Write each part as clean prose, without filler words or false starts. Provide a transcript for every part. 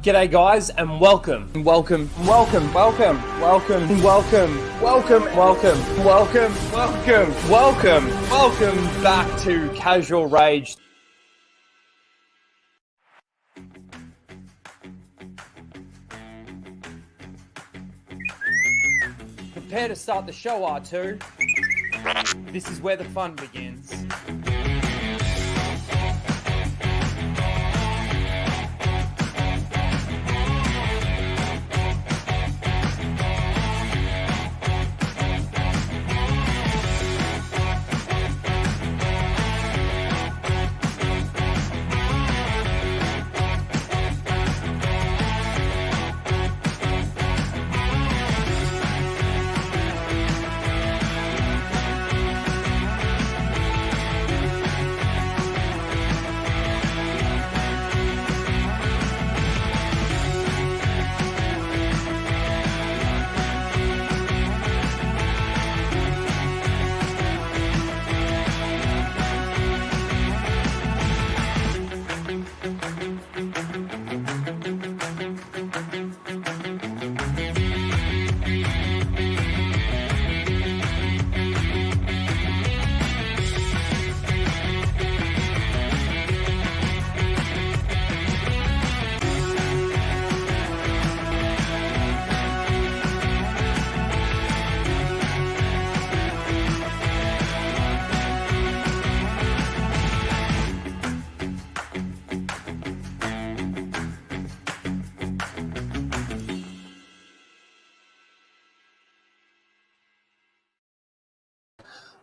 G'day guys and welcome back to Casual Rage. Prepare to start the show, R2. This is where the fun begins.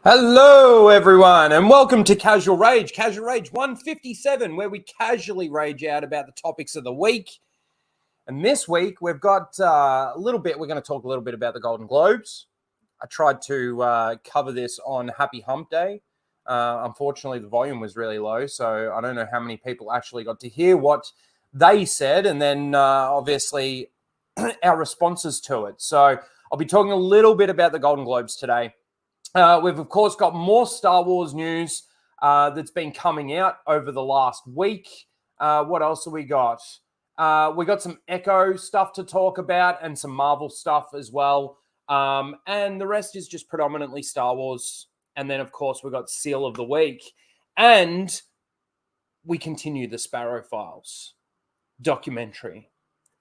Hello everyone and welcome to Casual Rage 157, where we casually rage out about the topics of the week. And this week we've got we're going to talk a little bit about the Golden Globes. I tried to cover this on Happy Hump Day. Unfortunately, the volume was really low, so I don't know how many people actually got to hear what they said, and then obviously our responses to it. So I'll be talking a little bit about the Golden Globes today. We've, of course, got more Star Wars news that's been coming out over the last week. What else have we got? We got some Echo stuff to talk about and some Marvel stuff as well. And the rest is just predominantly Star Wars. And then, of course, we've got Seal of the Week. And we continue the Sparrow Files documentary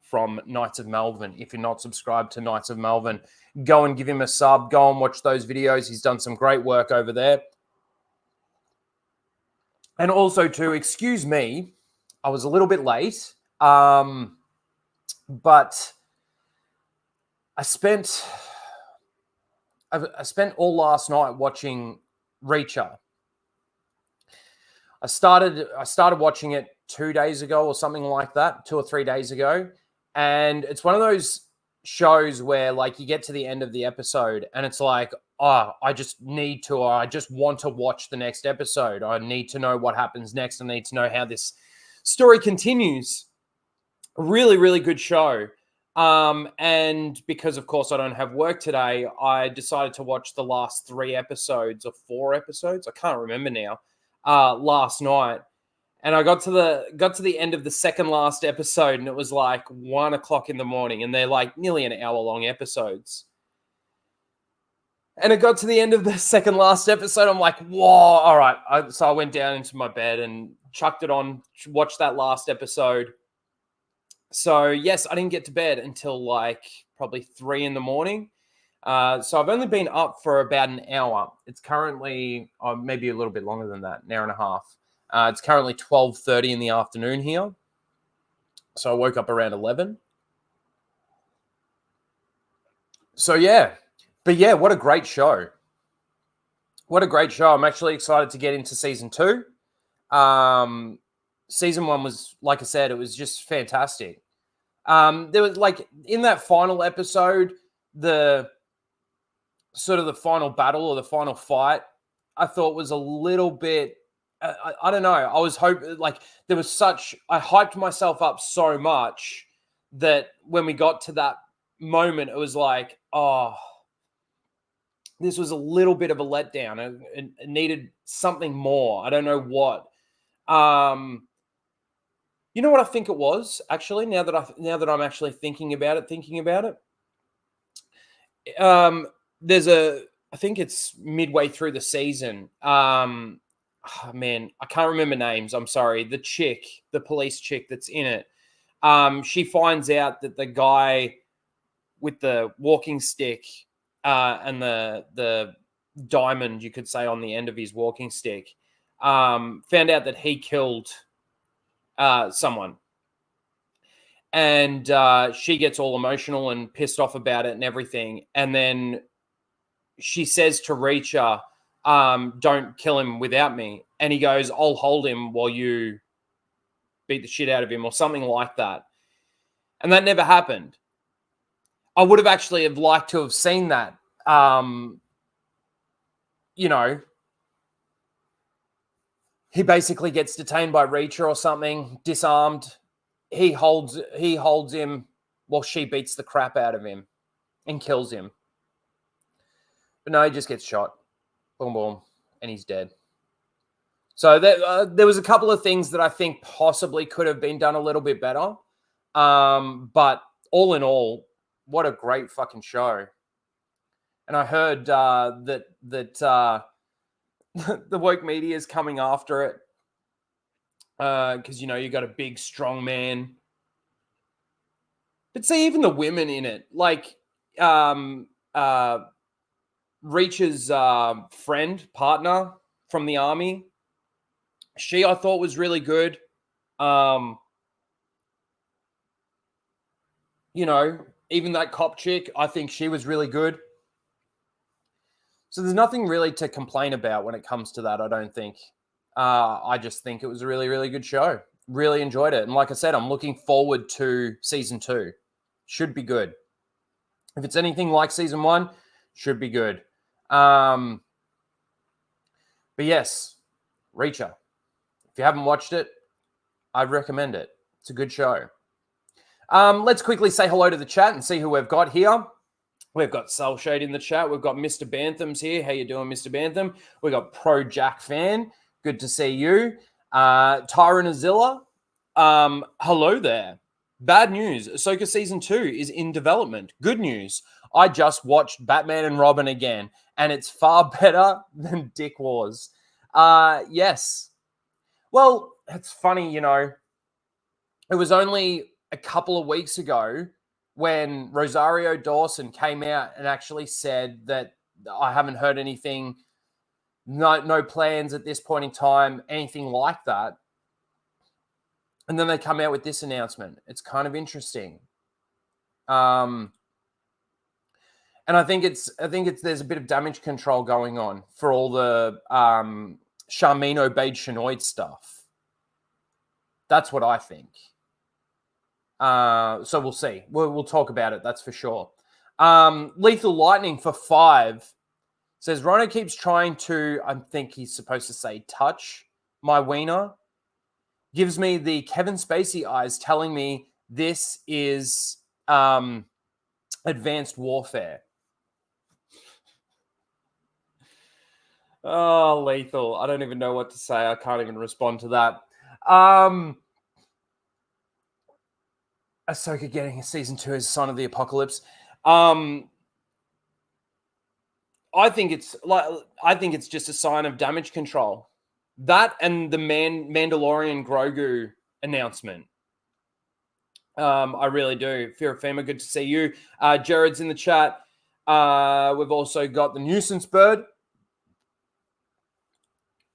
from Knights of Melbourne. If you're not subscribed to Knights of Melbourne, go and give him a sub. Go and watch those videos. He's done some great work over there. And also, too, excuse me, I was a little bit late, but I spent all last night watching Reacher. I started watching it 2 days ago or something like that, 2 or 3 days ago. And it's one of those shows where, like, you get to the end of the episode and it's like, I just want to watch the next episode. I need to know what happens next. I need to know how this story continues. Really, really good show. And because, of course, I don't have work today, I decided to watch the last 3 episodes or 4 episodes. I can't remember now. Last night. And I got to the end of the second last episode, and it was like 1 o'clock in the morning, and they're like nearly an hour long episodes. And it got to the end of the second last episode. I'm like, whoa, all right. So I went down into my bed and chucked it on, watched that last episode. So yes, I didn't get to bed until like probably 3 in the morning. So I've only been up for about an hour. It's currently maybe a little bit longer than that, an hour and a half. It's currently 12:30 in the afternoon here. So I woke up around 11. So yeah. But yeah, what a great show. What a great show. I'm actually excited to get into season 2. Season 1 was, like I said, it was just fantastic. There was, like, in that final episode, the sort of the final battle or the final fight, I thought was a little bit, I don't know. I was hoping, like, there was such, I hyped myself up so much that when we got to that moment, it was like, oh, this was a little bit of a letdown. It needed something more. I don't know what. You know what I think it was, actually, now that I'm actually thinking about it. There's I think it's midway through the season. Oh, man, I can't remember names. I'm sorry. The police chick that's in it. She finds out that the guy with the walking stick and the diamond, you could say, on the end of his walking stick, found out that he killed someone. And she gets all emotional and pissed off about it and everything. And then she says to Reacher, don't kill him without me. And he goes, I'll hold him while you beat the shit out of him, or something like that. And that never happened. I would have actually have liked to have seen that. You know, he basically gets detained by Reacher or something, disarmed. He holds him while she beats the crap out of him and kills him. But no, he just gets shot. Boom, boom. And he's dead. So there was a couple of things that I think possibly could have been done a little bit better. But all in all, what a great fucking show. And I heard that the woke media is coming after it. Because, you got a big, strong man. But see, even the women in it, like Reach's partner from the army, she, I thought, was really good. Even that cop chick, I think she was really good. So there's nothing really to complain about when it comes to that, I don't think. I just think it was a really, really good show. Really enjoyed it. And like I said, I'm looking forward to season 2. Should be good. If it's anything like season 1, should be good. But yes, Reacher. If you haven't watched it, I'd recommend it. It's a good show. Let's quickly say hello to the chat and see who we've got here. We've got Soulshade in the chat. We've got Mr. Bantham's here. How you doing, Mr. Bantham? We've got Pro Jack Fan. Good to see you. Tyrannazilla. Hello there. Bad news. Ahsoka Season 2 is in development. Good news. I just watched Batman and Robin again, and it's far better than Dick Wars. Yes. Well, it's funny, it was only a couple of weeks ago when Rosario Dawson came out and actually said that I haven't heard anything, no plans at this point in time, anything like that. And then they come out with this announcement. It's kind of interesting. And I think there's a bit of damage control going on for all the Charmin obeyed Shinoid stuff. That's what I think. So we'll see. We'll talk about it. That's for sure. Lethal Lightning for 5 says, Rhino keeps trying to, I think he's supposed to say, touch my wiener. Gives me the Kevin Spacey eyes telling me this is advanced warfare. Oh, Lethal. I don't even know what to say. I can't even respond to that. Ahsoka getting a season 2 is a sign of the apocalypse. I think it's just a sign of damage control. That and the Mandalorian Grogu announcement. I really do. Fear of Fema, good to see you. Jared's in the chat. We've also got the nuisance bird.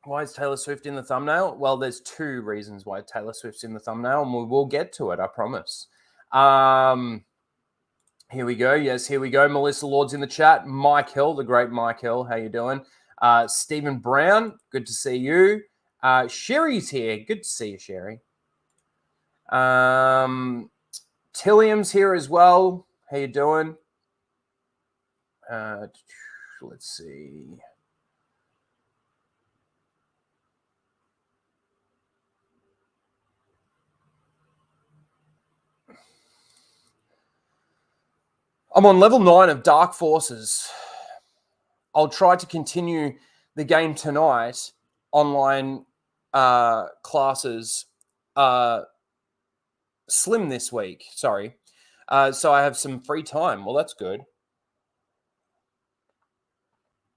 Why is Taylor Swift in the thumbnail? Well, there's 2 reasons why Taylor Swift's in the thumbnail, and we will get to it, I promise. Here we go. Yes, here we go. Melissa Lord's in the chat. Mike Hill, the great Mike Hill. How you doing? Stephen Brown, good to see you. Sherry's here. Good to see you, Sherry. Tilliam's here as well. How you doing? Let's see. I'm on level 9 of Dark Forces. I'll try to continue the game tonight. Online classes slim this week. Sorry. So I have some free time. Well, that's good.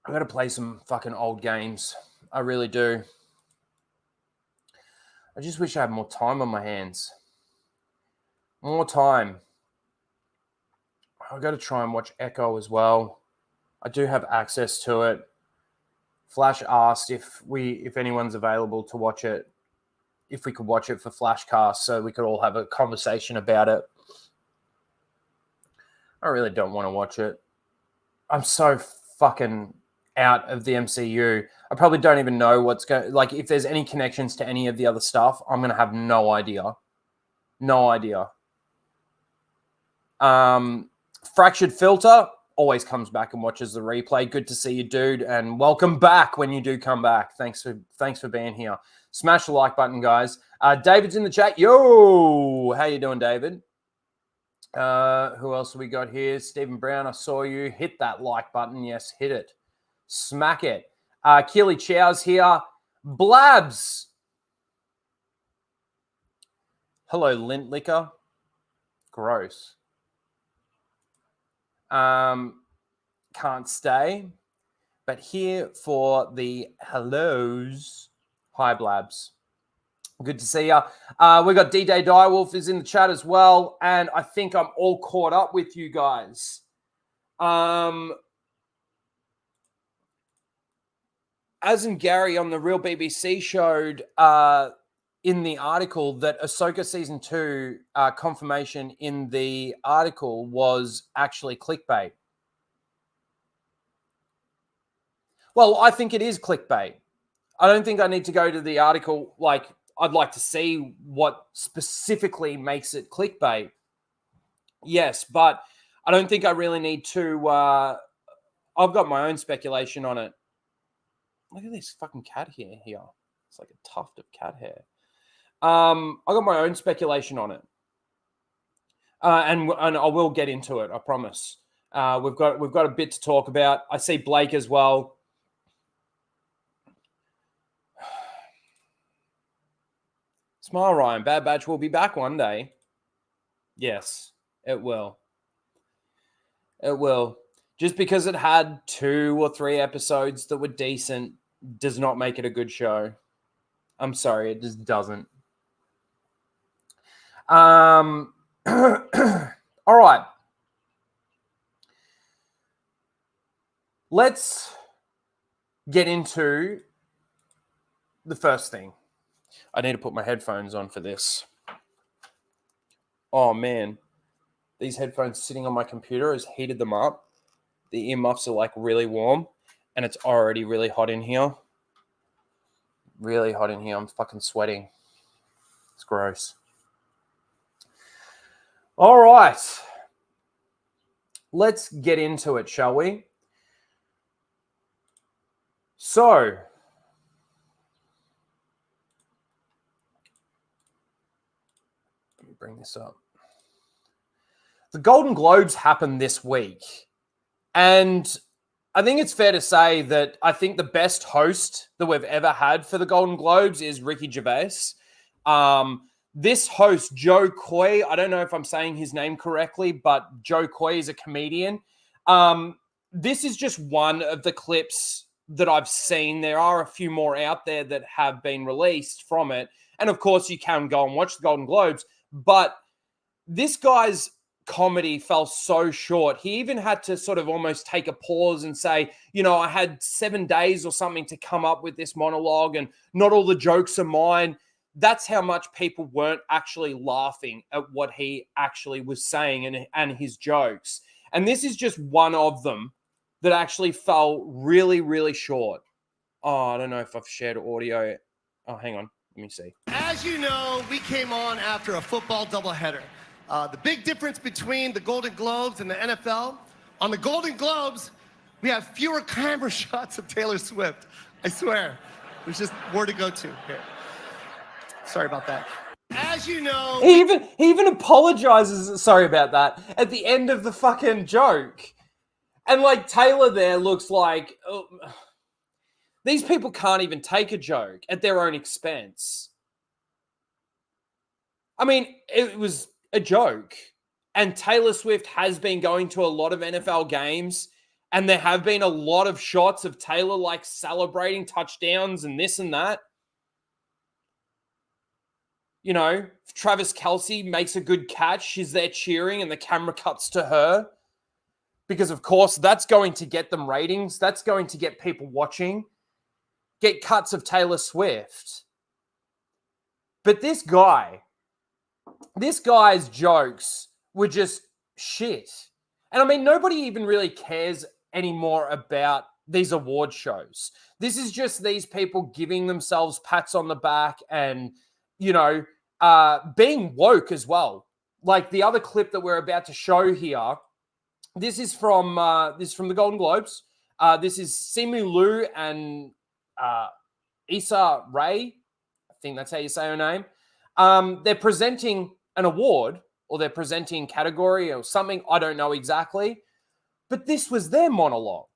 I got to play some fucking old games. I really do. I just wish I had more time on my hands. More time. I've got to try and watch Echo as well. I do have access to it. Flash asked if anyone's available to watch it, if we could watch it for Flashcast so we could all have a conversation about it. I really don't want to watch it. I'm so fucking out of the MCU. I probably don't even know what's going. Like, if there's any connections to any of the other stuff, I'm gonna have no idea. No idea. Fractured Filter always comes back and watches the replay. Good to see you, dude, and welcome back when you do come back. Thanks for being here. Smash the like button, guys. David's in the chat. Yo, how you doing, David? Who else have we got here? Stephen Brown, I saw you. Hit that like button. Yes, hit it. Smack it. Keely Chow's here. Blabs. Hello, Lint Liquor. Gross. Can't stay. But here for the hellos. Hi, Blabs. Good to see you. We got D-Day Direwolf is in the chat as well. And I think I'm all caught up with you guys. As in Gary on the Real BBC showed in the article that Ahsoka Season 2 confirmation in the article was actually clickbait. Well, I think it is clickbait. I don't think I need to go to the article. Like, I'd like to see what specifically makes it clickbait. Yes, but I don't think I really need to. I've got my own speculation on it. Look at this fucking cat hair here. It's like a tuft of cat hair. I got my own speculation on it. And I will get into it, I promise. We've got a bit to talk about. I see Blake as well. Smile, Ryan. Bad Batch will be back one day. Yes, it will. It will. Just because it had 2 or 3 episodes that were decent does not make it a good show. I'm sorry, it just doesn't. All right. Let's get into the first thing. I need to put my headphones on for this. Oh, man. These headphones sitting on my computer has heated them up. The earmuffs are like really warm and it's already really hot in here. Really hot in here. I'm fucking sweating. It's gross. All right. Let's get into it, shall we? So, let me bring this up. The Golden Globes happened this week. And I think it's fair to say that I think the best host that we've ever had for the Golden Globes is Ricky Gervais. This host, Joe Coy, I don't know if I'm saying his name correctly, but Joe Coy is a comedian. This is just one of the clips that I've seen. There are a few more out there that have been released from it. And of course, you can go and watch the Golden Globes. But this guy's comedy fell so short. He even had to sort of almost take a pause and say, you know, I had 7 days or something to come up with this monologue and not all the jokes are mine. That's how much people weren't actually laughing at what he actually was saying and his jokes. And this is just one of them that actually fell really, really short. Oh, I don't know if I've shared audio. Oh, hang on. Let me see. As you know, we came on after a football doubleheader. The big difference between the Golden Globes and the NFL, on the Golden Globes, we have fewer camera shots of Taylor Swift. I swear. There's just more to go to here. Sorry about that. As you know... He even apologizes, sorry about that, at the end of the fucking joke. And like Taylor there looks like... these people can't even take a joke at their own expense. I mean, it was a joke. And Taylor Swift has been going to a lot of NFL games, and there have been a lot of shots of Taylor like celebrating touchdowns and this and that. You know, Travis Kelce makes a good catch. She's there cheering and the camera cuts to her because, of course, that's going to get them ratings. That's going to get people watching, get cuts of Taylor Swift. But this guy's jokes were just shit. And I mean, nobody even really cares anymore about these award shows. This is just these people giving themselves pats on the back and, you know, being woke as well. Like the other clip that we're about to show here, this is from the Golden Globes. This is Simu Liu and Issa Rae. I think that's how you say her name. They're presenting an award, or they're presenting category or something. I don't know exactly. But this was their monologue.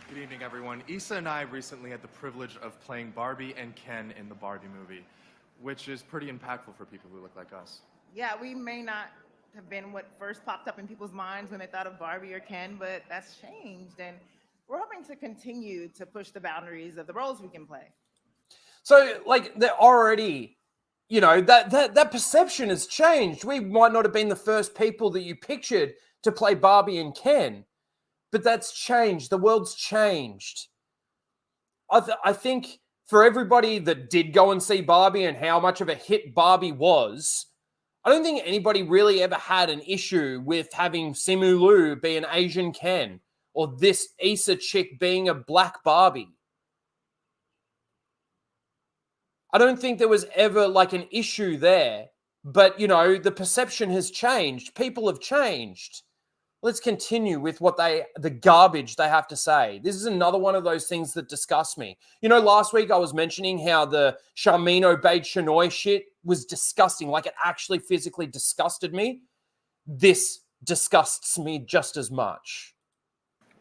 Good evening, everyone. Issa and I recently had the privilege of playing Barbie and Ken in the Barbie movie, which is pretty impactful for people who look like us. Yeah, we may not have been what first popped up in people's minds when they thought of Barbie or Ken, but that's changed. And we're hoping to continue to push the boundaries of the roles we can play. So, like, they're already, you know, that perception has changed. We might not have been the first people that you pictured to play Barbie and Ken, but that's changed. The world's changed. I think for everybody that did go and see Barbie and how much of a hit Barbie was, I don't think anybody really ever had an issue with having Simu Liu be an Asian Ken or this Issa chick being a black Barbie. I don't think there was ever like an issue there, but you know, the perception has changed. People have changed. Let's continue with the garbage they have to say. This is another one of those things that disgust me. You know, last week I was mentioning how the Charmin obeyed Shanoy shit was disgusting. Like it actually physically disgusted me. This disgusts me just as much.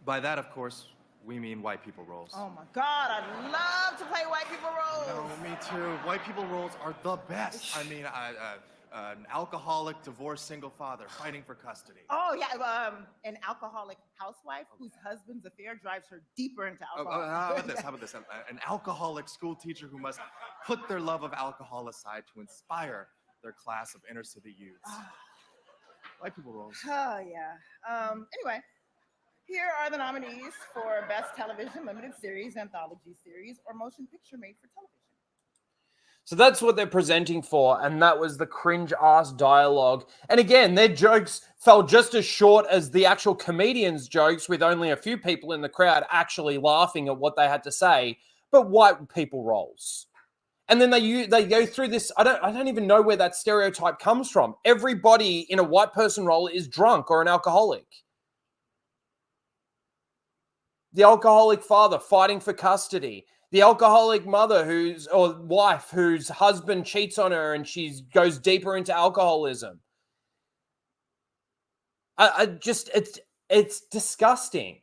By that, of course, we mean white people roles. Oh my God, I'd love to play white people roles. No, me too. White people roles are the best. I mean, an alcoholic, divorced, single father fighting for custody. Oh yeah, an alcoholic housewife whose husband's affair drives her deeper into alcohol. How about this? An alcoholic school teacher who must put their love of alcohol aside to inspire their class of inner city youths. White people roles. Oh yeah. Anyway, here are the nominees for Best Television Limited Series, Anthology Series, or Motion Picture Made for Television. So that's what they're presenting for, and that was the cringe-ass dialogue. And again, their jokes fell just as short as the actual comedians' jokes, with only a few people in the crowd actually laughing at what they had to say, but white people roles. And then they go through this, I don't even know where that stereotype comes from. Everybody in a white person role is drunk or an alcoholic. The alcoholic father fighting for custody. The alcoholic mother or wife whose husband cheats on her and she goes deeper into alcoholism. It's disgusting.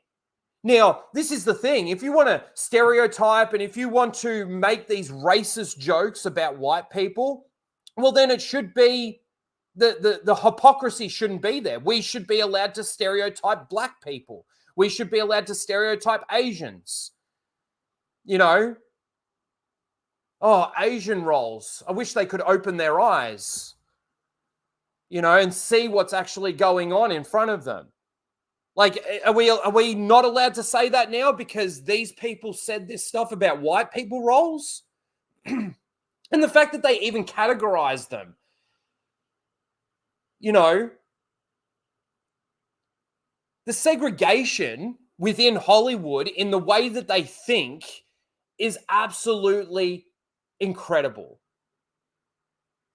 Now, this is the thing. If you want to stereotype and if you want to make these racist jokes about white people, well, then it should be the hypocrisy shouldn't be there. We should be allowed to stereotype black people. We should be allowed to stereotype Asians. You know, Asian roles. I wish they could open their eyes, you know, and see what's actually going on in front of them. Like, are we not allowed to say that now because these people said this stuff about white people roles? And the fact that they even categorize them, you know, the segregation within Hollywood in the way that they think is absolutely incredible.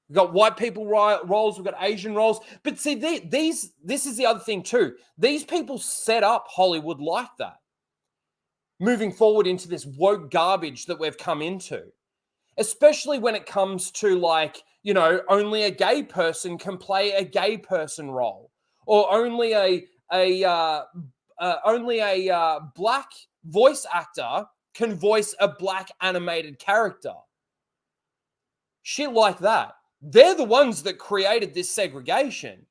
We've got white people roles, we've got Asian roles. But see, this is the other thing too. These people set up Hollywood like that. Moving forward into this woke garbage that we've come into. Especially when it comes to, like, you know, only a gay person can play a gay person role. Or only a black voice actor can voice a black animated character. Shit like that. They're the ones that created this segregation.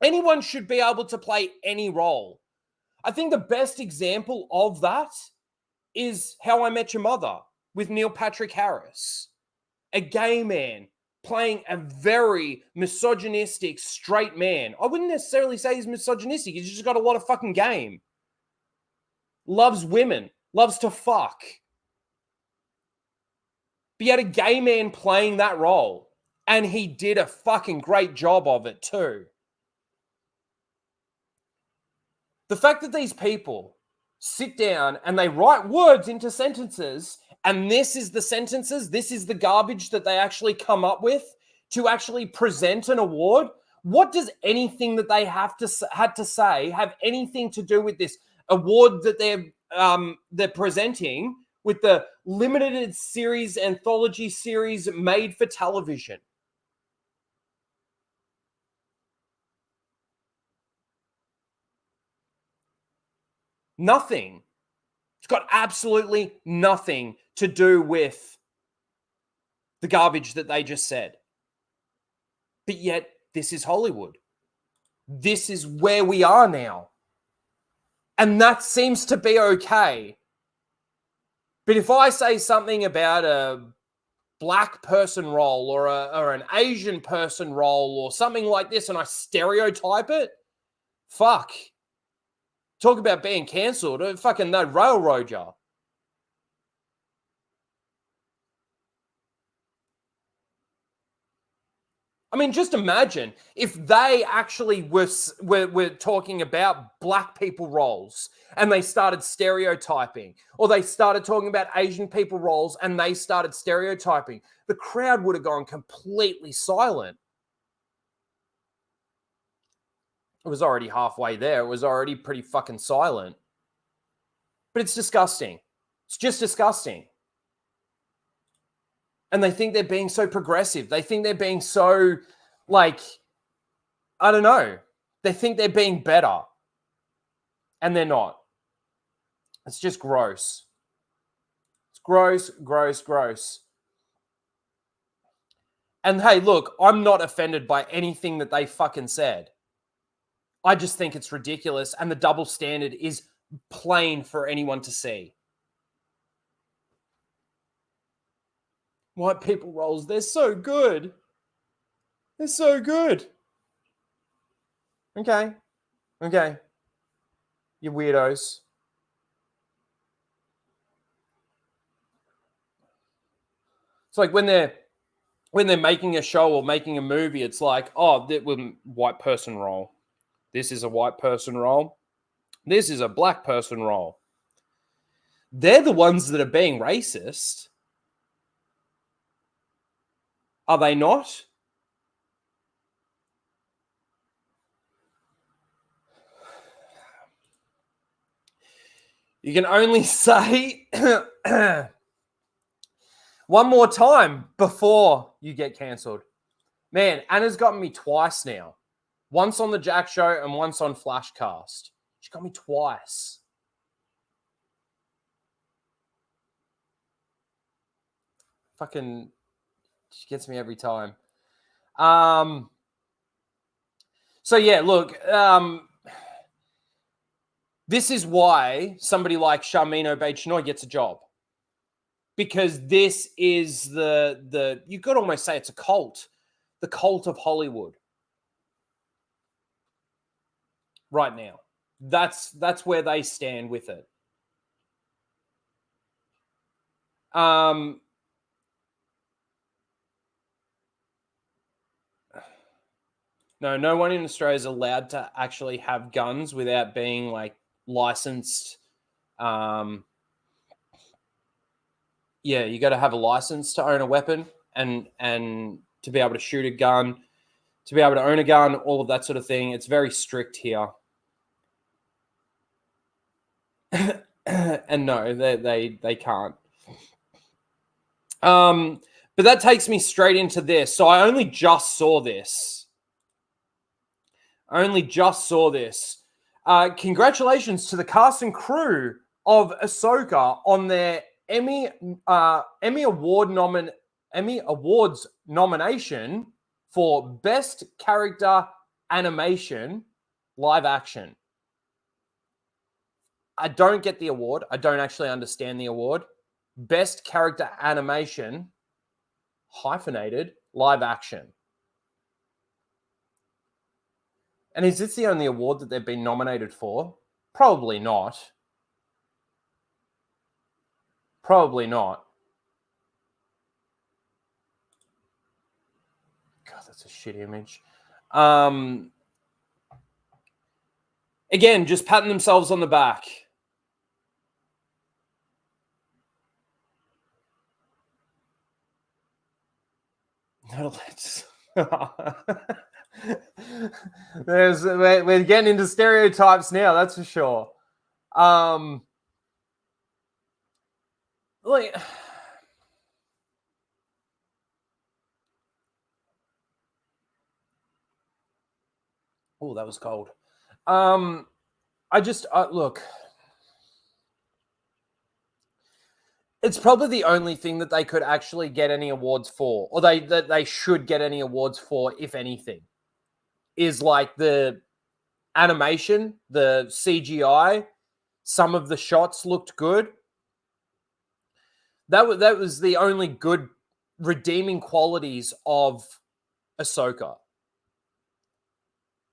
Anyone should be able to play any role. I think the best example of that is How I Met Your Mother with Neil Patrick Harris, a gay man playing a very misogynistic straight man. I wouldn't necessarily say he's misogynistic. He's just got a lot of fucking game. Loves women, loves to fuck. But you had a gay man playing that role, and he did a fucking great job of it too. The fact that these people sit down and they write words into sentences, and this is the sentences, this is the garbage that they actually come up with to actually present an award. What does anything that they had to say have anything to do with this award that they're presenting with the limited series anthology series made for television? Nothing. It's got absolutely nothing to do with the garbage that they just said. But yet, this is Hollywood. This is where we are now. And that seems to be okay. But if I say something about a black person role or an Asian person role or something like this and I stereotype it, fuck. Talk about being cancelled. Fucking they'd railroad you. I mean, just imagine if they actually were talking about black people roles and they started stereotyping, or they started talking about Asian people roles and they started stereotyping. The crowd would have gone completely silent. It was already halfway there. It was already pretty fucking silent. But it's disgusting. It's just disgusting. And they think they're being so progressive. They think they're being so, like, I don't know. They think they're being better. And they're not. It's just gross. It's gross, gross, gross. And hey, look, I'm not offended by anything that they fucking said. I just think it's ridiculous, and the double standard is plain for anyone to see. White people roles, they're so good. They're so good. Okay. You weirdos. It's like when they're making a show or making a movie, it's like, oh, that was white person role. This is a white person role. This is a black person role. They're the ones that are being racist. Are they not? You can only say one more time before you get cancelled. Man, Anna's gotten me twice now. Once on the Jack Show and once on Flashcast. She got me twice. Fucking, she gets me every time. So yeah, look, this is why somebody like Charmaine Obaid-Chinoy gets a job. Because this is the you could almost say it's a cult. The cult of Hollywood. Right now. That's where they stand with it. No one in Australia is allowed to actually have guns without being like licensed. Yeah, you got to have a license to own a weapon and to be able to shoot a gun, to be able to own a gun, all of that sort of thing. It's very strict here. And no, they can't. But that takes me straight into this. So I only just saw this. Congratulations to the cast and crew of Ahsoka on their Emmy Award Emmy Awards nomination for Best Character Animation Live Action. I don't get the award. I don't actually understand the award. Best Character Animation hyphenated Live Action. And is this the only award that they've been nominated for? Probably not. Probably not. God, that's a shit image. Again, just patting themselves on the back. No, let's. We're getting into stereotypes now, that's for sure. Like, oh, that was cold. Look. It's probably the only thing that they could actually get any awards for, or that they should get any awards for, if anything, is like the animation, the CGI. Some of the shots looked good. That was the only good redeeming qualities of Ahsoka.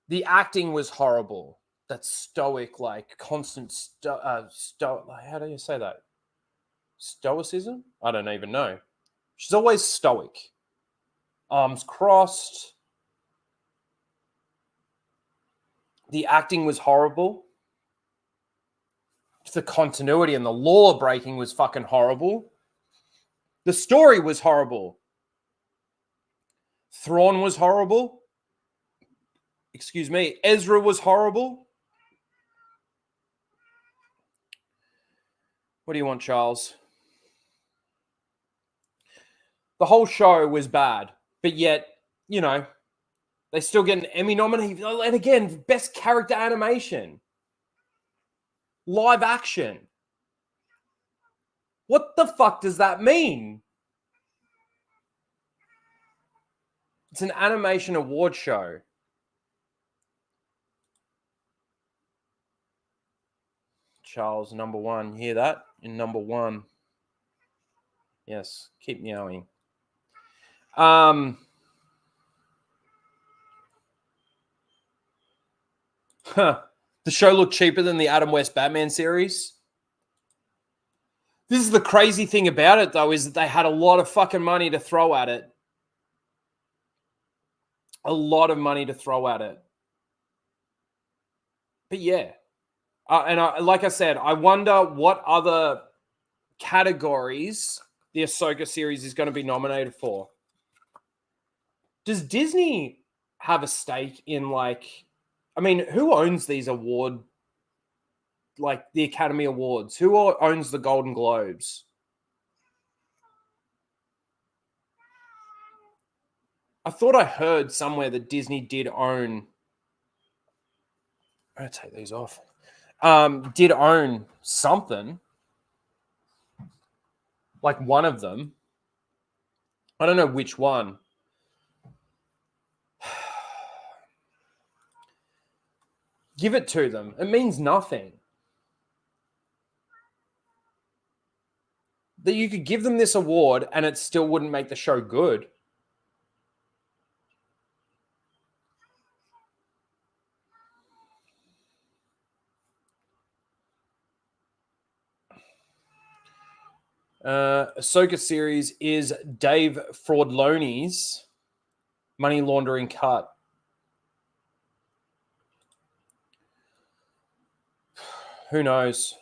The acting was horrible. That stoic, like constant how do you say that? Stoicism? I don't even know. She's always stoic. Arms crossed. The acting was horrible. The continuity and the lore breaking was fucking horrible. The story was horrible. Thrawn was horrible. Excuse me. Ezra was horrible. What do you want, Charles? The whole show was bad, but yet, you know, they still get an Emmy nomination. And again, best character animation. Live action. What the fuck does that mean? It's an animation award show. Charles, number one. Hear that? In number one. Yes, keep meowing. The show looked cheaper than the Adam West Batman series. This is the crazy thing about it, though, is that they had a lot of fucking money to throw at it. A lot of money to throw at it. But yeah. Like I said, I wonder what other categories the Ahsoka series is going to be nominated for. Does Disney have a stake in, like, I mean, who owns these award, like the Academy Awards? Who owns the Golden Globes? I thought I heard somewhere that Disney did own. I'm going to take these off. Did own something. Like one of them. I don't know which one. Give it to them. It means nothing. That you could give them this award and it still wouldn't make the show good. Ahsoka series is Dave Fraudloni's money laundering cut. Who knows?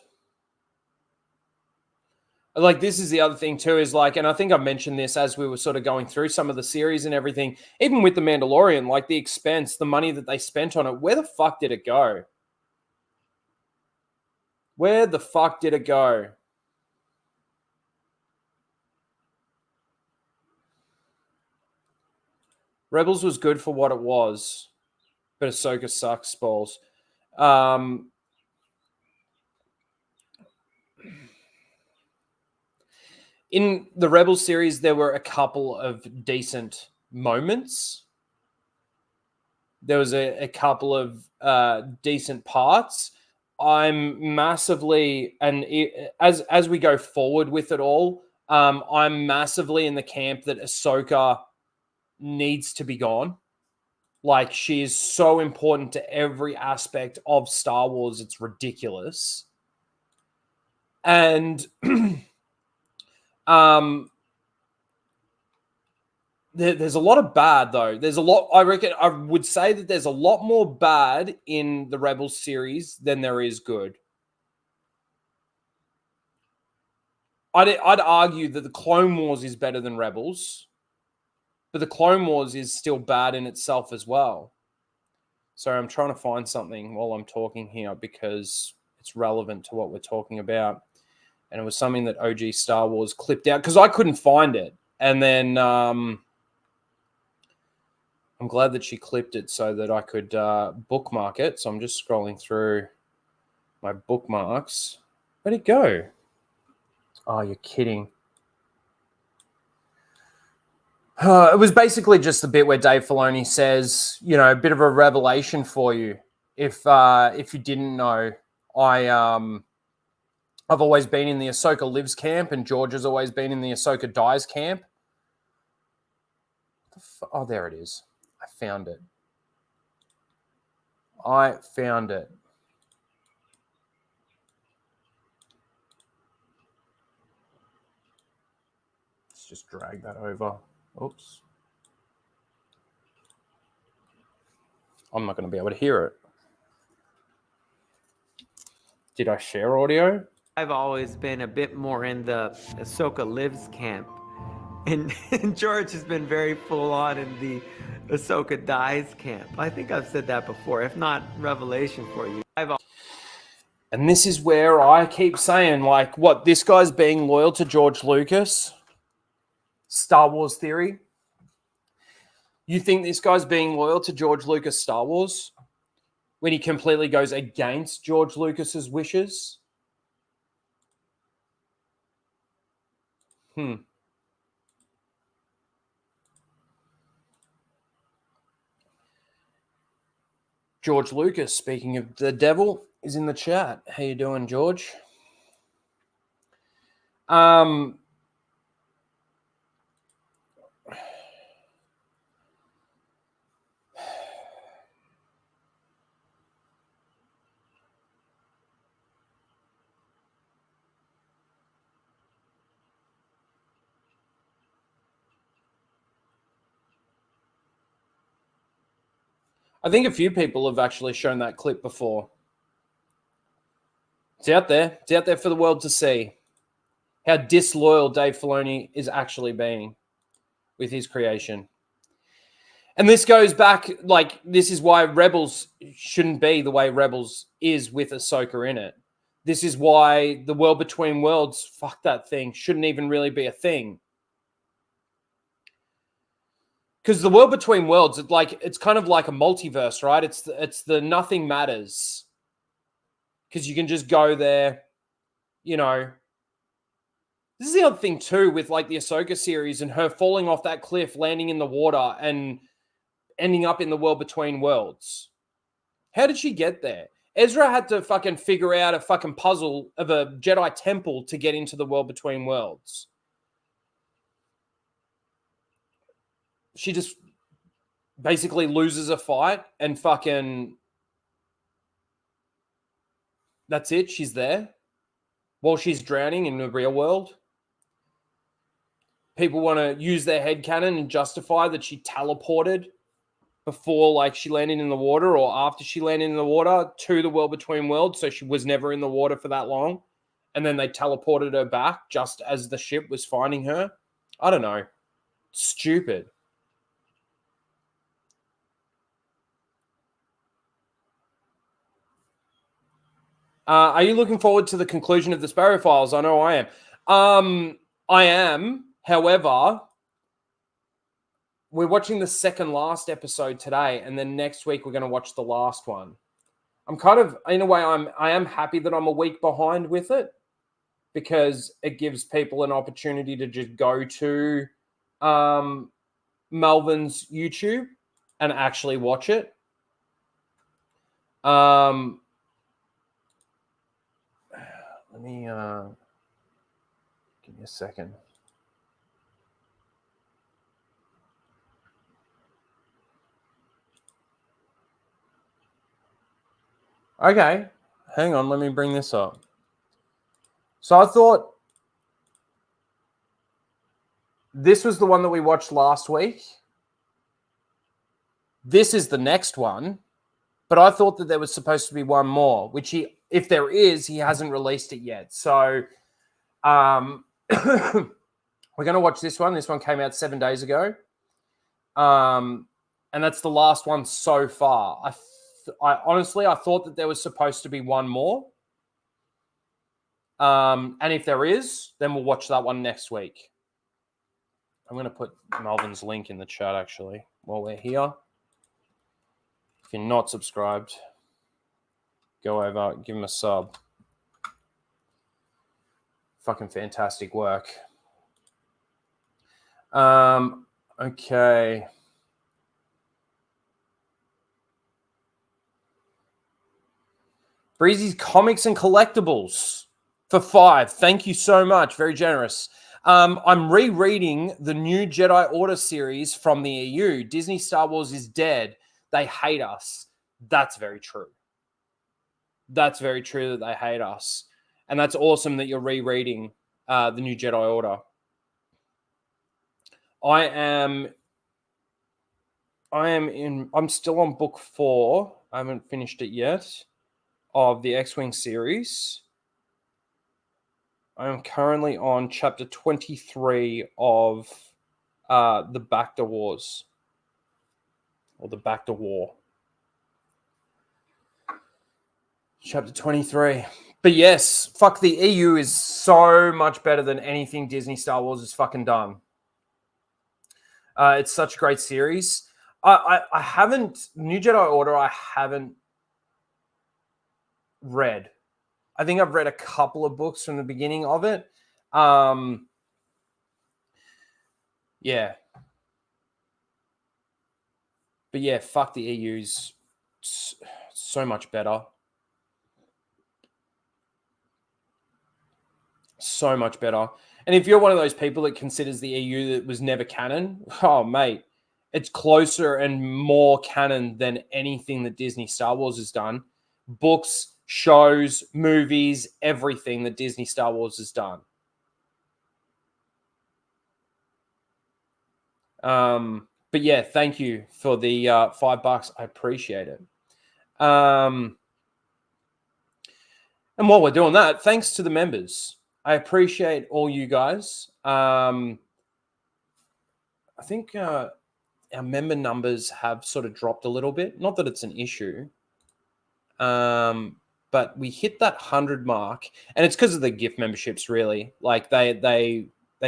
Like, this is the other thing too, is like, and I think I mentioned this as we were sort of going through some of the series and everything, even with The Mandalorian, like the expense, the money that they spent on it, where the fuck did it go? Where the fuck did it go? Rebels was good for what it was, but Ahsoka sucks, balls. in the Rebels series, there were a couple of decent moments. There was a couple of decent parts. I'm massively, and as we go forward with it all, I'm massively in the camp that Ahsoka needs to be gone. Like, she is so important to every aspect of Star Wars, it's ridiculous. And there's a lot of bad, though. There's a lot, I reckon, I would say that there's a lot more bad in the Rebels series than there is good. I'd argue that the Clone Wars is better than Rebels, but the Clone Wars is still bad in itself as well. Sorry, I'm trying to find something while I'm talking here because it's relevant to what we're talking about. And it was something that OG Star Wars clipped out because I couldn't find it. And then I'm glad that she clipped it so that I could bookmark it. So I'm just scrolling through my bookmarks. Where'd it go? Oh, you're kidding. It was basically just the bit where Dave Filoni says, you know, a bit of a revelation for you. If you didn't know, I've always been in the Ahsoka lives camp, and George has always been in the Ahsoka dies camp. Oh, there it is. I found it. Let's just drag that over. Oops. I'm not going to be able to hear it. Did I share audio? I've always been a bit more in the Ahsoka lives camp. And George has been very full on in the Ahsoka dies camp. I think I've said that before, if not revelation for you. And this is where I keep saying, like, what, this guy's being loyal to George Lucas? Star Wars theory? You think this guy's being loyal to George Lucas Star Wars when he completely goes against George Lucas's wishes? George Lucas, speaking of the devil, is in the chat. How you doing, George? I think a few people have actually shown that clip before. It's out there. It's out there for the world to see how disloyal Dave Filoni is actually being with his creation. And this goes back, like, this is why Rebels shouldn't be the way Rebels is with Ahsoka in it. This is why the World Between Worlds, fuck that thing, shouldn't even really be a thing. Because the World Between Worlds, it's kind of like a multiverse, right? It's the nothing matters. Because you can just go there, you know. This is the other thing too with like the Ahsoka series and her falling off that cliff, landing in the water and ending up in the World Between Worlds. How did she get there? Ezra had to fucking figure out a fucking puzzle of a Jedi temple to get into the World Between Worlds. She just basically loses a fight and fucking... That's it. She's there. While she's drowning in the real world. People want to use their headcanon and justify that she teleported before, like, she landed in the water or after she landed in the water to the World Between Worlds, so she was never in the water for that long. And then they teleported her back just as the ship was finding her. I don't know. Stupid. Are you looking forward to the conclusion of the Sparrow Files? I know I am. I am. However, we're watching the second last episode today, and then next week we're going to watch the last one. I'm kind of, in a way, I am happy that I'm a week behind with it. because it gives people an opportunity to just go to Melvin's YouTube and actually watch it. Let me give me a second. Okay, hang on, let me bring this up. So I thought this was the one that we watched last week. This is the next one, but I thought that there was supposed to be one more, which he, if there is, he hasn't released it yet. So we're going to watch this one. This one came out 7 days ago. And that's the last one so far. I honestly, I thought that there was supposed to be one more. And if there is, then we'll watch that one next week. I'm going to put Melvin's link in the chat, actually, while we're here. If you're not subscribed, go over, give him a sub. Fucking fantastic work. Okay. Breezy's Comics and Collectibles for 5. Thank you so much. Very generous. I'm rereading the new Jedi Order series from the EU. Disney Star Wars is dead. They hate us. That's very true. That's very true that they hate us. And that's awesome that you're rereading the new Jedi Order. I'm still on book 4. I haven't finished it yet of the X-Wing series. I am currently on chapter 23 of the Bacta Wars. Or the Bacta War. Chapter 23. But yes, fuck, the EU is so much better than anything Disney Star Wars has fucking done. It's such a great series. I haven't, New Jedi Order, I haven't read. I think I've read a couple of books from the beginning of it. Yeah. But yeah, fuck, the EU's so much better. So much better. And if you're one of those people that considers the EU that was never canon, oh, mate, it's closer and more canon than anything that Disney Star Wars has done. Books, shows, movies, everything that Disney Star Wars has done. But yeah, thank you for the $5. I appreciate it. And while we're doing that, thanks to the members. I appreciate all you guys. I think our member numbers have sort of dropped a little bit. Not that it's an issue. But we hit that 100 mark, and it's because of the gift memberships, really. Like they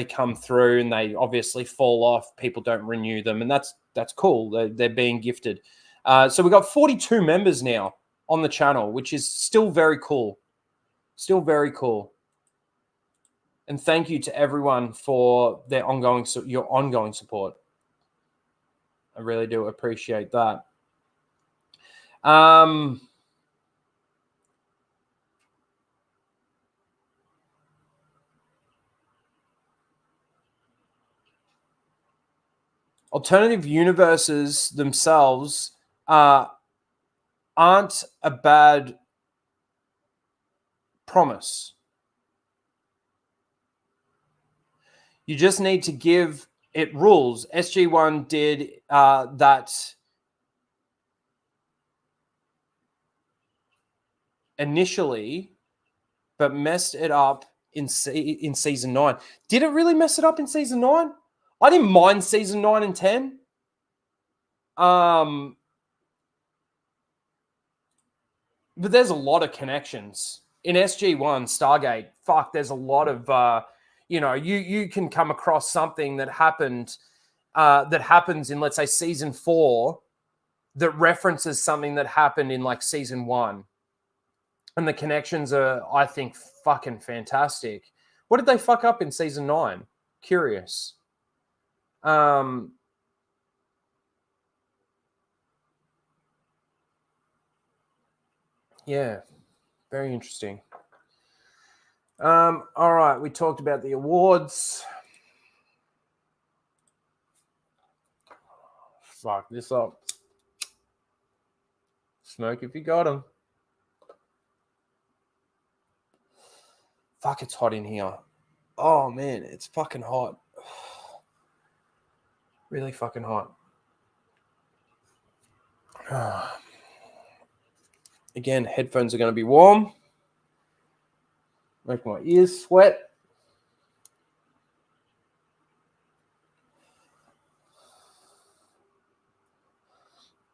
come through and they obviously fall off. People don't renew them, and that's cool. They're being gifted. So we've got 42 members now on the channel, which is still very cool. Still very cool. And thank you to everyone for their your ongoing support. I really do appreciate that. Alternative universes themselves aren't a bad promise. You just need to give it rules. SG1 did that initially, but messed it up in season 9. Did it really mess it up in season 9? I didn't mind season 9 and 10. But there's a lot of connections. In SG1, Stargate, fuck, there's a lot of, you can come across something that happened, that happens in, let's say, season 4 that references something that happened in, like, season 1. And the connections are, I think, fucking fantastic. What did they fuck up in season 9? Curious. Yeah, very interesting. All right, we talked about the awards. Fuck this up. Smoke if you got them. Fuck, it's hot in here. Oh, man, it's fucking hot. Really fucking hot. Again, headphones are going to be warm. Make my ears sweat.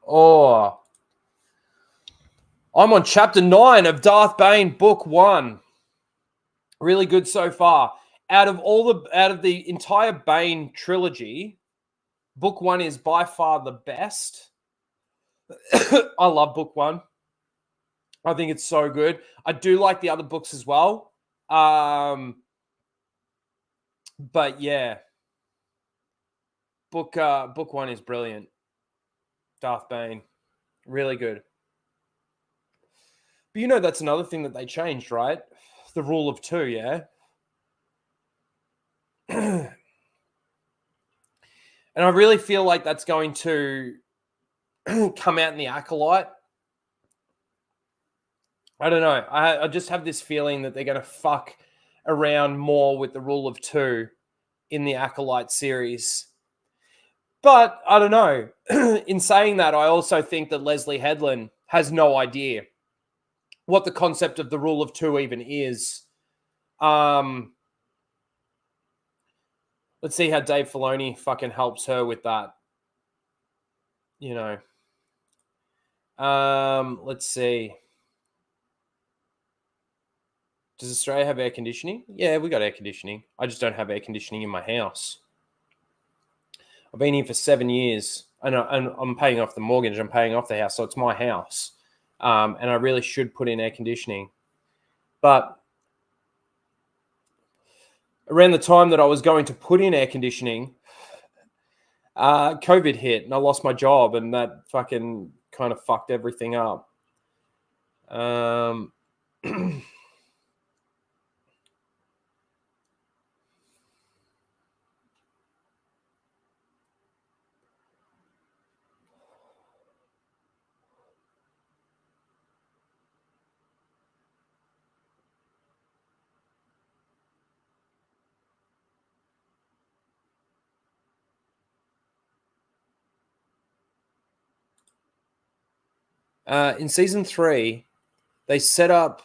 Oh, I'm on chapter 9 of Darth Bane, book 1. Really good so far. Out of the entire Bane trilogy, book 1 is by far the best. I love book 1. I think it's so good. I do like the other books as well. But yeah, book 1 is brilliant. Darth Bane, really good. But you know that's another thing that they changed, right? The rule of 2, yeah. And I really feel like that's going to come out in the Acolyte. I don't know. I just have this feeling that they're going to fuck around more with the rule of 2 in the Acolyte series. But I don't know. In saying that, I also think that Leslie Headland has no idea what the concept of the rule of 2 even is. Let's see how Dave Filoni fucking helps her with that. You know. Let's see. Does Australia have air conditioning? Yeah, we got air conditioning. I just don't have air conditioning in my house. I've been here for 7 years, and I'm paying off the mortgage. I'm paying off the house, so it's my house. And I really should put in air conditioning. But around the time that I was going to put in air conditioning, COVID hit, and I lost my job, and that fucking kind of fucked everything up. In season 3, they set up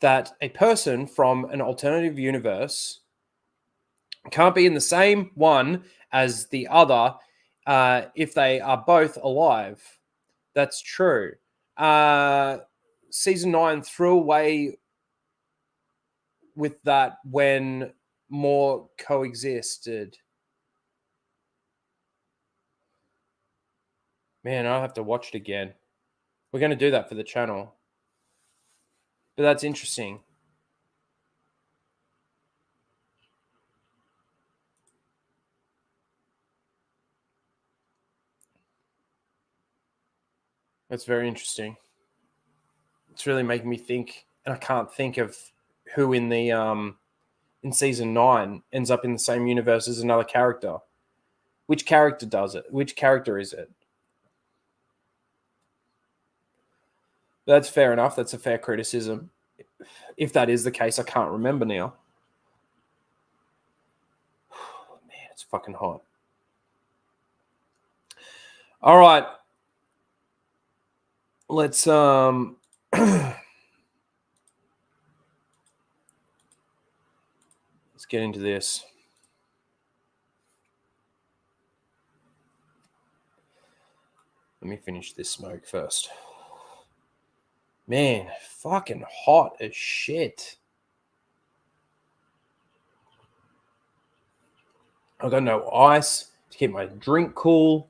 that a person from an alternative universe can't be in the same one as the other if they are both alive. That's true. Season 9 threw away with that when more coexisted. Man, I'll have to watch it again. We're going to do that for the channel. But that's interesting. That's very interesting. It's really making me think, and I can't think of who in the in season 9 ends up in the same universe as another character. Which character does it? Which character is it? That's fair enough. That's a fair criticism. If that is the case, I can't remember now. Man, it's fucking hot. All right. Let's let's get into this. Let me finish this smoke first. Man, fucking hot as shit. I've got no ice to keep my drink cool.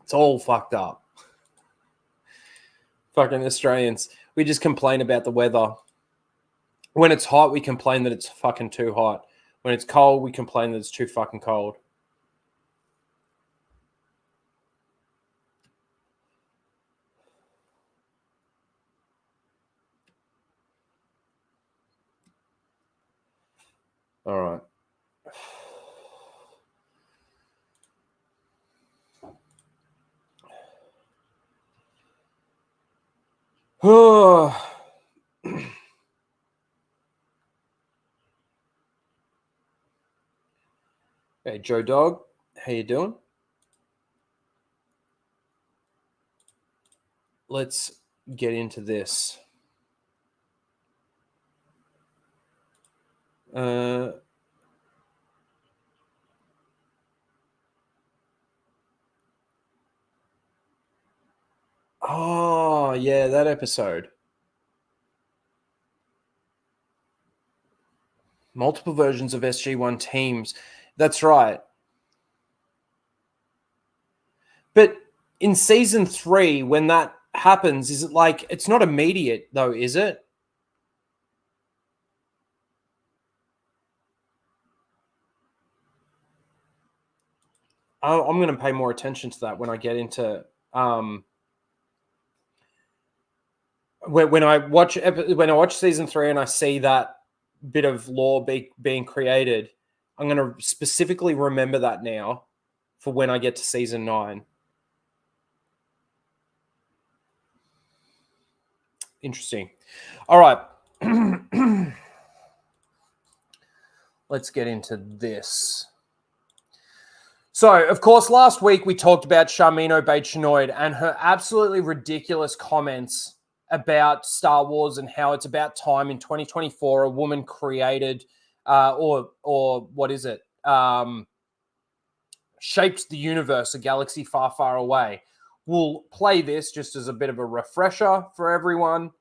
It's all fucked up. Fucking Australians. We just complain about the weather. When it's hot, we complain that it's fucking too hot. When it's cold, we complain that it's too fucking cold. All right. Oh. Hey, Joe Dog, how you doing? Let's get into this. Oh, yeah, that episode. Multiple versions of SG-1 teams. That's right. But in season 3, when that happens, is it like, it's not immediate though, is it? I'm going to pay more attention to that when I get into when I watch season 3 and I see that bit of lore being created. I'm going to specifically remember that now for when I get to season 9. Interesting. All right. Let's get into this. So, of course, last week we talked about Charmin Obaid-Chinoid and her absolutely ridiculous comments about Star Wars and how it's about time in 2024 a woman created or what is it? Shaped the universe, a galaxy far, far away. We'll play this just as a bit of a refresher for everyone.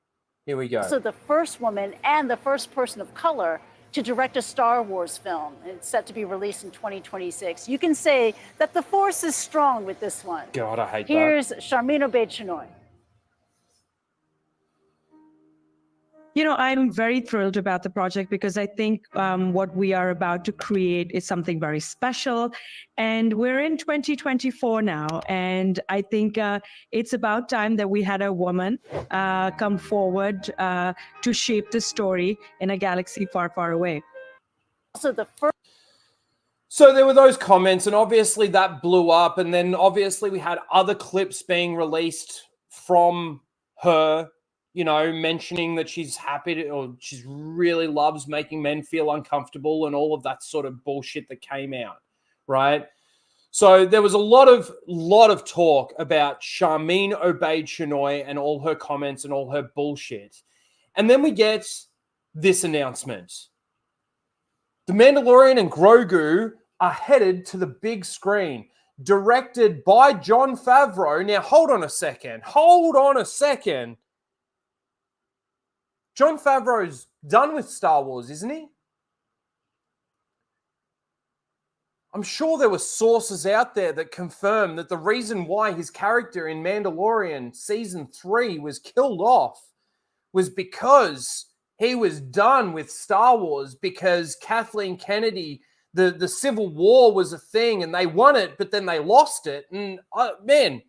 Here we go. So the first woman and the first person of color to direct a Star Wars film. It's set to be released in 2026. You can say that the force is strong with this one. God, I hate Here's Charmin Obaid-Chinoid. You know, I'm very thrilled about the project because I think what we are about to create is something very special. And we're in 2024 now. And I think it's about time that we had a woman come forward to shape the story in a galaxy far, far away. So the first. So there were those comments, and obviously that blew up. And then obviously we had other clips being released from her, you know, mentioning that she's happy to, or she really loves making men feel uncomfortable and all of that sort of bullshit that came out, right? So there was a lot of talk about Charmin Obaid-Chinoid and all her comments and all her bullshit. And then we get this announcement. The Mandalorian and Grogu are headed to the big screen, directed by Jon Favreau. Now, hold on a second. Jon Favreau's done with Star Wars, isn't he? I'm sure there were sources out there that confirm that the reason why his character in Mandalorian Season 3 was killed off was because he was done with Star Wars, because Kathleen Kennedy, the Civil War was a thing and they won it, but then they lost it. And man,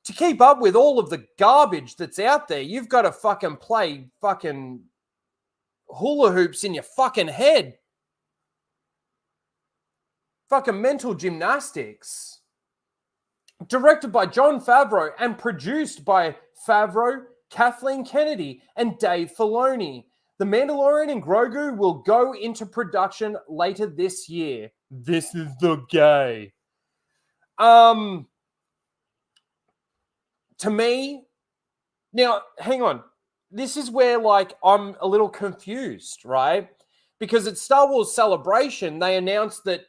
to keep up with all of the garbage that's out there, you've got to fucking play fucking hula hoops in your fucking head. Fucking mental gymnastics. Directed by Jon Favreau and produced by Favreau, Kathleen Kennedy, and Dave Filoni. The Mandalorian and Grogu will go into production later this year. This is the gay. To me, now, hang on. This is where, like, I'm a little confused, right? Because at Star Wars Celebration, they announced that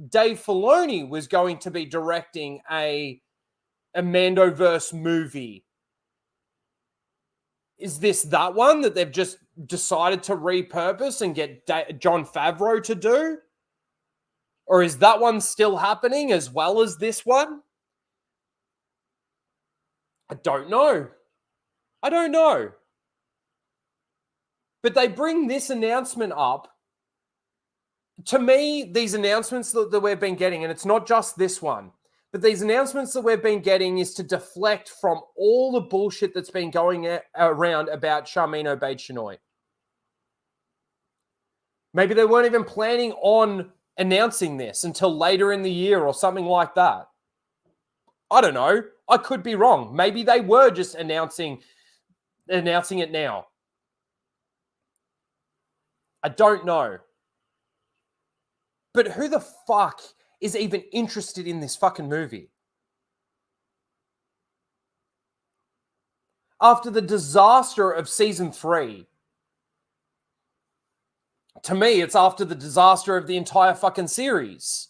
Dave Filoni was going to be directing a Mandoverse movie. Is this that one that they've just decided to repurpose and get Jon Favreau to do? Or is that one still happening as well as this one? I don't know. But they bring this announcement up. To me, these announcements that we've been getting, and it's not just this one, but these announcements that we've been getting is to deflect from all the bullshit that's been going around about Charmin Obaid-Chinoy. Maybe they weren't even planning on announcing this until later in the year or something like that. I don't know. I could be wrong. Maybe they were just announcing it now. I don't know. But who the fuck is even interested in this fucking movie? After the disaster of season 3, to me, it's after the disaster of the entire fucking series.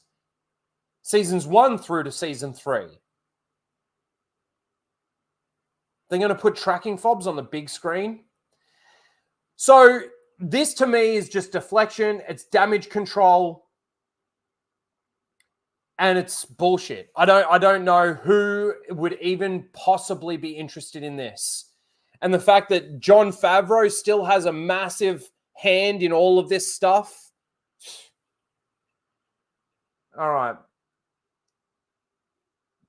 Seasons 1 through to season 3. They're going to put tracking fobs on the big screen. So this to me is just deflection. It's damage control. And it's bullshit. I don't know who would even possibly be interested in this. And the fact that Jon Favreau still has a massive hand in all of this stuff. All right.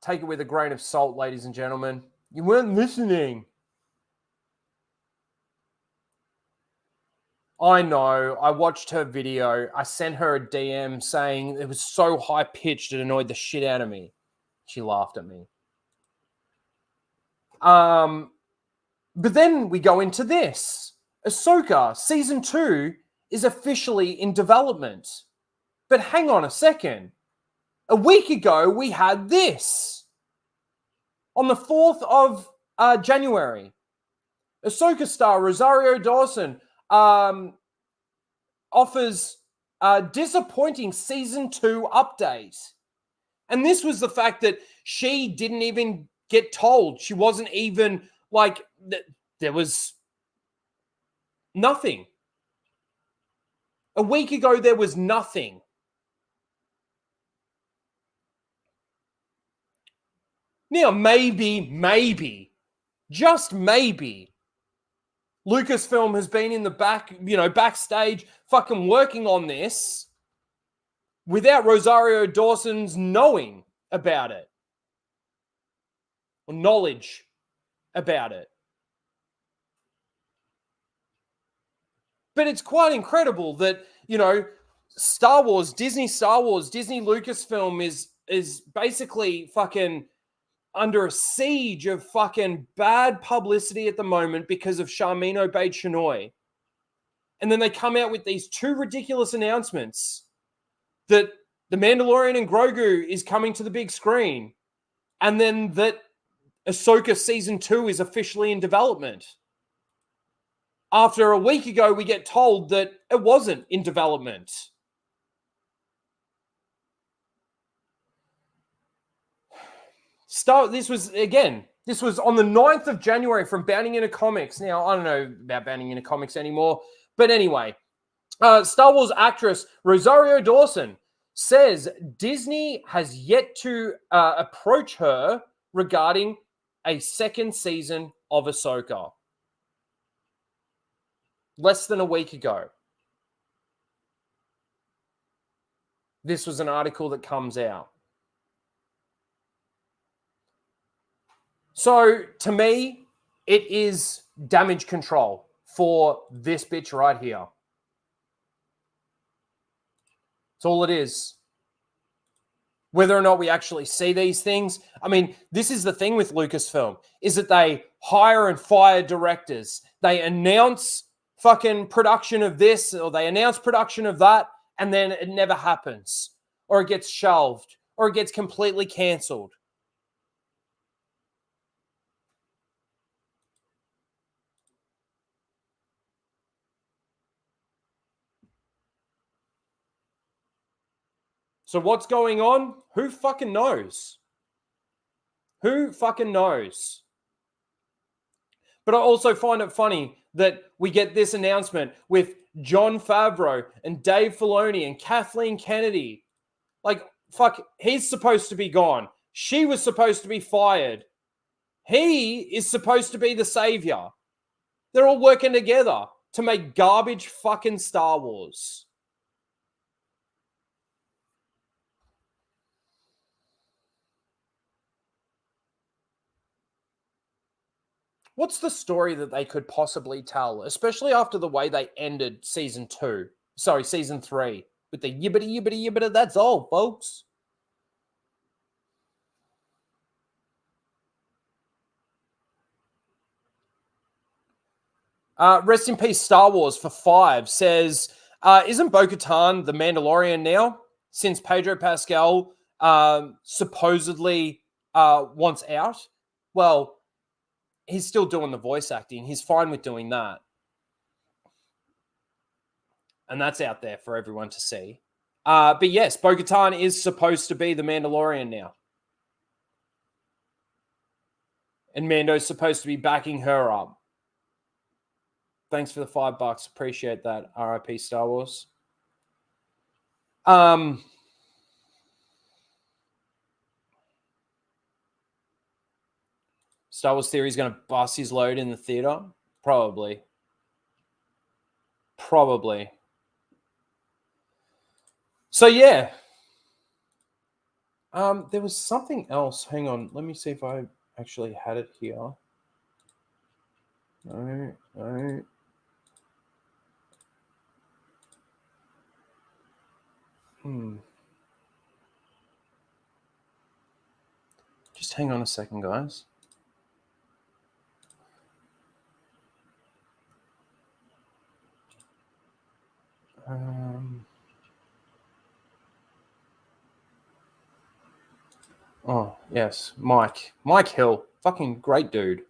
Take it with a grain of salt, ladies and gentlemen. You weren't listening. I know. I watched her video. I sent her a DM saying it was so high-pitched it annoyed the shit out of me. She laughed at me. But then we go into this. Ahsoka Season 2 is officially in development. But hang on a second. A week ago, we had this. On the 4th of January, Ahsoka star Rosario Dawson offers a disappointing Season 2 update. And this was the fact that she didn't even get told. She wasn't even, like, there was nothing. A week ago, there was nothing. Now, maybe, just maybe, Lucasfilm has been in the backstage fucking working on this without Rosario Dawson's knowing about it or knowledge about it. But it's quite incredible that, Star Wars, Disney Lucasfilm is basically fucking under a siege of fucking bad publicity at the moment because of Charmin Obaid-Chinoy. And then they come out with these 2 ridiculous announcements that The Mandalorian and Grogu is coming to the big screen, and then that Ahsoka Season 2 is officially in development. After a week ago, we get told that it wasn't in development. This was on the 9th of January from Bounding Into Comics. Now, I don't know about Bounding Into Comics anymore. But anyway, Star Wars actress Rosario Dawson says Disney has yet to approach her regarding a second season of Ahsoka. Less than a week ago. This was an article that comes out. So, to me, it is damage control for this bitch right here. That's all it is. Whether or not we actually see these things. I mean, this is the thing with Lucasfilm, is that they hire and fire directors. They announce fucking production of this, or they announce production of that, and then it never happens. Or it gets shelved, or it gets completely cancelled. So what's going on? Who fucking knows? Who fucking knows? But I also find it funny that we get this announcement with Jon Favreau and Dave Filoni and Kathleen Kennedy. Like, fuck, he's supposed to be gone. She was supposed to be fired. He is supposed to be the savior. They're all working together. to make garbage fucking Star Wars. What's the story that they could possibly tell, especially after the way they ended season 3, with the yibbity, that's all, folks. Rest in peace, Star Wars for 5 says, isn't Bo-Katan the Mandalorian now? Since Pedro Pascal supposedly wants out? Well, he's still doing the voice acting. He's fine with doing that. And that's out there for everyone to see. But yes, Bo-Katan is supposed to be the Mandalorian now. And Mando's supposed to be backing her up. Thanks for the $5. Appreciate that. RIP Star Wars. Star Wars Theory is going to bust his load in the theater? Probably. So, yeah. There was something else. Hang on. Let me see if I actually had it here. No. Just hang on a second, guys. Oh, yes. Mike Hill. Fucking great dude.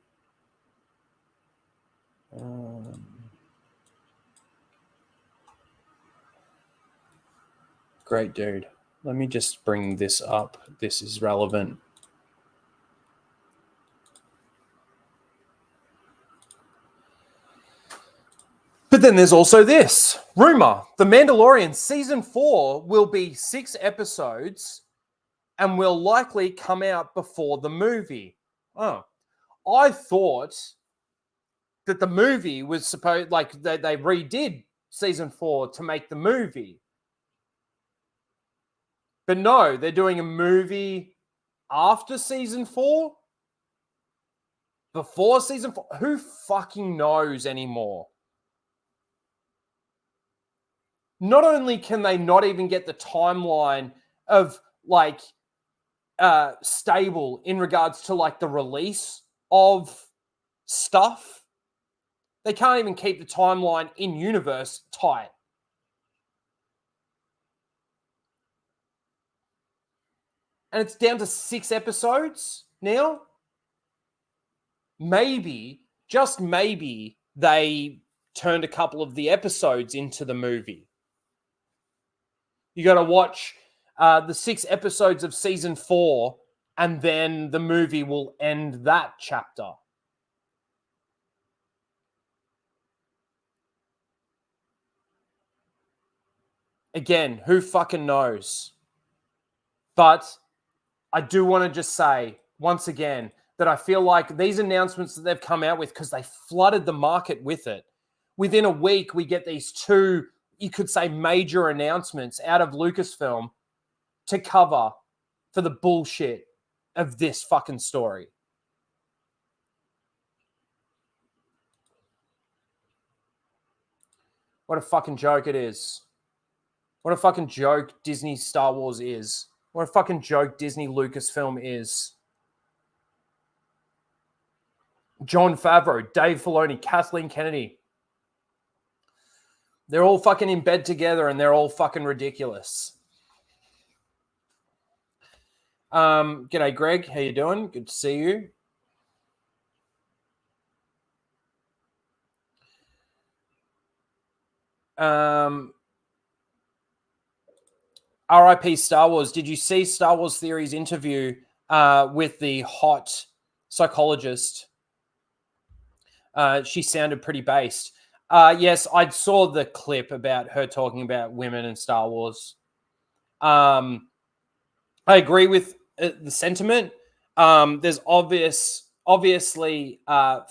Great dude. Let me just bring this up. This is relevant. But then there's also this rumor. The Mandalorian season 4 will be 6 episodes and will likely come out before the movie. Oh, I thought that the movie was supposed, like they redid season 4 to make the movie. But no, they're doing a movie after season 4? Before season 4? Who fucking knows anymore? Not only can they not even get the timeline of like stable in regards to like the release of stuff, they can't even keep the timeline in universe tight. And it's down to 6 episodes now. Maybe, just maybe, they turned a couple of the episodes into the movie. You got to watch the 6 episodes of season 4, and then the movie will end that chapter. Again, who fucking knows? But I do want to just say, once again, that I feel like these announcements that they've come out with, because they flooded the market with it, within a week, we get these 2, you could say, major announcements out of Lucasfilm to cover for the bullshit of this fucking story. What a fucking joke it is. What a fucking joke Disney Star Wars is. What a fucking joke Disney Lucasfilm is. Jon Favreau, Dave Filoni, Kathleen Kennedy. They're all fucking in bed together and they're all fucking ridiculous. G'day, Greg. How you doing? Good to see you. RIP Star Wars. Did you see Star Wars Theory's interview with the hot psychologist? She sounded pretty based. Yes, I saw the clip about her talking about women in Star Wars. I agree with the sentiment. There's obviously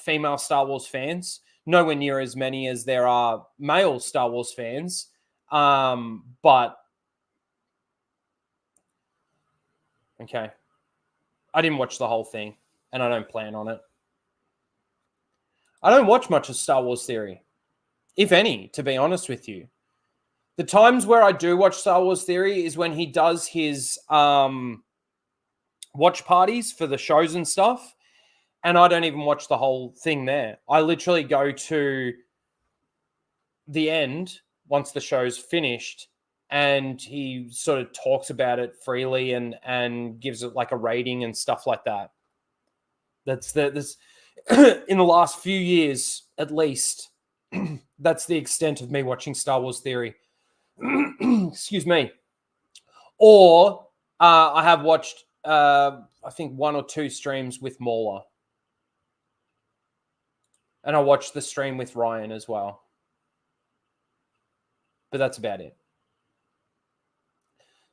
female Star Wars fans. nowhere near as many as there are male Star Wars fans. But okay, I didn't watch the whole thing, and I don't plan on it. I don't watch much of Star Wars Theory, if any, to be honest with you. The times where I do watch Star Wars Theory is when he does his watch parties for the shows and stuff, and I don't even watch the whole thing there. I literally go to the end once the show's finished, and he sort of talks about it freely and gives it like a rating and stuff like that. That's in the last few years, at least, that's the extent of me watching Star Wars Theory. Excuse me. Or I have watched, I think, 1 or 2 streams with Mauler. And I watched the stream with Ryan as well. But that's about it.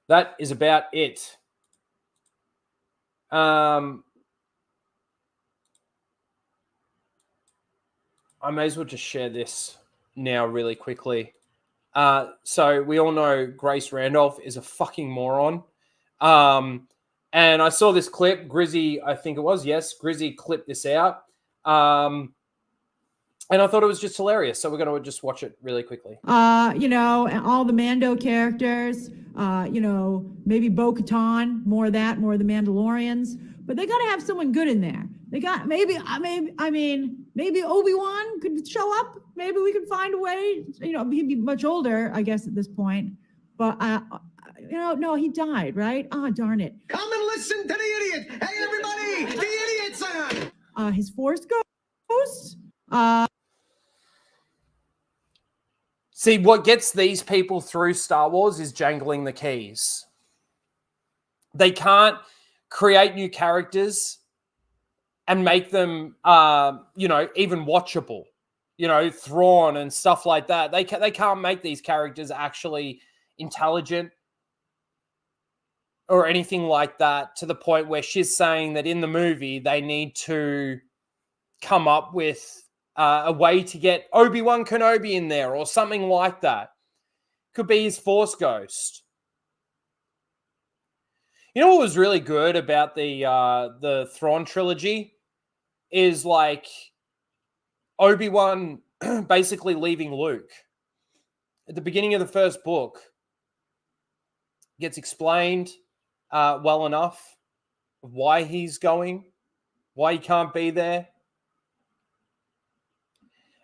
That is about it. I may as well just share this now really quickly. So we all know Grace Randolph is a fucking moron. And I saw this clip. Grizzy, I think it was. Yes, Grizzy clipped this out. And I thought it was just hilarious. So we're going to just watch it really quickly. And all the Mando characters, maybe Bo-Katan, more of that, more of the Mandalorians. But they got to have someone good in there. They got maybe Obi-Wan could show up. Maybe we could find a way. He'd be much older, I guess, at this point. But no, he died, right? Ah, darn it. Come and listen to the idiot. Hey, everybody, the idiot's on. His Force Ghost. See, what gets these people through Star Wars is jangling the keys. They can't create new characters and make them, even watchable. Thrawn and stuff like that. They can't make these characters actually intelligent or anything like that, to the point where she's saying that in the movie they need to come up with a way to get Obi-Wan Kenobi in there or something like that. Could be his Force Ghost. You know what was really good about the Thrawn trilogy is like Obi-Wan basically leaving Luke. At the beginning of the first book, gets explained well enough of why he's going, why he can't be there.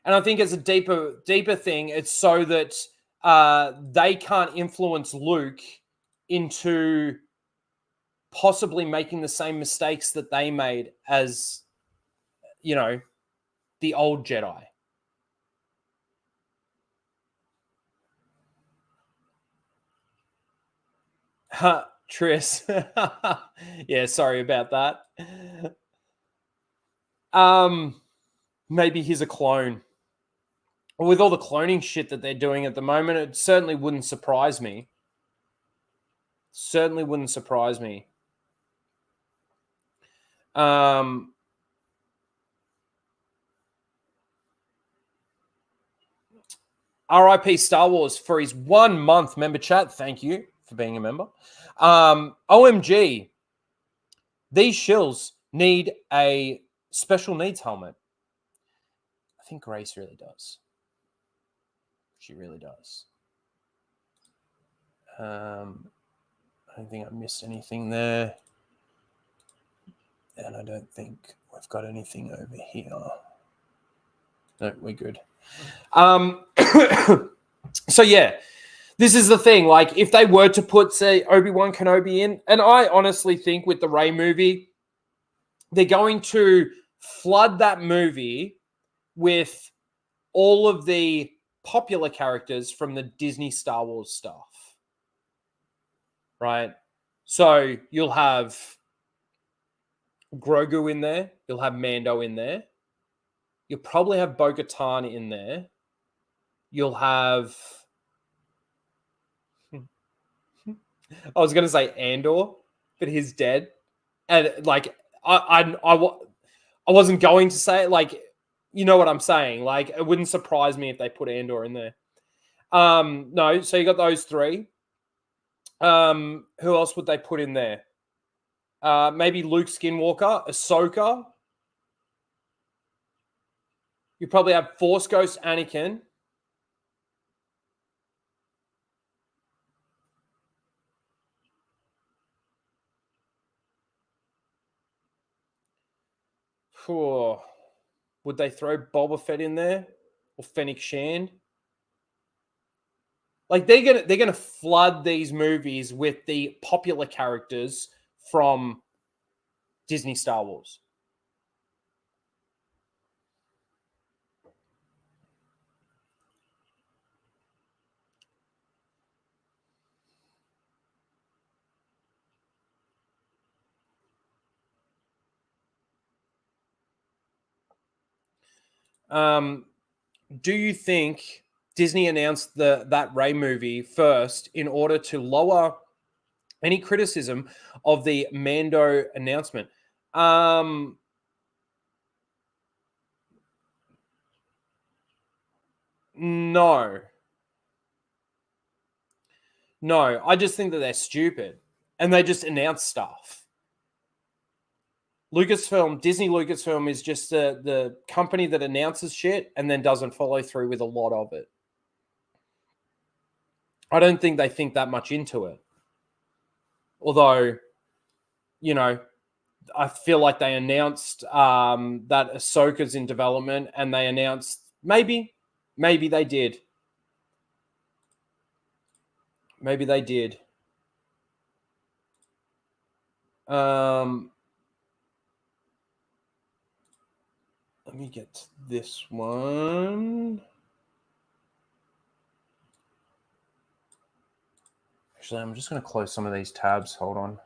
And I think as a deeper thing, it's so that they can't influence Luke into possibly making the same mistakes that they made as, the old Jedi. Tris. Yeah, sorry about that. Maybe he's a clone. With all the cloning shit that they're doing at the moment, it certainly wouldn't surprise me. Certainly wouldn't surprise me. RIP Star Wars for his 1 month member chat. Thank you for being a member. OMG. These shills need a special needs helmet. I think Grace really does. She really does. I don't think I missed anything there. And I don't think we've got anything over here. No, we're good. So yeah, this is the thing. Like, if they were to put, say, Obi-Wan Kenobi in, and I honestly think with the Rey movie, they're going to flood that movie with all of the popular characters from the Disney Star Wars stuff. Right? So you'll have Grogu in there. You'll have Mando in there. You'll probably have Bo-Katan in there. You'll have... I was going to say Andor, but he's dead. And, like, I wasn't going to say it. Like, You know what I'm saying? Like, it wouldn't surprise me if they put Andor in there. No, so you got those three. Who else would they put in there? Maybe Luke Skywalker, Ahsoka. You probably have Force Ghost Anakin. Would they throw Boba Fett in there or Fennec Shand? Like they're gonna flood these movies with the popular characters from Disney Star Wars. Do you think Disney announced that Rey movie first in order to lower any criticism of the Mando announcement? No. No, I just think that they're stupid and they just announce stuff. Lucasfilm, Disney Lucasfilm is just the company that announces shit and then doesn't follow through with a lot of it. I don't think they think that much into it. Although, you know, I feel like they announced that Ahsoka's in development and they announced maybe they did. Maybe they did. Let me get this one. Actually, I'm just going to close some of these tabs. Hold on.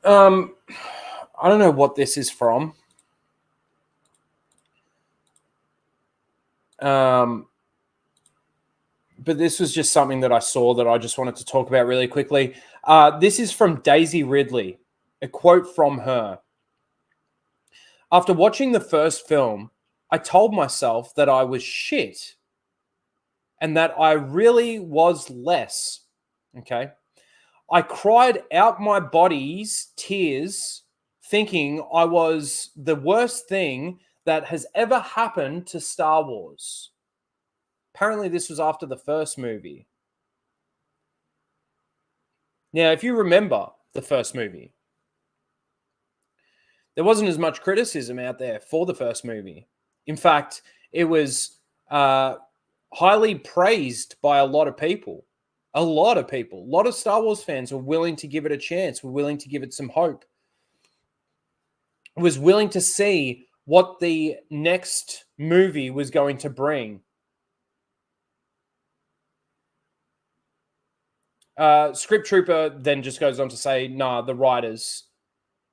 I don't know what this is from. But this was just something that I saw that I just wanted to talk about really quickly. This is from Daisy Ridley, a quote from her. After watching the first film, I told myself that I was shit and that I really was less. Okay. I cried out my body's tears thinking I was the worst thing that has ever happened to Star Wars. Apparently, this was after the first movie. Now, if you remember the first movie, there wasn't as much criticism out there for the first movie. In fact, it was highly praised by a lot of people. A lot of people. A lot of Star Wars fans were willing to give it a chance, were willing to give it some hope, was willing to see what the next movie was going to bring. Script Trooper then just goes on to say, nah, the writers,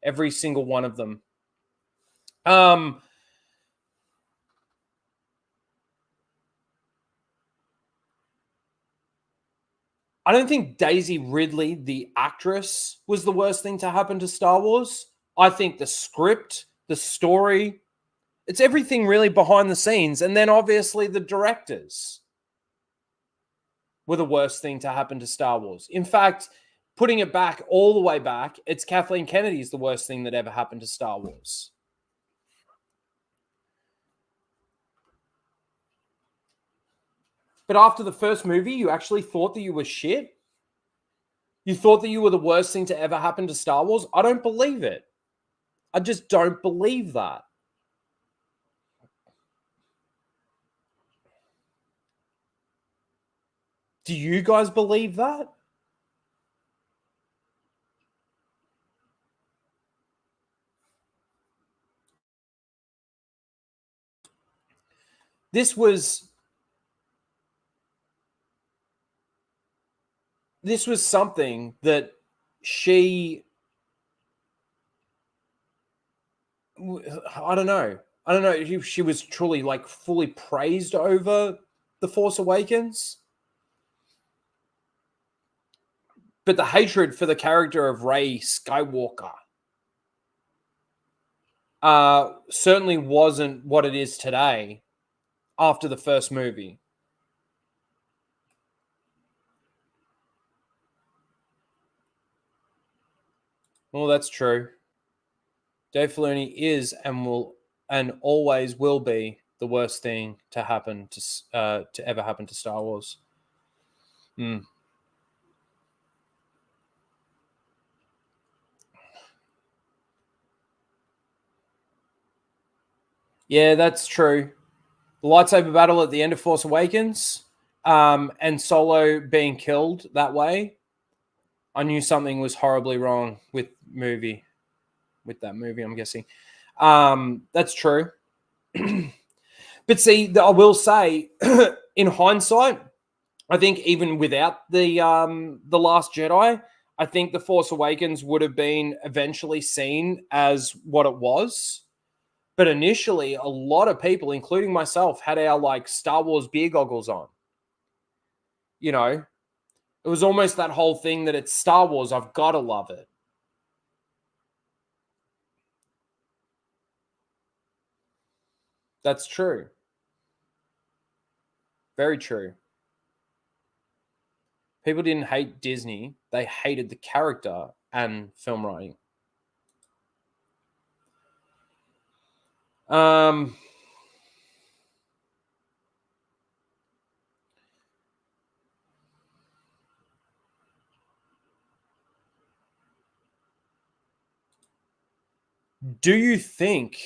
every single one of them. I don't think Daisy Ridley, the actress, was the worst thing to happen to Star Wars. I think the script, the story, it's everything really behind the scenes. And then obviously the directors were the worst thing to happen to Star Wars. In fact, putting it back all the way back, it's Kathleen Kennedy's the worst thing that ever happened to Star Wars. But after the first movie, you actually thought that you were shit? You thought that you were the worst thing to ever happen to Star Wars? I don't believe it. I just don't believe that. Do you guys believe that? This was something that she, I don't know if she was truly like fully praised over The Force Awakens. But the hatred for the character of Rey Skywalker certainly wasn't what it is today after the first movie. Well, that's true. Dave Filoni is and always will be the worst thing to happen to ever happen to Star Wars. Yeah, that's true. The lightsaber battle at the end of Force Awakens, and Solo being killed that way, I knew something was horribly wrong with that movie, I'm guessing. That's true. But see, I will say, in hindsight, I think even without the Last Jedi, I think The Force Awakens would have been eventually seen as what it was. But initially, a lot of people, including myself, had our like Star Wars beer goggles on. You know, it was almost that whole thing that it's Star Wars, I've got to love it. That's true. Very true. People didn't hate Disney. They hated the character and film writing. Do you think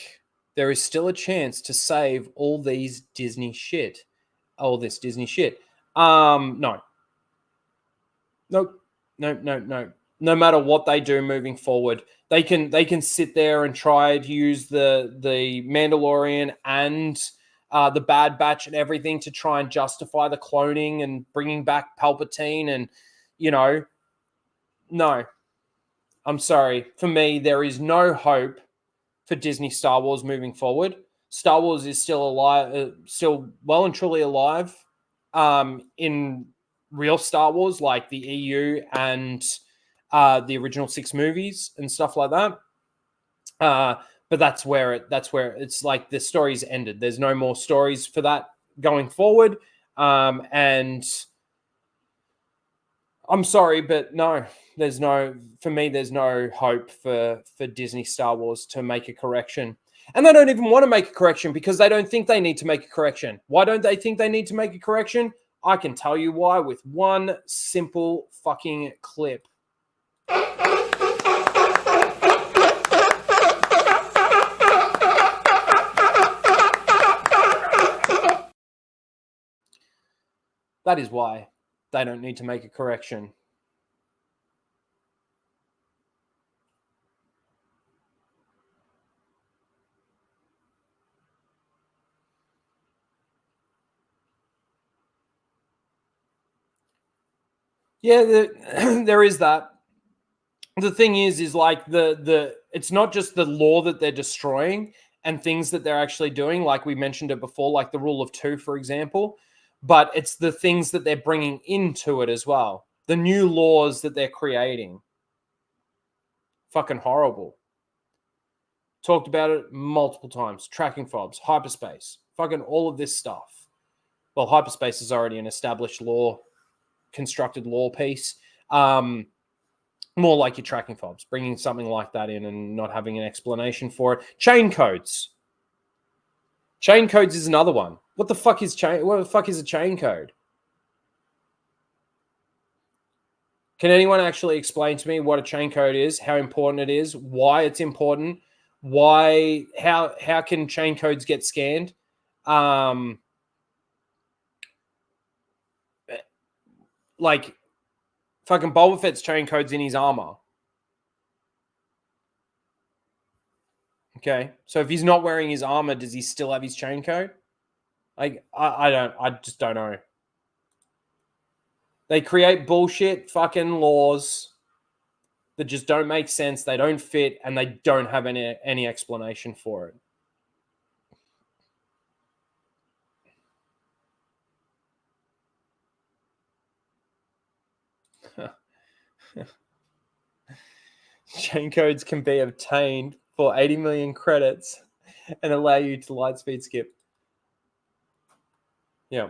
there is still a chance to save all these Disney shit? All this Disney shit? No. Nope. No. No matter what they do moving forward, they can sit there and try to use the Mandalorian and the Bad Batch and everything to try and justify the cloning and bringing back Palpatine, and no. I'm sorry. For me, there is no hope for Disney Star Wars moving forward. Star Wars is still alive, still well and truly alive in real Star Wars, like the EU and the original 6 movies and stuff like that. But that's where it's like the story's ended. There's no more stories for that going forward. And I'm sorry, but no, there's no hope for Disney Star Wars to make a correction. And they don't even want to make a correction because they don't think they need to make a correction. Why don't they think they need to make a correction? I can tell you why with one simple fucking clip. That is why they don't need to make a correction. Yeah, there is that. The thing is like the it's not just the law that they're destroying and things that they're actually doing, like we mentioned it before, like the rule of 2, for example, but it's the things that they're bringing into it as well. The new laws that they're creating. Fucking horrible. Talked about it multiple times. Tracking fobs, hyperspace, fucking all of this stuff. Well, hyperspace is already an established law, constructed law piece. More like your tracking fobs, bringing something like that in and not having an explanation for it. Chain codes. Chain codes is another one. What the fuck is a chain code? Can anyone actually explain to me what a chain code is, how important it is, why it's important, how can chain codes get scanned? like, fucking Boba Fett's chain code's in his armor. Okay, so if he's not wearing his armor, does he still have his chain code? Like, I just don't know. They create bullshit fucking laws that just don't make sense, they don't fit, and they don't have any explanation for it. Chain codes can be obtained for 80 million credits and allow you to light speed skip. Yeah.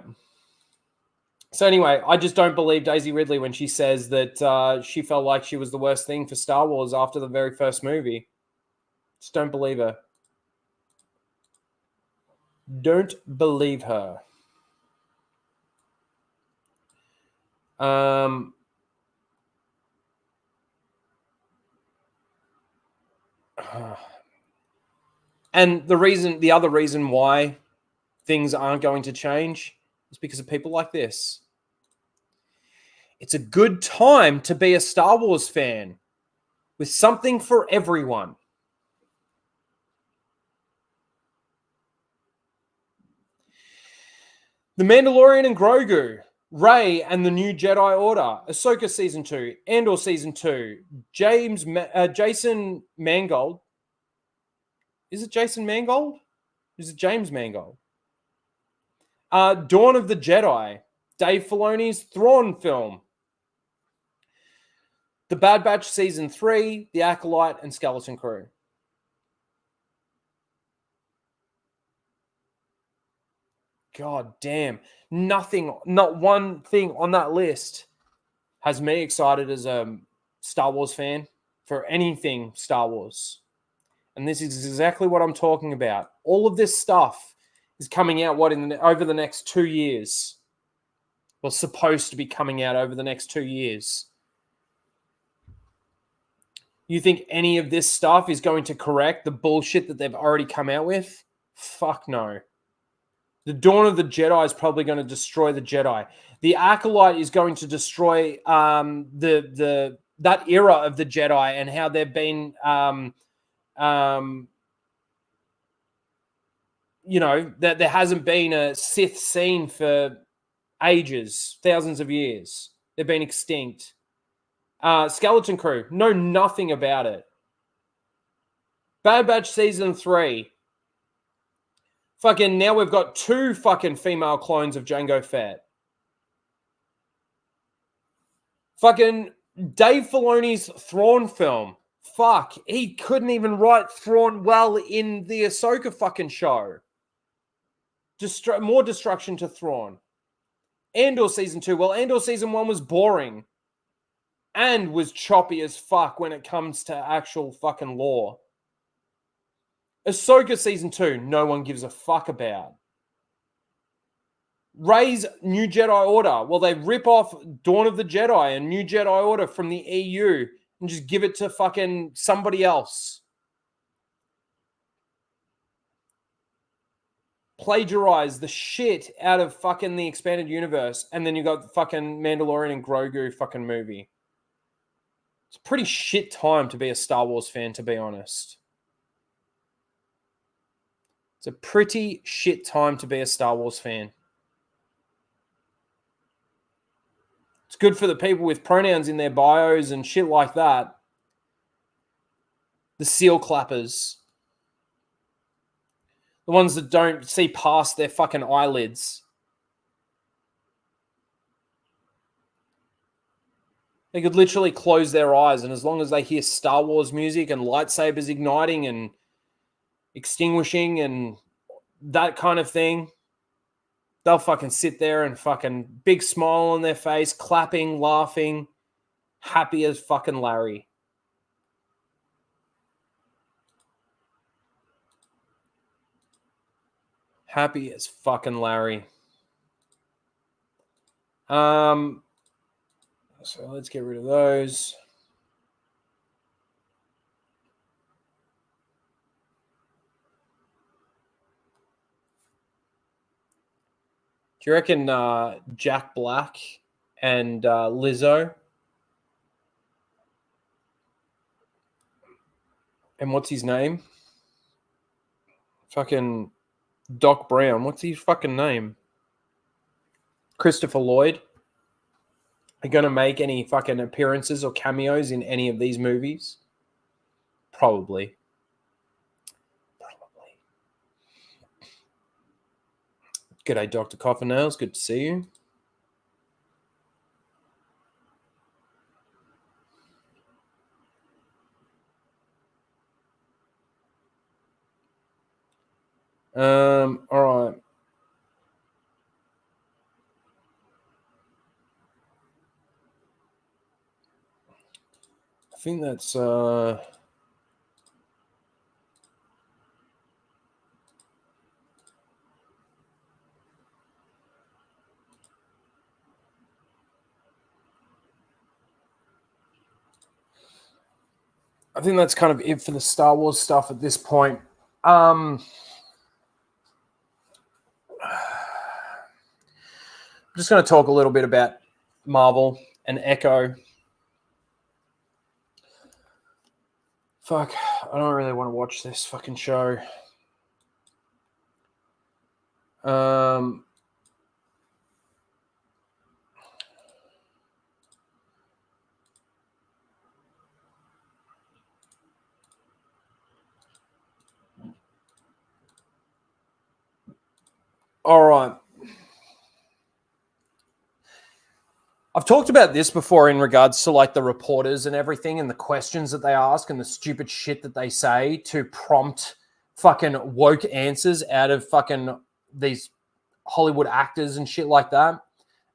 So anyway, I just don't believe Daisy Ridley when she says that she felt like she was the worst thing for Star Wars after the very first movie. Just don't believe her. Don't believe her. And the other reason why things aren't going to change is because of people like this. It's a good time to be a Star Wars fan with something for everyone. The Mandalorian and Grogu, Rey and the New Jedi Order, Ahsoka Season 2, Andor Season 2, Jason Mangold. Is it Jason Mangold? Is it James Mangold? Dawn of the Jedi, Dave Filoni's Thrawn film, The Bad Batch Season 3, The Acolyte, and Skeleton Crew. God damn. Nothing, not one thing on that list has me excited as a Star Wars fan for anything Star Wars. And this is exactly what I'm talking about. All of this stuff is coming out over the next 2 years. Well, supposed to be coming out over the next 2 years. You think any of this stuff is going to correct the bullshit that they've already come out with? Fuck no. The Dawn of the Jedi is probably going to destroy the Jedi. The Acolyte is going to destroy that era of the Jedi and how they've been, that there hasn't been a Sith scene for ages, thousands of years. They've been extinct. Skeleton Crew, know nothing about it. Bad Batch Season 3. Fucking now we've got 2 fucking female clones of Jango Fett. Fucking Dave Filoni's Thrawn film. Fuck, he couldn't even write Thrawn well in the Ahsoka fucking show. More destruction to Thrawn. Andor Season 2. Well, Andor Season 1 was boring. And was choppy as fuck when it comes to actual fucking lore. Ahsoka Season 2, no one gives a fuck about. Rey's New Jedi Order. Well, they rip off Dawn of the Jedi and New Jedi Order from the EU and just give it to fucking somebody else. Plagiarize the shit out of fucking the expanded universe, and then you got the fucking Mandalorian and Grogu fucking movie. It's a pretty shit time to be a Star Wars fan, to be honest. It's a pretty shit time to be a Star Wars fan. It's good for the people with pronouns in their bios and shit like that. The seal clappers. The ones that don't see past their fucking eyelids. They could literally close their eyes, and as long as they hear Star Wars music and lightsabers igniting and extinguishing and that kind of thing, they'll fucking sit there and fucking big smile on their face, clapping, laughing, happy as fucking Larry. Happy as fucking Larry. So let's get rid of those. Do you reckon Jack Black and Lizzo. And what's his name? Fucking Doc Brown. What's his fucking name? Christopher Lloyd. Are going to make any fucking appearances or cameos in any of these movies? Probably. G'day, Dr. Coffinails. Good to see you. All right. I think that's I think that's kind of it for the Star Wars stuff at this point. I'm just going to talk a little bit about Marvel and Echo. Fuck, I don't really want to watch this fucking show. All right. I've talked about this before in regards to like the reporters and everything and the questions that they ask and the stupid shit that they say to prompt fucking woke answers out of fucking these Hollywood actors and shit like that.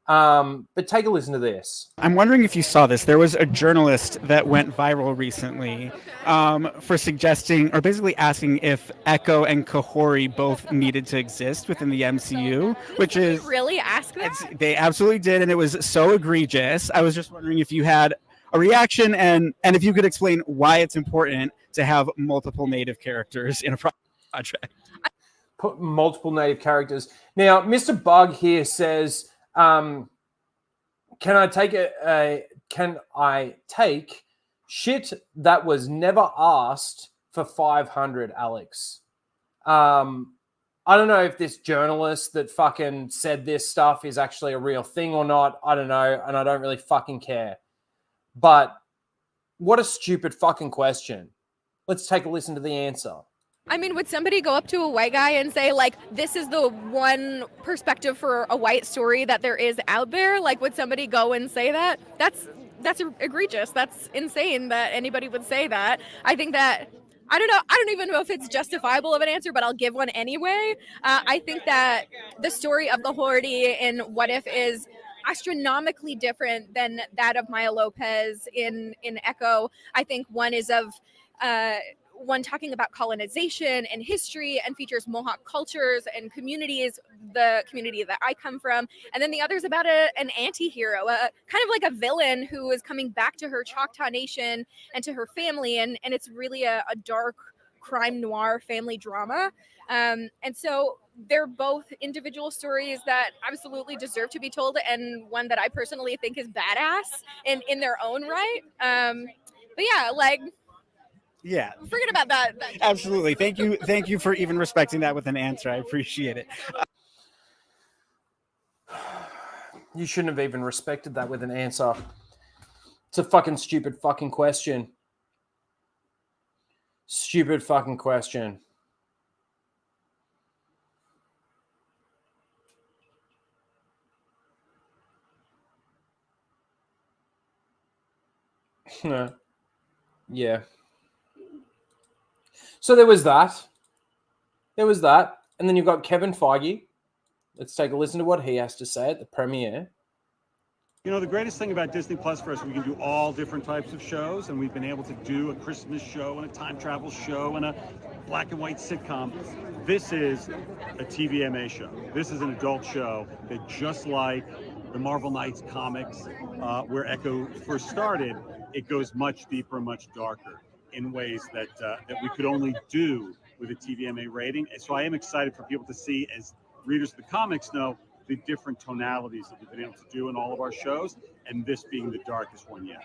But take a listen to this. I'm wondering if you saw this. There was a journalist that went viral recently for suggesting or basically asking if Echo and Kahori both needed to exist within the MCU, which is really ask that? They absolutely did, and it was so egregious. I was just wondering if you had a reaction and if you could explain why it's important to have multiple native characters in a project. Put multiple native characters. Now, Mr. Bug here says, can I take shit that was never asked for 500, Alex? I don't know if this journalist that fucking said this stuff is actually a real thing or not. I don't know, and I don't really fucking care. But what a stupid fucking question. Let's take a listen to the answer. I mean, would somebody go up to a white guy and say, like, this is the one perspective for a white story that there is out there? Like, would somebody go and say that? That's egregious. That's insane that anybody would say that. I think that, I don't know. I don't even know if it's justifiable of an answer, but I'll give one anyway. I think that the story of the Horde in What If is astronomically different than that of Maya Lopez in Echo. I think one is of one talking about colonization and history and features Mohawk cultures and communities, the community that I come from. And then the other is about an anti-hero, kind of like a villain who is coming back to her Choctaw Nation and to her family. And it's really a dark crime noir family drama. And so they're both individual stories that absolutely deserve to be told, and one that I personally think is badass in their own right. But yeah, like, yeah, forget about that. Absolutely. Thank you for even respecting that with an answer. I appreciate it. You shouldn't have even respected that with an answer. It's a fucking stupid fucking question. Stupid fucking question. Yeah. So there was that. And then you've got Kevin Feige. Let's take a listen to what he has to say at the premiere. You know, the greatest thing about Disney Plus for us, we can do all different types of shows, and we've been able to do a Christmas show and a time travel show and a black and white sitcom. This is a TVMA show. This is an adult show that, just like the Marvel Knights comics, where Echo first started, it goes much deeper, much darker in ways that we could only do with a TVMA rating. And so I am excited for people to see, as readers of the comics know, the different tonalities that we've been able to do in all of our shows, and this being the darkest one yet.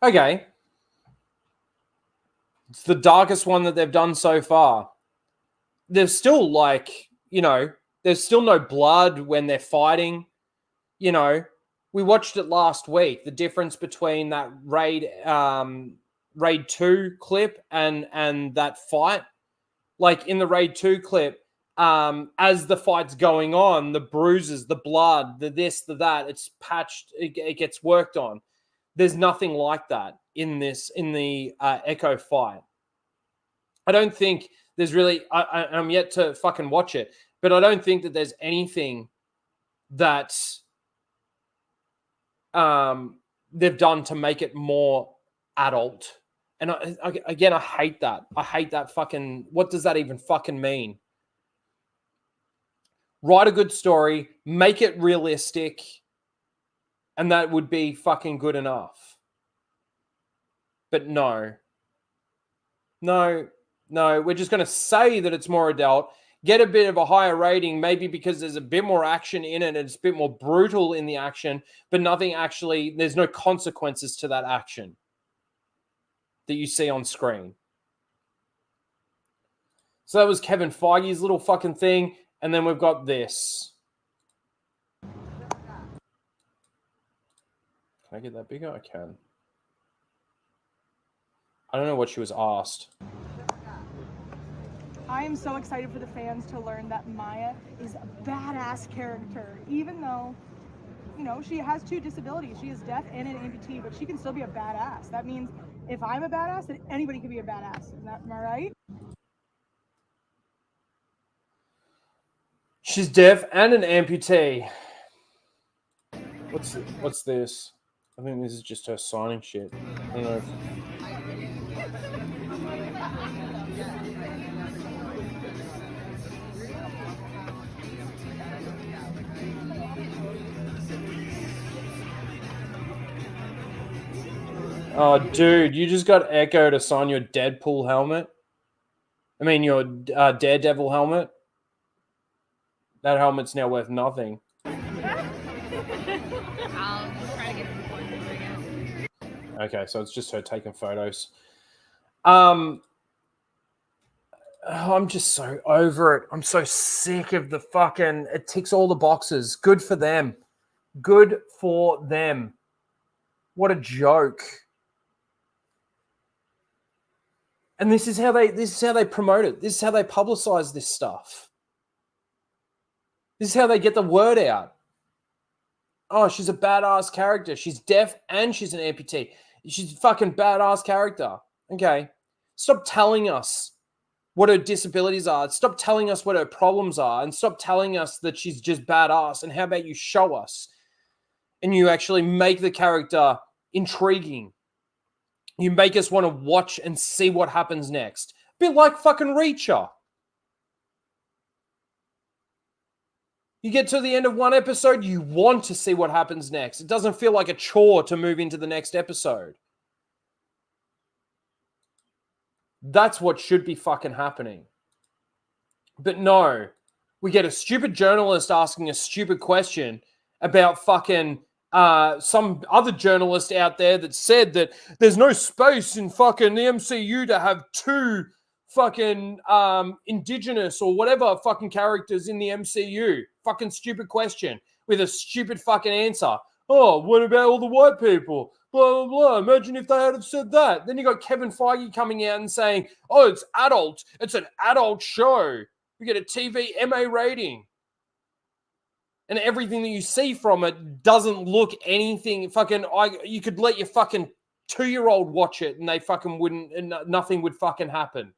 Okay. It's the darkest one that they've done so far. There's still there's still no blood when they're fighting. We watched it last week. The difference between that Raid 2 clip and that fight. Like in the Raid 2 clip, as the fight's going on, the bruises, the blood, the this, the that, it's patched, it gets worked on. There's nothing like that in the Echo fight. I don't think there's really, I'm yet to fucking watch it, but I don't think that there's anything that they've done to make it more adult. And I hate that. I hate that fucking, what does that even fucking mean? Write a good story, make it realistic, and that would be fucking good enough. But no, we're just going to say that it's more adult, get a bit of a higher rating, maybe because there's a bit more action in it and it's a bit more brutal in the action, but nothing actually, there's no consequences to that action that you see on screen. So that was Kevin Feige's little fucking thing. And then we've got this. Can I get that bigger? I can. I don't know what she was asked. I am so excited for the fans to learn that Maya is a badass character, even though, she has 2 disabilities. She is deaf and an amputee, but she can still be a badass. That means if I'm a badass, then anybody can be a badass. Am I right? She's deaf and an amputee. What's this? I think this is just her signing shit. I don't know. Oh, dude, you just got Echo to sign your Deadpool helmet. I mean, your Daredevil helmet. That helmet's now worth nothing. Okay, so it's just her taking photos. I'm just so over it. I'm so sick of the fucking... It ticks all the boxes. Good for them. Good for them. What a joke. And this is how they promote it. This is how they publicize this stuff. This is how they get the word out. Oh, she's a badass character. She's deaf and she's an amputee. She's a fucking badass character. Okay. Stop telling us what her disabilities are. Stop telling us what her problems are. And stop telling us that she's just badass. And how about you show us? And you actually make the character intriguing. You make us want to watch and see what happens next. A bit like fucking Reacher. You get to the end of one episode, you want to see what happens next. It doesn't feel like a chore to move into the next episode. That's what should be fucking happening. But no, we get a stupid journalist asking a stupid question about fucking some other journalist out there that said that there's no space in fucking the MCU to have 2 fucking indigenous or whatever fucking characters in the MCU. Fucking stupid question with a stupid fucking answer. Oh, what about all the white people? Blah, blah, blah. Imagine if they had have said that. Then you got Kevin Feige coming out and saying, oh, it's adult. It's an adult show. We get a TV MA rating. And everything that you see from it doesn't look anything fucking... You could let your fucking 2-year-old watch it and they fucking wouldn't... And nothing would fucking happen.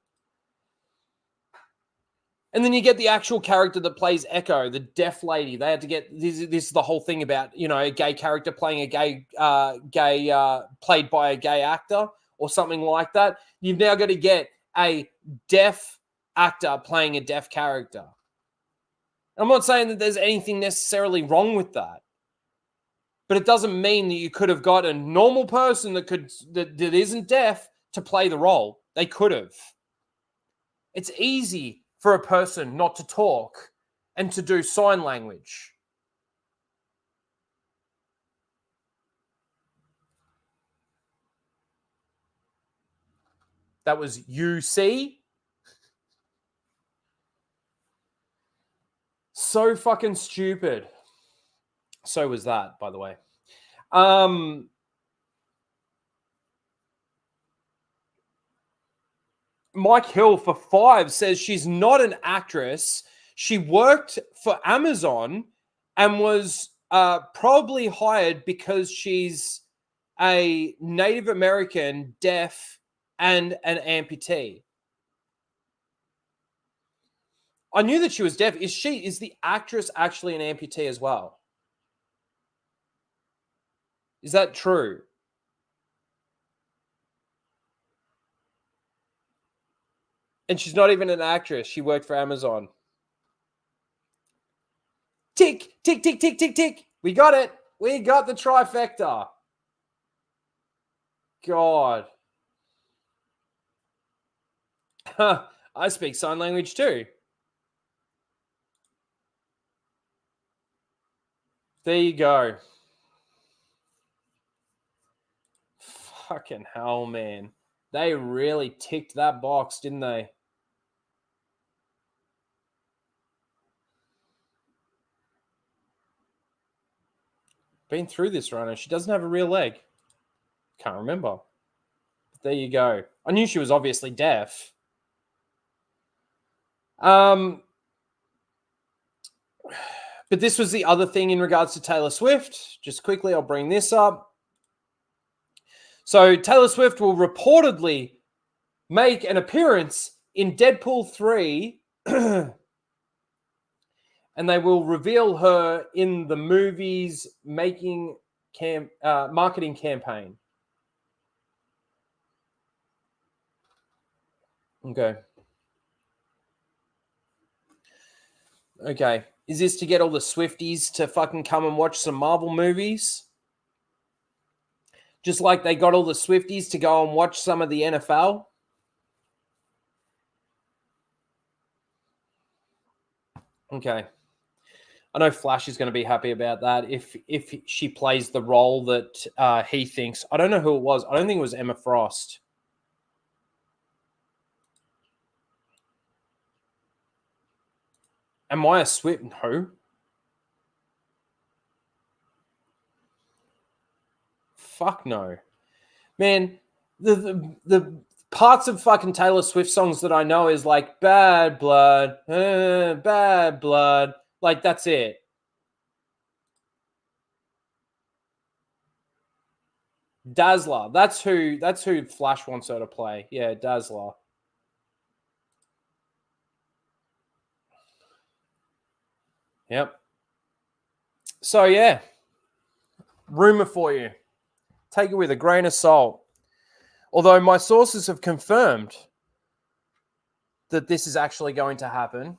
And then you get the actual character that plays Echo, the deaf lady. They had to get... This is the whole thing about, a gay character playing a played by a gay actor or something like that. You've now got to get a deaf actor playing a deaf character. I'm not saying that there's anything necessarily wrong with that. But it doesn't mean that you could have got a normal person that isn't deaf to play the role. They could have. It's easy for a person not to talk and to do sign language. That was UC. So fucking stupid. So was that, by the way. Mike Hill for 5 says she's not an actress. She worked for Amazon and was probably hired because she's a Native American, deaf, and an amputee. I knew that she was deaf. Is the actress actually an amputee as well? Is that true? And she's not even an actress. She worked for Amazon. Tick, tick, tick, tick, tick, tick. We got it. We got the trifecta. God. I speak sign language too. There you go. Fucking hell, man. They really ticked that box, didn't they? Been through this runner. She doesn't have a real leg. Can't remember. But there you go. I knew she was obviously deaf. But this was the other thing in regards to Taylor Swift. Just quickly, I'll bring this up. So Taylor Swift will reportedly make an appearance in Deadpool 3 and they will reveal her in the movie's marketing campaign. Okay. Is this to get all the Swifties to fucking come and watch some Marvel movies? Just like they got all the Swifties to go and watch some of the NFL? Okay. I know Flash is going to be happy about that if she plays the role that he thinks. I don't know who it was. I don't think it was Emma Frost. Am I a Swift? No. Fuck no. Man, the parts of fucking Taylor Swift songs that I know is like Bad Blood, Bad Blood. Like, that's it. Dazzler. That's who Flash wants her to play. Yeah, Dazzler. Yep. So, yeah. Rumor for you. Take it with a grain of salt. Although my sources have confirmed that this is actually going to happen.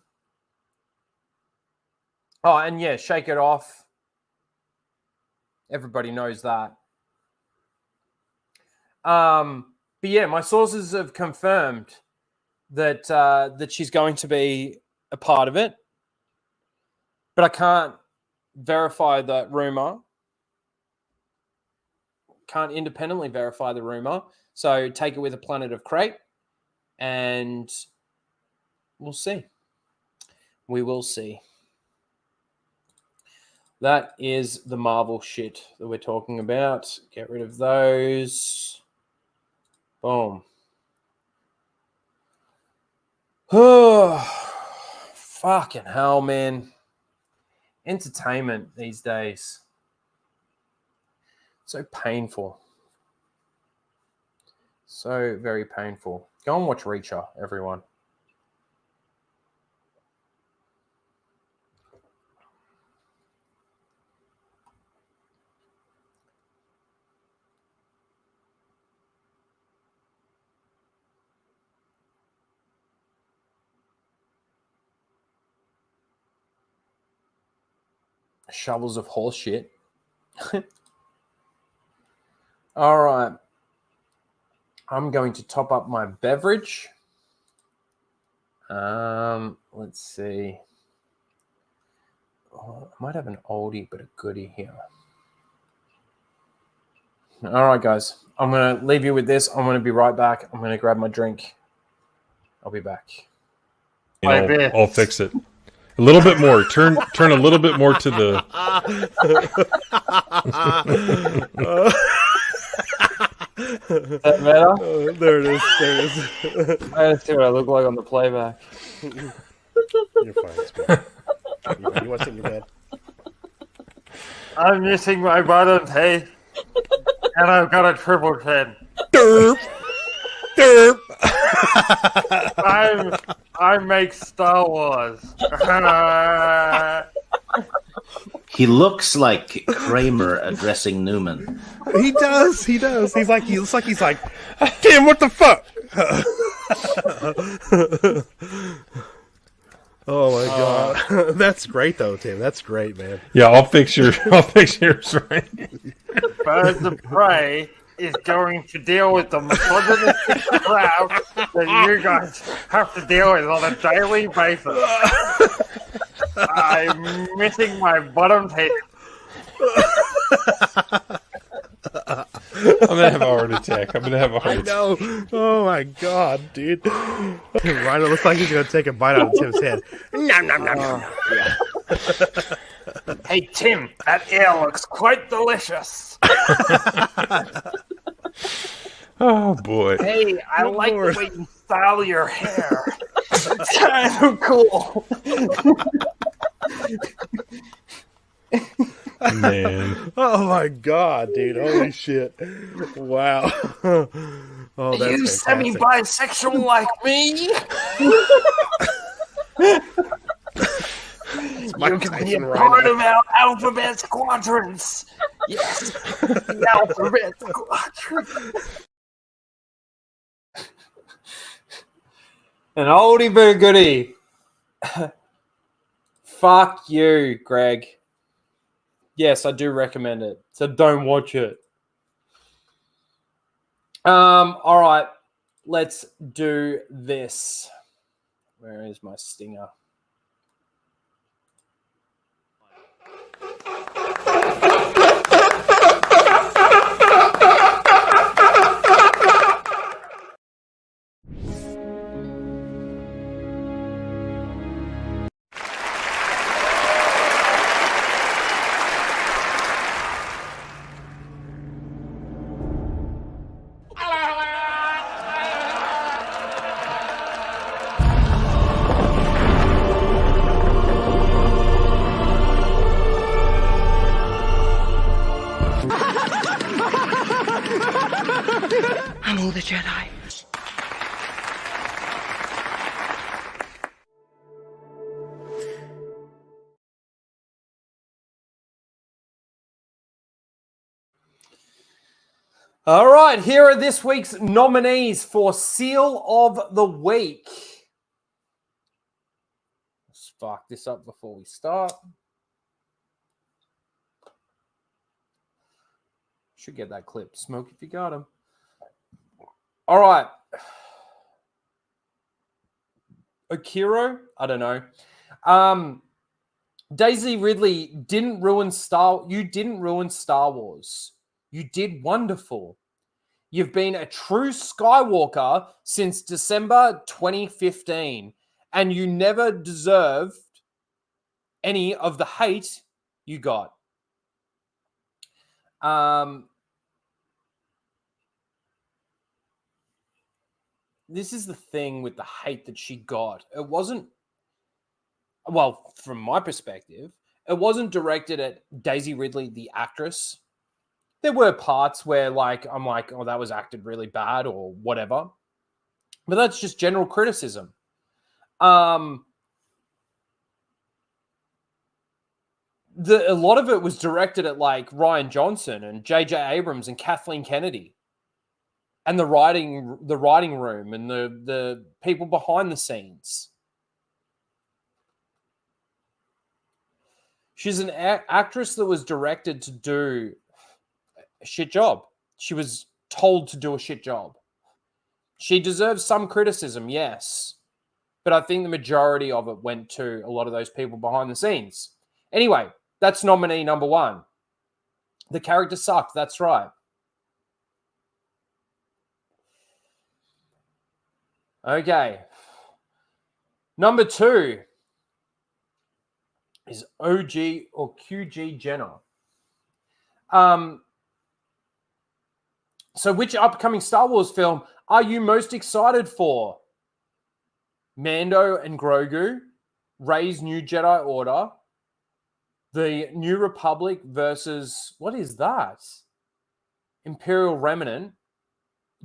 Oh, and yeah, Shake It Off. Everybody knows that. But yeah, my sources have confirmed that that she's going to be a part of it. But I can't verify that rumor. Can't independently verify the rumor. So take it with a planet of crate. And we'll see. We will see. That is the Marvel shit that we're talking about. Get rid of those. Boom. Oh, fucking hell, man. Entertainment these days. So painful. So very painful. Go and watch Reacher, everyone. Shovels of horse shit. All right. I'm going to top up my beverage. Let's see. I might have an oldie but a goodie here. All right, guys. I'm going to leave you with this. I'm going to be right back. I'm going to grab my drink. I'll be back. I'll fix it. A little bit more. Turn a little bit more to the... Is that better? There it is. I gotta see what I look like on the playback. You're fine. It's good. You want to sit in your bed? I'm missing my bottom teeth, and I've got a triple chin. Derp. Derp. I make Star Wars. He looks like Kramer addressing Newman. He does. He looks like he's like, Tim, what the fuck? Oh my god. That's great though, Tim. That's great, man. Yeah, I'll fix yours right. Birds of Prey is going to deal with the misogynistic crap that you guys have to deal with on a daily basis. I'm missing my bottom teeth. I'm gonna have a heart attack. I know. Oh my god, dude. Rhino looks like he's gonna take a bite out of Tim's head. Nom nom nom nom. Yeah. Hey Tim, that ear looks quite delicious. Oh boy. Hey, I like the way you style your hair. It's kind of cool. Man. Oh my god, dude. Holy shit. Wow. Oh, Are that's you fantastic. semi-bisexual like me? You can be a part of our alphabet squadrons. Yes, the alphabet squadron. An oldie but a goodie. Fuck you, Greg. Yes, I do recommend it. So don't watch it. All right. Let's do this. Where is my stinger? I'm all the Jedi. All right, here are this week's nominees for Seal of the Week. Let's spark this up before we start. Should get that clip. Smoke if you got him. All right. Akiro? I don't know. Daisy Ridley didn't ruin You didn't ruin Star Wars. You did wonderful. You've been a true Skywalker since December 2015, and you never deserved any of the hate you got. This is the thing with the hate that she got. It wasn't, well, from my perspective, it wasn't directed at Daisy Ridley, the actress. There were parts where, like, I'm like, oh, that was acted really bad or whatever. But that's just general criticism. A lot of it was directed at, like, Rian Johnson and J.J. Abrams and Kathleen Kennedy. And the writing room and the people behind the scenes. She's an actress that was directed to do a shit job. She was told to do a shit job. She deserves some criticism, yes. But I think the majority of it went to a lot of those people behind the scenes. Anyway, that's nominee number 1. The character sucked. That's right. Okay. Number 2 is OG or QG Jenner. So which upcoming Star Wars film are you most excited for? Mando and Grogu, Rey's New Jedi Order, The New Republic versus, what is that? Imperial Remnant,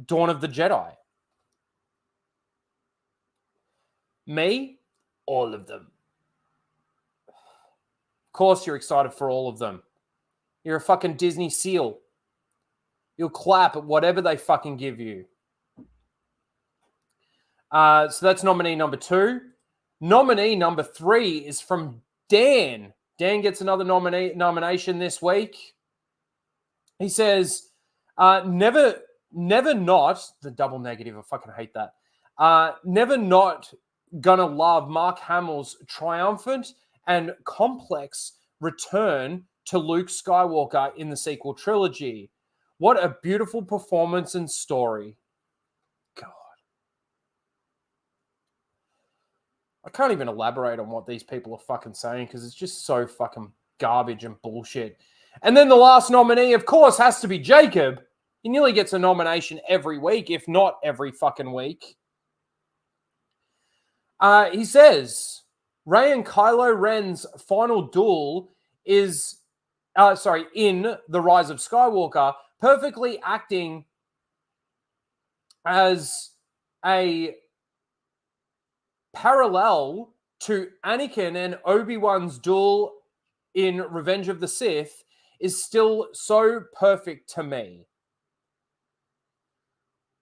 Dawn of the Jedi. Me, all of them. Of course you're excited for all of them. You're a fucking Disney seal. You'll clap at whatever they fucking give you. So that's nominee number 2. Nominee number 3 is from Dan. Dan gets another nomination this week. He says, never not, the double negative, I fucking hate that. Never not gonna love Mark Hamill's triumphant and complex return to Luke Skywalker in the sequel trilogy. What a beautiful performance and story. God. I can't even elaborate on what these people are fucking saying because it's just so fucking garbage and bullshit. And then the last nominee, of course, has to be Jacob. He nearly gets a nomination every week, if not every fucking week. He says, Rey and Kylo Ren's final duel is, in The Rise of Skywalker, perfectly acting as a parallel to Anakin and Obi-Wan's duel in Revenge of the Sith is still so perfect to me.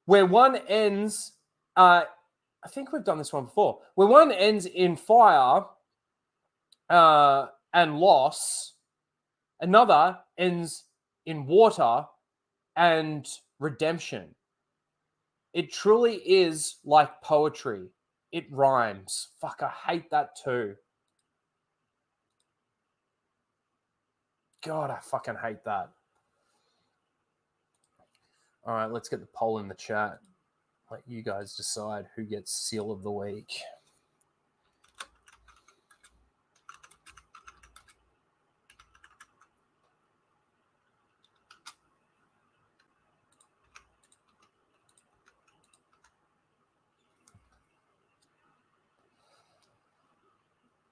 Where one ends, I think we've done this one before, where one ends in fire and loss, another ends in water and redemption. It truly is like poetry. It rhymes. Fuck, I hate that too. God, I fucking hate that. All right, let's get the poll in the chat. Let you guys decide who gets Seal of the Week.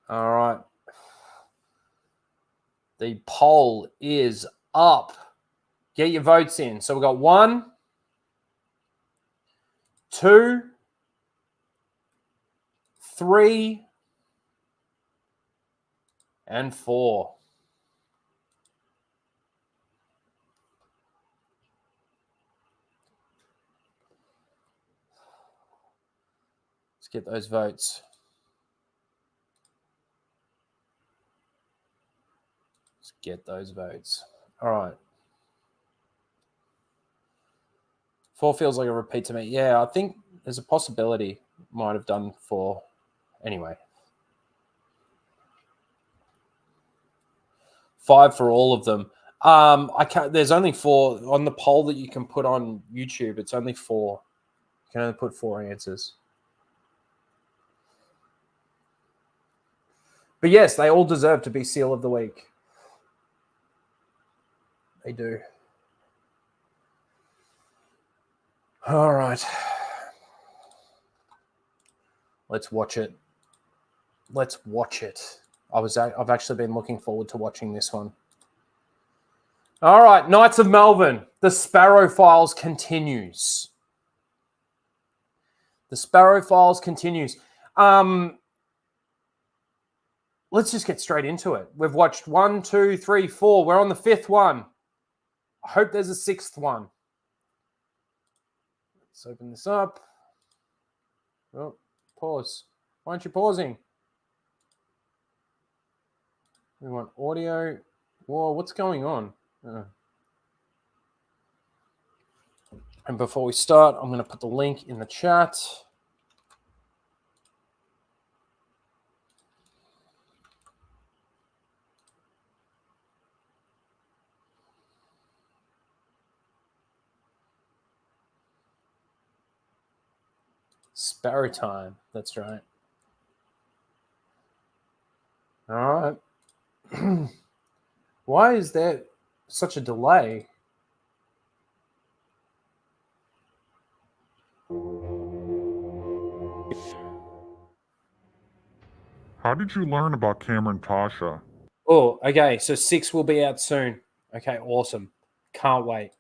All right. The poll is up. Get your votes in. So we've got 1, 2, 3, and 4. Let's get those votes. Let's get those votes. All right. 4 feels like a repeat to me. Yeah, I think there's a possibility might have done 4. Anyway. 5 for all of them. I can't. There's only 4 on the poll that you can put on YouTube. It's only 4. You can only put 4 answers. But yes, they all deserve to be Seal of the Week. They do. All right. Let's watch it. Let's watch it. I've actually been looking forward to watching this one. All right, Knights of Melbourne. The Sparrow Files continues. The Sparrow Files continues. Let's just get straight into it. We've watched 1, 2, 3, 4. We're on the 5th one. I hope there's a 6th one. Let's open this up. Oh, pause. Why aren't you pausing? We want audio. Whoa, what's going on? And before we start, I'm going to put the link in the chat. Sparrow time. That's right. All right. Why is there such a delay? How did you learn about Cameron Pasha? Oh, okay. So 6 will be out soon. Okay, awesome. Can't wait.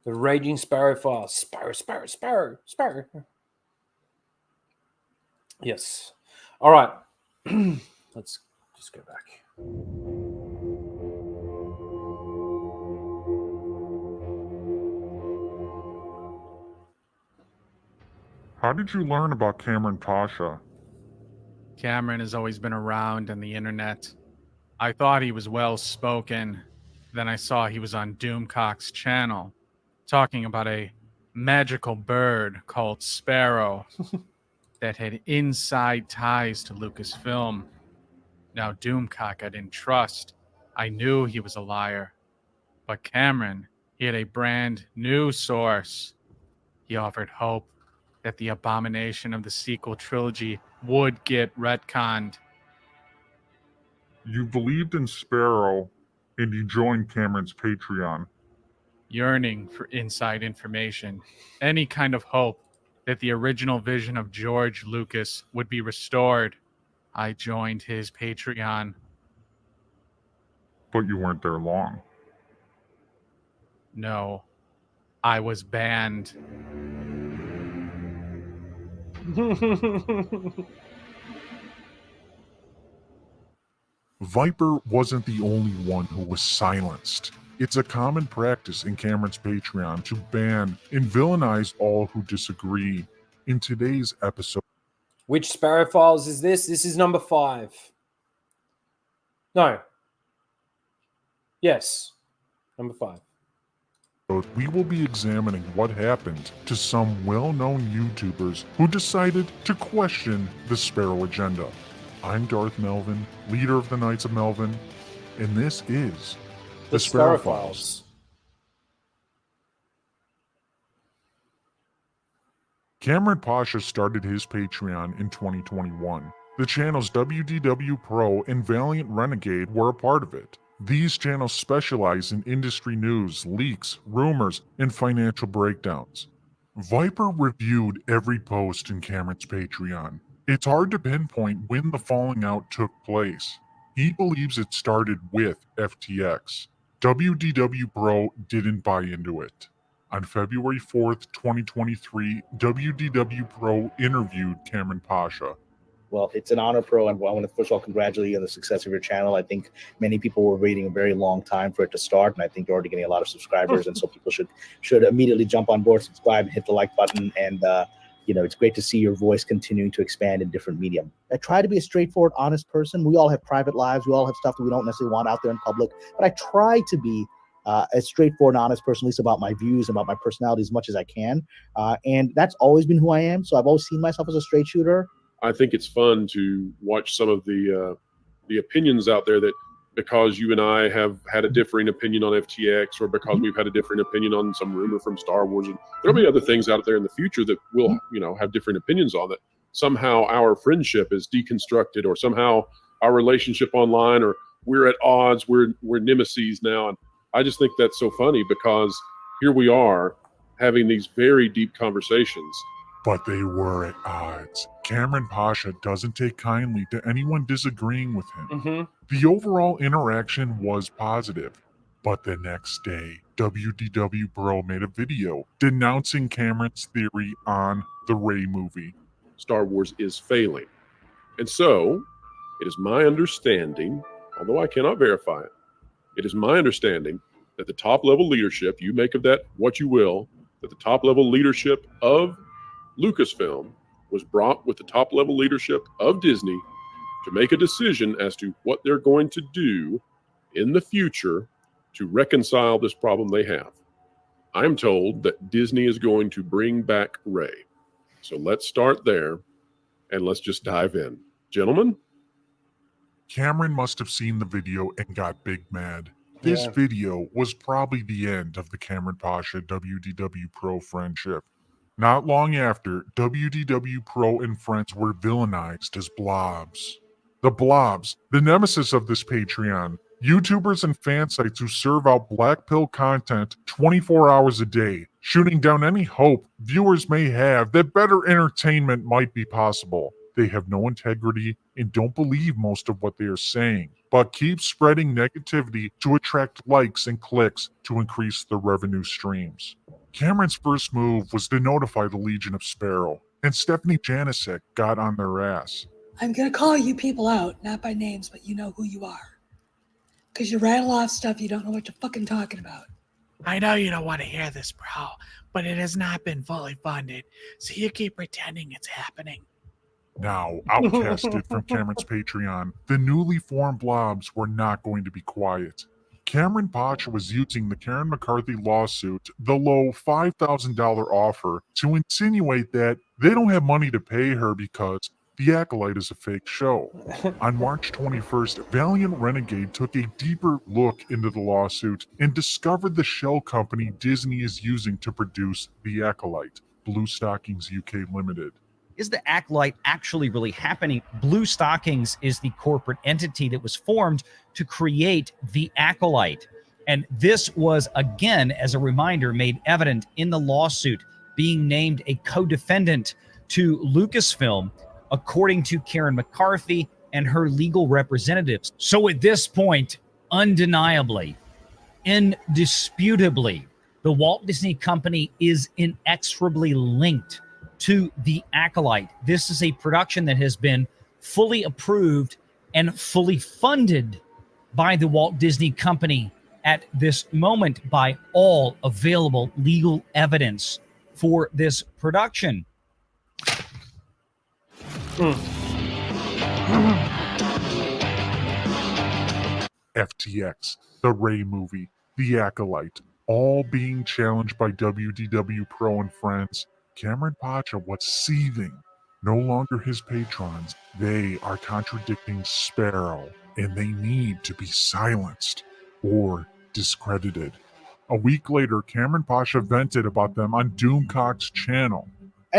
The Raging Sparrow Files. Sparrow. Yes. All right. Let's just go back. How did you learn about Cameron Pasha? Cameron has always been around on the internet. I thought he was well spoken. Then I saw he was on Doomcock's channel talking about a magical bird called Sparrow that had inside ties to Lucasfilm. Now Doomcock I didn't trust. I knew he was a liar. But Cameron, he had a brand new source. He offered hope that the abomination of the sequel trilogy would get retconned. You believed in Sparrow, and you joined Cameron's Patreon. Yearning for inside information, any kind of hope that the original vision of George Lucas would be restored, I joined his Patreon. But you weren't there long. No, I was banned. Viper wasn't the only one who was silenced. It's a common practice in Cameron's Patreon to ban and villainize all who disagree. In today's episode, Which Sparrow Files is this? This is number 5. No. Yes. Number 5. we will be examining what happened to some well-known YouTubers who decided to question the Sparrow agenda. I'm Darth Melvin, leader of the Knights of Melvin, and this is the Sparrow Files. Cameron Pasha started his Patreon in 2021. The channels WDW Pro and Valiant Renegade were a part of it. These channels specialize in industry news, leaks, rumors, and financial breakdowns. Viper reviewed every post in Cameron's Patreon. It's hard to pinpoint when the falling out took place. He believes it started with FTX. WDW Pro didn't buy into it. On February 4th, 2023, WDW Pro interviewed Cameron Pasha. Well, it's an honor, Pro, and I want to first of all congratulate you on the success of your channel. I think many people were waiting a very long time for it to start, and I think you're already getting a lot of subscribers, and so people should immediately jump on board, subscribe, hit the like button, and it's great to see your voice continuing to expand in different medium. I try to be a straightforward, honest person. We all have private lives. We all have stuff that we don't necessarily want out there in public, but I try to be a straightforward and honest person, at least about my views, about my personality as much as I can, and that's always been who I am. So I've always seen myself as a straight shooter. I think it's fun to watch some of the opinions out there that because you and I have had a differing opinion on FTX, or because we've had a different opinion on some rumor from Star Wars, and there'll be other things out there in the future that we'll have different opinions on, that somehow our friendship is deconstructed, or somehow our relationship online, or we're at odds, we're nemesis now. And I just think that's so funny, because here we are having these very deep conversations. But they were at odds. Cameron Pasha doesn't take kindly to anyone disagreeing with him. The overall interaction was positive. But the next day, WDW Bro made a video denouncing Cameron's theory on the Rey movie. Star Wars is failing. And so, it is my understanding, although I cannot verify it, it is my understanding that the top-level leadership, you make of that what you will, that the top-level leadership of Lucasfilm was brought with the top-level leadership of Disney to make a decision as to what they're going to do in the future to reconcile this problem they have. I'm told that Disney is going to bring back Rey. So let's start there, and let's just dive in. Gentlemen? Cameron must have seen the video and got big mad. This video was probably the end of the Cameron Pasha WDW Pro friendship. Not long after, WDW Pro and friends were villainized as blobs. The blobs, the nemesis of this Patreon, YouTubers and fan sites who serve out black pill content 24 hours a day, shooting down any hope viewers may have that better entertainment might be possible. They have no integrity and don't believe most of what they are saying, but keep spreading negativity to attract likes and clicks to increase their revenue streams. Cameron's first move was to notify the Legion of Sparrow, and Stephanie Janicek got on their ass. I'm gonna call you people out, not by names, but you know who you are. Because you rattle off stuff you don't know what you're fucking talking about. I know you don't want to hear this, bro, but it has not been fully funded, so you keep pretending it's happening. Now, outcasted from Cameron's Patreon, the newly formed blobs were not going to be quiet. Cameron Pacha was using the Karen McCarthy lawsuit, the low $5,000 offer, to insinuate that they don't have money to pay her because The Acolyte is a fake show. On March 21st, Valiant Renegade took a deeper look into the lawsuit and discovered the shell company Disney is using to produce The Acolyte, Blue Stockings UK Limited. Is the Acolyte actually really happening? Blue Stockings is the corporate entity that was formed to create the Acolyte. And this was, again, as a reminder, made evident in the lawsuit, being named a co-defendant to Lucasfilm, according to Karen McCarthy and her legal representatives. So at this point, undeniably, indisputably, the Walt Disney Company is inexorably linked to The Acolyte. This is a production that has been fully approved and fully funded by the Walt Disney Company at this moment by all available legal evidence for this production. FTX, the Ray movie, The Acolyte, all being challenged by WDW Pro and friends. Cameron Pacha was seething. No longer his patrons. They are contradicting Sparrow, and they need to be silenced or discredited. A week later, Cameron Pacha vented about them on Doomcock's channel.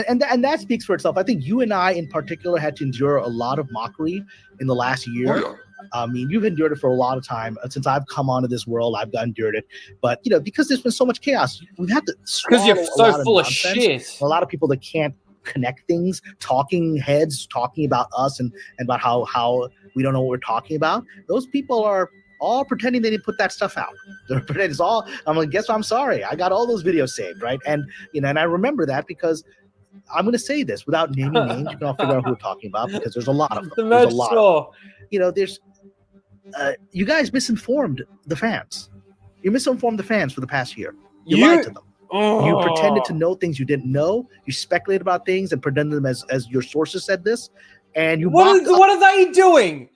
And that speaks for itself. I think you and I in particular had to endure a lot of mockery in the last year. I mean, you've endured it for a lot of time. Since I've come onto this world, I've endured it. But, you know, because there's been so much chaos, we've had to swallow because you're so full of nonsense. shit. A lot of people that can't connect things, talking heads, talking about us and about how we don't know what we're talking about. Those people are all pretending they didn't put that stuff out. They're pretending it's all, I'm like, guess what? I'm sorry. I got all those videos saved, right? And, you know, and I remember that because I'm going to say this without naming names. You can all figure out who we're talking about because there's a lot of them. There's a lot of them. You know, there's, you guys misinformed the fans. You misinformed the fans for the past year. You lied to them. You pretended to know things you didn't know. You speculated about things and pretended them as your sources said this. And you what are they doing?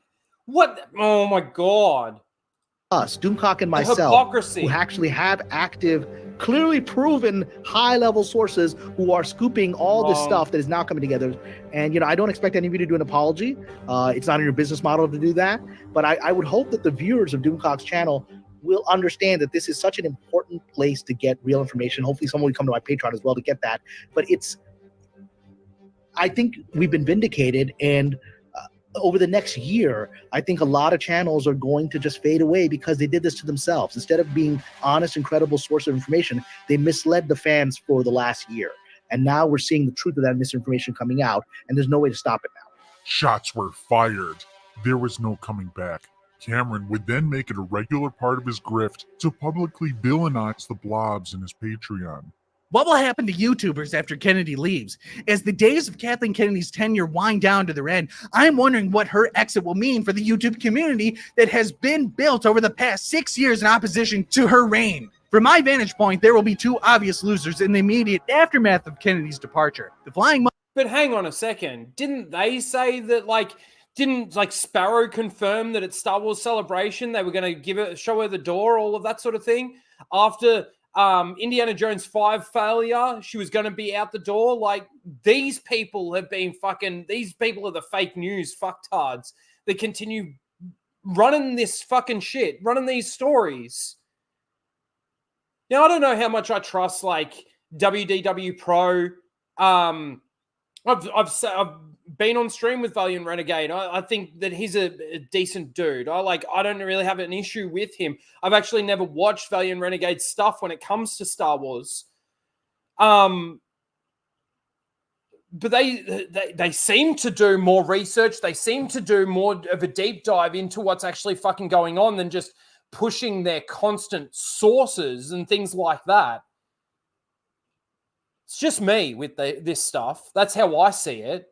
What? Oh my God. Us, Doomcock and myself, hypocrisy. Who actually have active, clearly proven high-level sources who are scooping all this stuff that is now coming together. And, you know, I don't expect any of you to do an apology. It's not in your business model to do that. But I would hope that the viewers of Doomcock's channel will understand that this is such an important place to get real information. Hopefully someone will come to my Patreon as well to get that. But I think we've been vindicated, and over the next year, I think a lot of channels are going to just fade away because they did this to themselves. Instead of being honest and credible source of information, they misled the fans for the last year. And now we're seeing the truth of that misinformation coming out, and there's no way to stop it now. Shots were fired. There was no coming back. Cameron would then make it a regular part of his grift to publicly villainize the blobs in his Patreon. What will happen to YouTubers after Kennedy leaves? As the days of Kathleen Kennedy's tenure wind down to their end, I'm wondering what her exit will mean for the YouTube community that has been built over the past 6 years in opposition to her reign. From my vantage point, there will be two obvious losers in the immediate aftermath of Kennedy's departure. The Flying Monkeys. But hang on a second. Didn't they say that, didn't Sparrow confirm that at Star Wars Celebration they were going to show her the door, all of that sort of thing? After Indiana Jones 5 failure, she was going to be out the door. These people have been these people are the fake news fucktards that continue running this fucking shit, running these stories. Now, I don't know how much I trust WDW Pro I've been on stream with Valiant Renegade. I think that he's a decent dude. I don't really have an issue with him. I've actually never watched Valiant Renegade stuff when it comes to Star Wars. But they seem to do more research. They seem to do more of a deep dive into what's actually fucking going on than just pushing their constant sources and things like that. It's just me with this stuff. That's how I see it.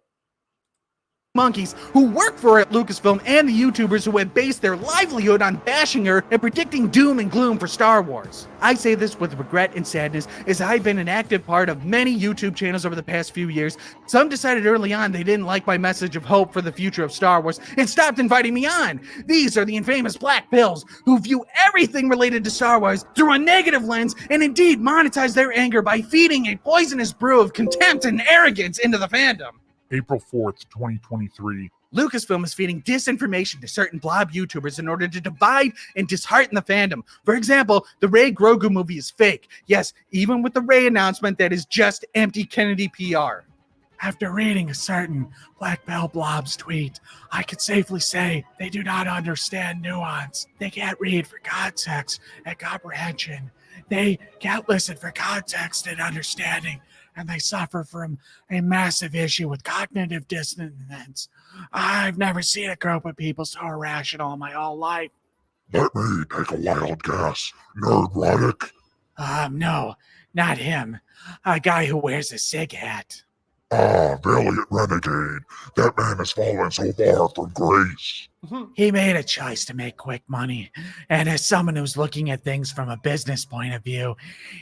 Monkeys who work for Lucasfilm and the YouTubers who have based their livelihood on bashing her and predicting doom and gloom for Star Wars. I say this with regret and sadness, as I've been an active part of many YouTube channels over the past few years. Some decided early on they didn't like my message of hope for the future of Star Wars and stopped inviting me on. These are the infamous black pills who view everything related to Star Wars through a negative lens and indeed monetize their anger by feeding a poisonous brew of contempt and arrogance into the fandom. April 4th, 2023. Lucasfilm is feeding disinformation to certain blob YouTubers in order to divide and dishearten the fandom. For example, the Rey Grogu movie is fake. Yes, even with the Rey announcement, that is just empty Kennedy PR. After reading a certain Black Bell Blob's tweet, I could safely say they do not understand nuance. They can't read for context and comprehension. They can't listen for context and understanding, and they suffer from a massive issue with cognitive dissonance. I've never seen a group of people so irrational in my whole life. Let me take a wild guess. Nerdrotic? No, not him. A guy who wears a SIG hat. Valiant Renegade. That man has fallen so far from grace. He made a choice to make quick money, and as someone who's looking at things from a business point of view,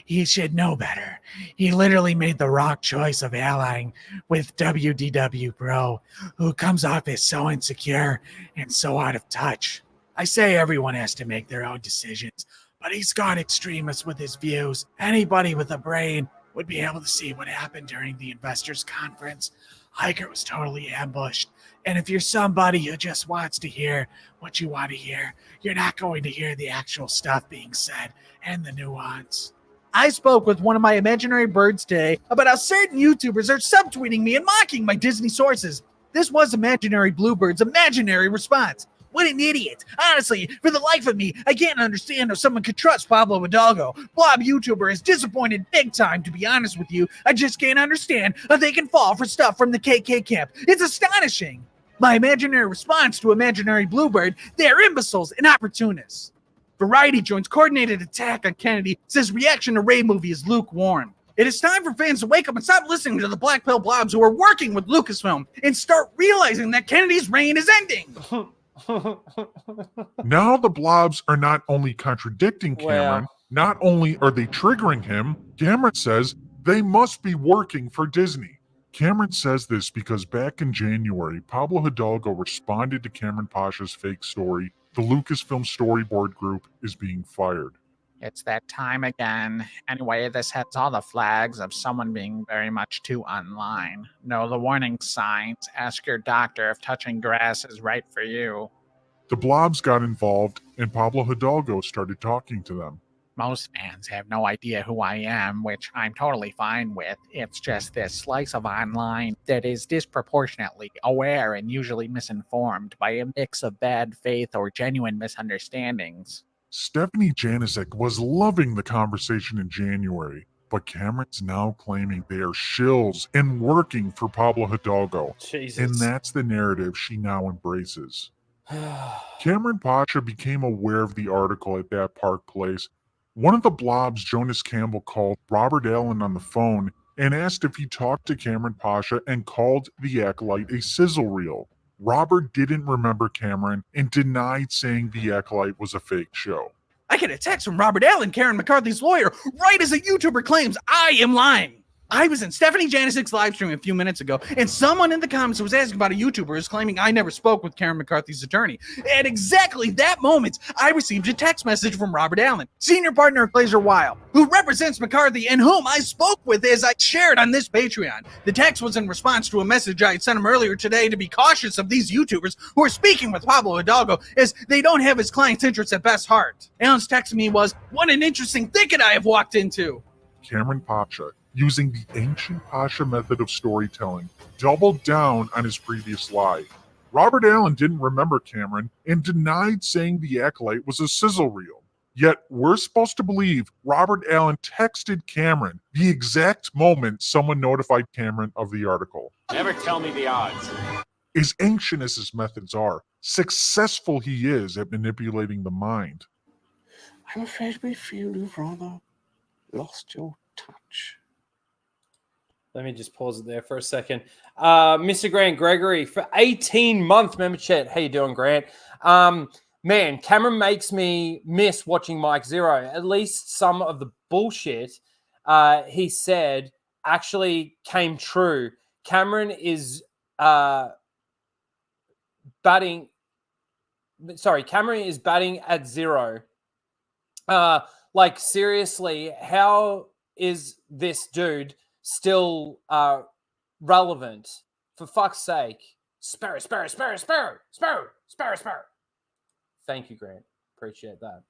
he should know better. He literally made the wrong choice of allying with WDW Pro, who comes off as so insecure and so out of touch. I say everyone has to make their own decisions, but he's gone extremist with his views. Anybody with a brain would be able to see what happened during the investors conference. Hiker was totally ambushed. And if you're somebody who just wants to hear what you want to hear, you're not going to hear the actual stuff being said and the nuance. I spoke with one of my imaginary birds today about how certain YouTubers are subtweeting me and mocking my Disney sources. This was Imaginary Bluebird's imaginary response. What an idiot. Honestly, for the life of me, I can't understand how someone could trust Pablo Hidalgo. Blob YouTuber is disappointed big time, to be honest with you. I just can't understand how they can fall for stuff from the KK camp. It's astonishing. My imaginary response to Imaginary Bluebird, they're imbeciles and opportunists. Variety joins coordinated attack on Kennedy, says reaction to Rey movie is lukewarm. It is time for fans to wake up and stop listening to the Black Pill Blobs who are working with Lucasfilm and start realizing that Kennedy's reign is ending. Now the blobs are not only contradicting Cameron, not only are they triggering him, Cameron says they must be working for Disney. Cameron says this because back in January, Pablo Hidalgo responded to Cameron Pasha's fake story. The Lucasfilm storyboard group is being fired. It's that time again. Anyway, this has all the flags of someone being very much too online. Know the warning signs. Ask your doctor if touching grass is right for you. The blobs got involved, and Pablo Hidalgo started talking to them. Most fans have no idea who I am, which I'm totally fine with. It's just this slice of online that is disproportionately aware and usually misinformed by a mix of bad faith or genuine misunderstandings. Stephanie Janicek was loving the conversation in January, but Cameron's now claiming they are shills and working for Pablo Hidalgo. Jesus. And that's the narrative she now embraces. Cameron Pasha became aware of the article at that Park Place. One of the blobs, Jonas Campbell, called Robert Allen on the phone and asked if he talked to Cameron Pasha and called the acolyte a sizzle reel. Robert didn't remember Cameron and denied saying the acolyte was a fake show. I get a text from Robert Allen, Karen McCarthy's lawyer, right as a YouTuber claims I am lying. I was in Stephanie Janicek's live stream a few minutes ago, and someone in the comments was asking about a YouTuber is claiming I never spoke with Karen McCarthy's attorney. At exactly that moment, I received a text message from Robert Allen, senior partner of Glazer Weil, who represents McCarthy and whom I spoke with as I shared on this Patreon. The text was in response to a message I had sent him earlier today to be cautious of these YouTubers who are speaking with Pablo Hidalgo, as they don't have his client's interests at best heart. Allen's text to me was, "What an interesting thicket I have walked into." Cameron Pasha using the ancient Pasha method of storytelling, doubled down on his previous lie. Robert Allen didn't remember Cameron and denied saying the Acolyte was a sizzle reel. Yet we're supposed to believe Robert Allen texted Cameron the exact moment someone notified Cameron of the article. Never tell me the odds. As ancient as his methods are, successful he is at manipulating the mind. I'm afraid we feel you've rather lost your touch. Let me just pause it there for a second. Mr. Grant Gregory for 18-month membership. How you doing, Grant? Man, Cameron makes me miss watching Mike Zero. At least some of the bullshit he said actually came true. Cameron is batting at zero. Like, seriously, how is this dude still relevant? For fuck's sake. Sparrow. Thank you, Grant. Appreciate that.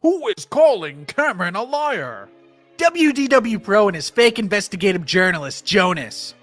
Who is calling Cameron a liar? WDW Pro and his fake investigative journalist, Jonas.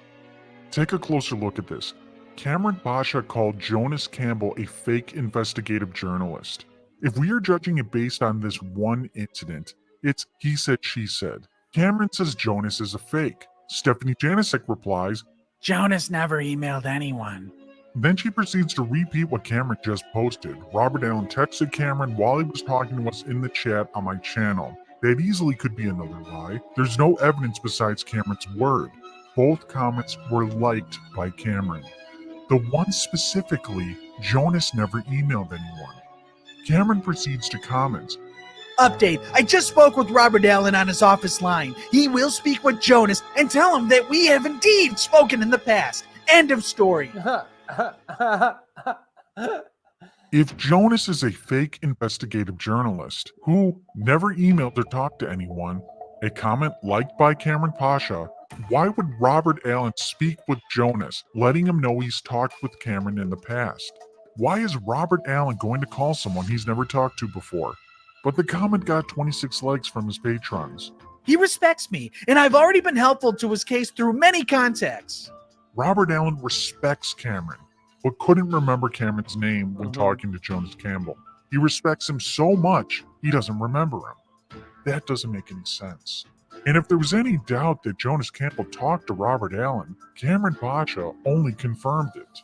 Take a closer look at this. Cameron Pasha called Jonas Campbell a fake investigative journalist. If we are judging it based on this one incident, it's he said, she said. Cameron says Jonas is a fake. Stephanie Janisek replies, Jonas never emailed anyone. Then she proceeds to repeat what Cameron just posted. Robert Allen texted Cameron while he was talking to us in the chat on my channel. That easily could be another lie. There's no evidence besides Cameron's word. Both comments were liked by Cameron. The one specifically, Jonas never emailed anyone. Cameron proceeds to comment. Update. I just spoke with Robert Allen on his office line. He will speak with Jonas and tell him that we have indeed spoken in the past. End of story. If Jonas is a fake investigative journalist who never emailed or talked to anyone, a comment liked by Cameron Pasha, why would Robert Allen speak with Jonas, letting him know he's talked with Cameron in the past? Why is Robert Allen going to call someone he's never talked to before? But the comment got 26 likes from his patrons. He respects me, and I've already been helpful to his case through many contacts. Robert Allen respects Cameron, but couldn't remember Cameron's name when talking to Jonas Campbell. He respects him so much, he doesn't remember him. That doesn't make any sense. And if there was any doubt that Jonas Campbell talked to Robert Allen, Cameron Pasha only confirmed it.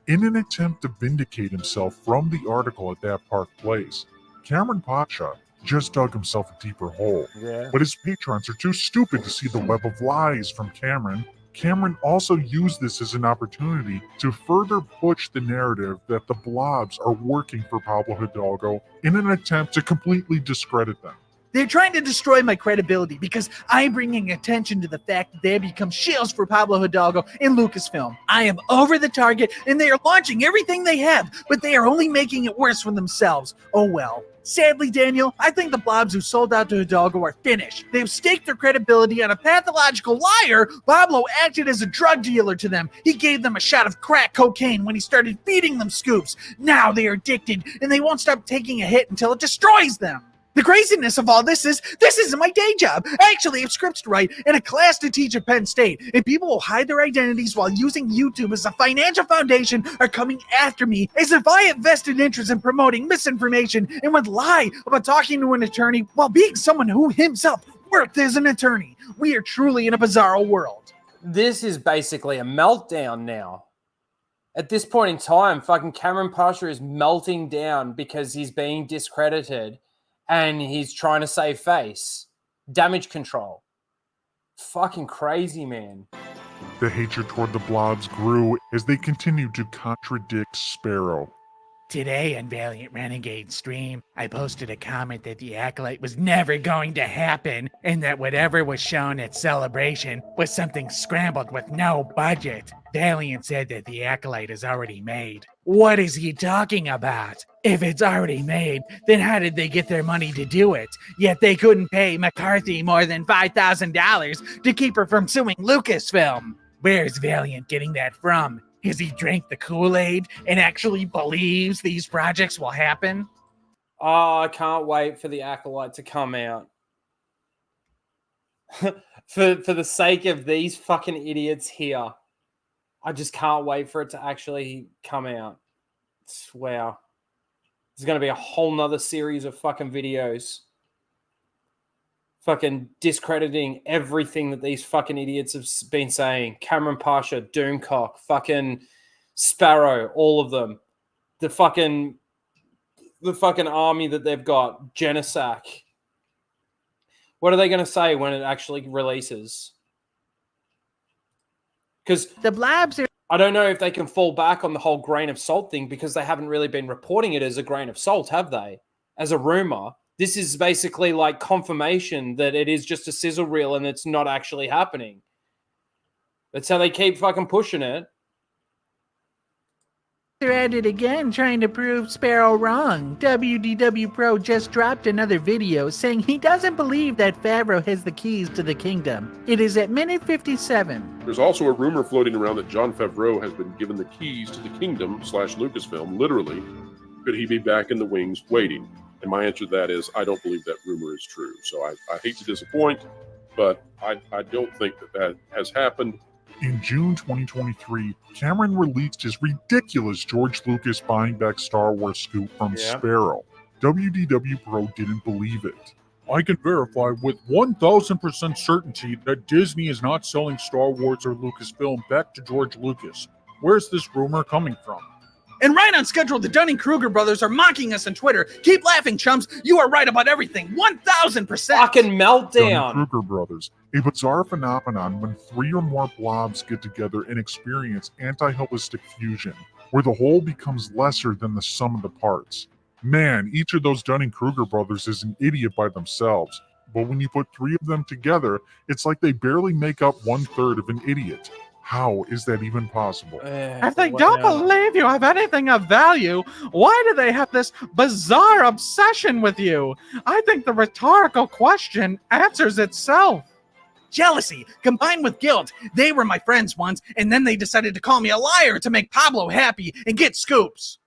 In an attempt to vindicate himself from the article at that Park Place, Cameron Pasha just dug himself a deeper hole. Yeah. But his patrons are too stupid to see the web of lies from Cameron. Cameron also used this as an opportunity to further push the narrative that the blobs are working for Pablo Hidalgo in an attempt to completely discredit them. They're trying to destroy my credibility because I'm bringing attention to the fact that they have become shills for Pablo Hidalgo in Lucasfilm. I am over the target and they are launching everything they have, but they are only making it worse for themselves. Oh well. Sadly, Daniel, I think the blobs who sold out to Hidalgo are finished. They've staked their credibility on a pathological liar. Pablo acted as a drug dealer to them. He gave them a shot of crack cocaine when he started feeding them scoops. Now they are addicted and they won't stop taking a hit until it destroys them. The craziness of all this isn't my day job. I actually have scripts to write and a class to teach at Penn State. And people who hide their identities while using YouTube as a financial foundation are coming after me as if I have vested interest in promoting misinformation and would lie about talking to an attorney while being someone who himself worked as an attorney. We are truly in a bizarro world. This is basically a meltdown now. At this point in time, fucking Cameron Pasha is melting down because he's being discredited. And he's trying to save face. Damage control. Fucking crazy, man. The hatred toward the blobs grew as they continued to contradict Sparrow. Today on Valiant Renegade stream, I posted a comment that the Acolyte was never going to happen and that whatever was shown at Celebration was something scrambled with no budget. Valiant said that the Acolyte is already made. What is he talking about? If it's already made, then how did they get their money to do it? Yet they couldn't pay McCarthy more than $5,000 to keep her from suing Lucasfilm. Where's Valiant getting that from? Has he drank the Kool-Aid and actually believes these projects will happen? Oh, I can't wait for the Acolyte to come out. for the sake of these fucking idiots here, I just can't wait for it to actually come out. Wow. There's going to be a whole nother series of fucking videos fucking discrediting everything that these fucking idiots have been saying. Cameron Pasha, Doomcock, fucking Sparrow, all of them. The fucking army that they've got, Genesac. What are they going to say when it actually releases? Because the blabs are... I don't know if they can fall back on the whole grain of salt thing because they haven't really been reporting it as a grain of salt, have they? As a rumor. This is basically like confirmation that it is just a sizzle reel and it's not actually happening. That's how they keep fucking pushing it. They're at it again, trying to prove Sparrow wrong. WDW Pro just dropped another video saying he doesn't believe that Favreau has the keys to the kingdom. It is at minute 57. There's also a rumor floating around that Jon Favreau has been given the keys to the kingdom / Lucasfilm, literally. Could he be back in the wings waiting? And my answer to that is I don't believe that rumor is true. So I hate to disappoint, but I don't think that has happened. In June 2023, Cameron released his ridiculous George Lucas buying back Star Wars scoop from Sparrow. WDW Pro didn't believe it. I can verify with 1000% certainty that Disney is not selling Star Wars or Lucasfilm back to George Lucas. Where's this rumor coming from? And right on schedule, the Dunning-Kruger brothers are mocking us on Twitter. Keep laughing, chums. You are right about everything. 1000%. Fucking meltdown. Dunning-Kruger brothers. A bizarre phenomenon when 3 or more blobs get together and experience anti-holistic fusion, where the whole becomes lesser than the sum of the parts. Man, each of those Dunning-Kruger brothers is an idiot by themselves. But when you put 3 of them together, it's like they barely make up 1/3 of an idiot. How is that even possible? If they don't believe you have anything of value, why do they have this bizarre obsession with you? I think the rhetorical question answers itself. Jealousy combined with guilt. They were my friends once, and then they decided to call me a liar to make Pablo happy and get scoops.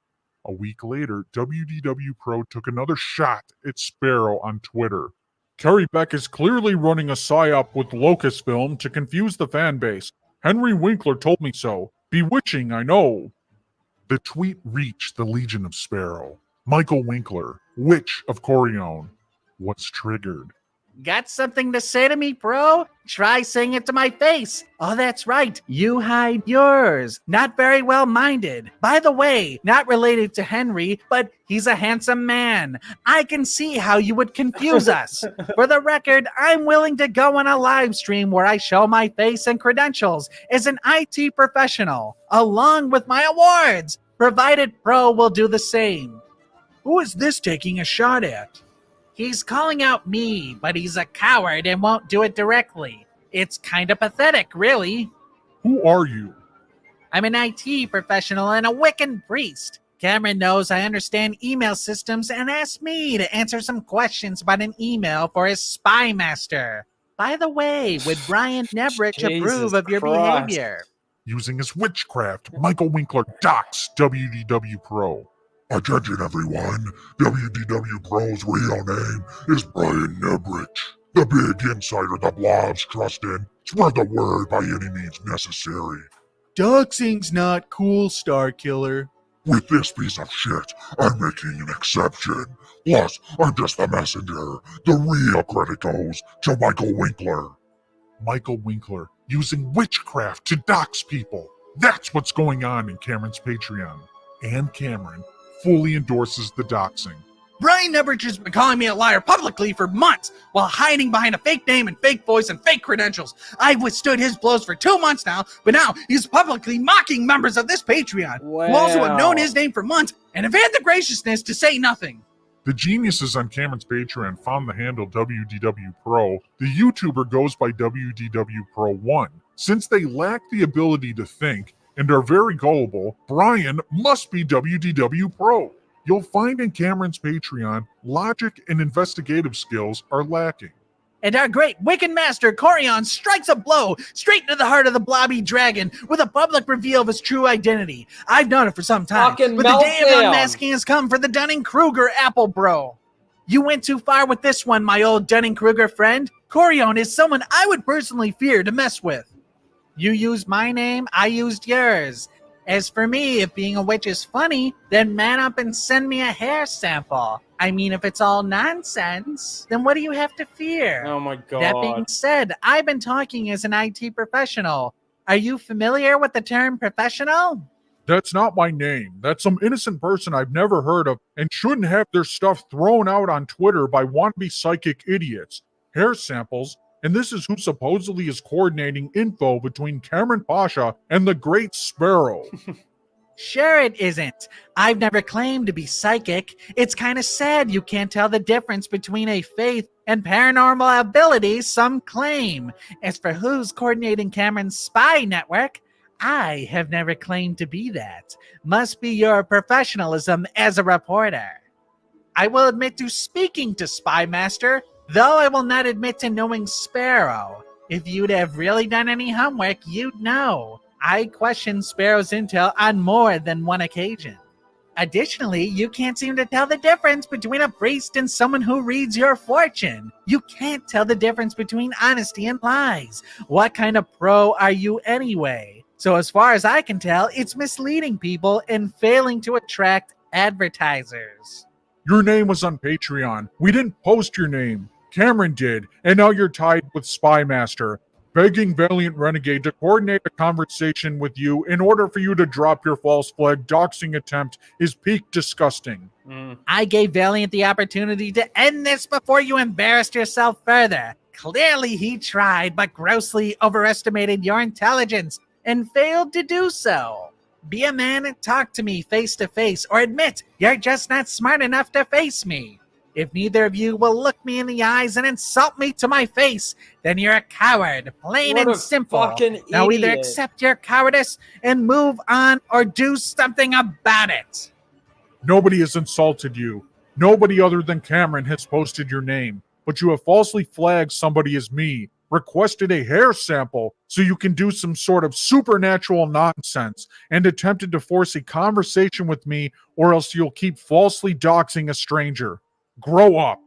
A week later, WDW Pro took another shot at Sparrow on Twitter. Carrie Beck is clearly running a psyop with Lucasfilm to confuse the fan base. Henry Winkler told me so. Bewitching, I know. The tweet reached the Legion of Sparrow. Michael Winkler, Witch of Corione, was triggered. Got something to say to me, bro? Try saying it to my face. Oh, that's right. You hide yours. Not very well-minded. By the way, not related to Henry, but he's a handsome man. I can see how you would confuse us. For the record, I'm willing to go on a live stream where I show my face and credentials as an IT professional, along with my awards, provided Pro will do the same. Who is this taking a shot at? He's calling out me, but he's a coward and won't do it directly. It's kind of pathetic, really. Who are you? I'm an IT professional and a Wiccan priest. Cameron knows I understand email systems and asked me to answer some questions about an email for his spy master. By the way, would Brian Nebrich approve of your behavior? Using his witchcraft, Michael Winkler docks WDW Pro. Attention everyone, WDW Pro's real name is Brian Nebrich, the big insider the blobs trust in. Spread the word by any means necessary. Doxing's not cool, Starkiller. With this piece of shit, I'm making an exception. Plus, I'm just the messenger. The real credit goes to Michael Winkler. Michael Winkler, using witchcraft to dox people. That's what's going on in Cameron's Patreon. And Cameron fully endorses the doxing. Brian Nebrich has been calling me a liar publicly for months while hiding behind a fake name and fake voice and fake credentials. I've withstood his blows for 2 months now, but now he's publicly mocking members of this Patreon who also have known his name for months and have had the graciousness to say nothing. The geniuses on Cameron's Patreon found the handle WDW Pro. The YouTuber goes by WDW Pro 1. Since they lack the ability to think and are very gullible, Brian must be WDW Pro. You'll find in Cameron's Patreon, logic and investigative skills are lacking. And our great Wiccan master, Corion, strikes a blow straight into the heart of the blobby dragon with a public reveal of his true identity. I've known it for some time, but the day of unmasking has come for the Dunning-Kruger Apple Bro. You went too far with this one, my old Dunning-Kruger friend. Corion is someone I would personally fear to mess with. You used my name, I used yours. As for me, if being a witch is funny, then man up and send me a hair sample. I mean, if it's all nonsense, then what do you have to fear? Oh my god. That being said, I've been talking as an IT professional. Are you familiar with the term professional? That's not my name. That's some innocent person I've never heard of and shouldn't have their stuff thrown out on Twitter by wannabe psychic idiots. Hair samples, and this is who supposedly is coordinating info between Cameron Pasha and the Great Sparrow. Sure it isn't. I've never claimed to be psychic. It's kind of sad you can't tell the difference between a faith and paranormal abilities some claim. As for who's coordinating Cameron's spy network, I have never claimed to be that. Must be your professionalism as a reporter. I will admit to speaking to Spy Master, though I will not admit to knowing Sparrow. If you'd have really done any homework, you'd know. I questioned Sparrow's intel on more than one occasion. Additionally, you can't seem to tell the difference between a priest and someone who reads your fortune. You can't tell the difference between honesty and lies. What kind of pro are you anyway? So as far as I can tell, it's misleading people and failing to attract advertisers. Your name was on Patreon. We didn't post your name. Cameron did, and now you're tied with Spy Master, begging Valiant Renegade to coordinate a conversation with you in order for you to drop your false flag doxing attempt is peak disgusting. I gave Valiant the opportunity to end this before you embarrassed yourself further. Clearly he tried, but grossly overestimated your intelligence and failed to do so. Be a man and talk to me face to face, or admit you're just not smart enough to face me. If neither of you will look me in the eyes and insult me to my face, then you're a coward, plain What and a simple. fucking Now either idiot. accept your cowardice and move on, or do something about it. Nobody has insulted you. Nobody other than Cameron has posted your name, but you have falsely flagged somebody as me, requested a hair sample so you can do some sort of supernatural nonsense, and attempted to force a conversation with me, or else you'll keep falsely doxing a stranger. Grow up.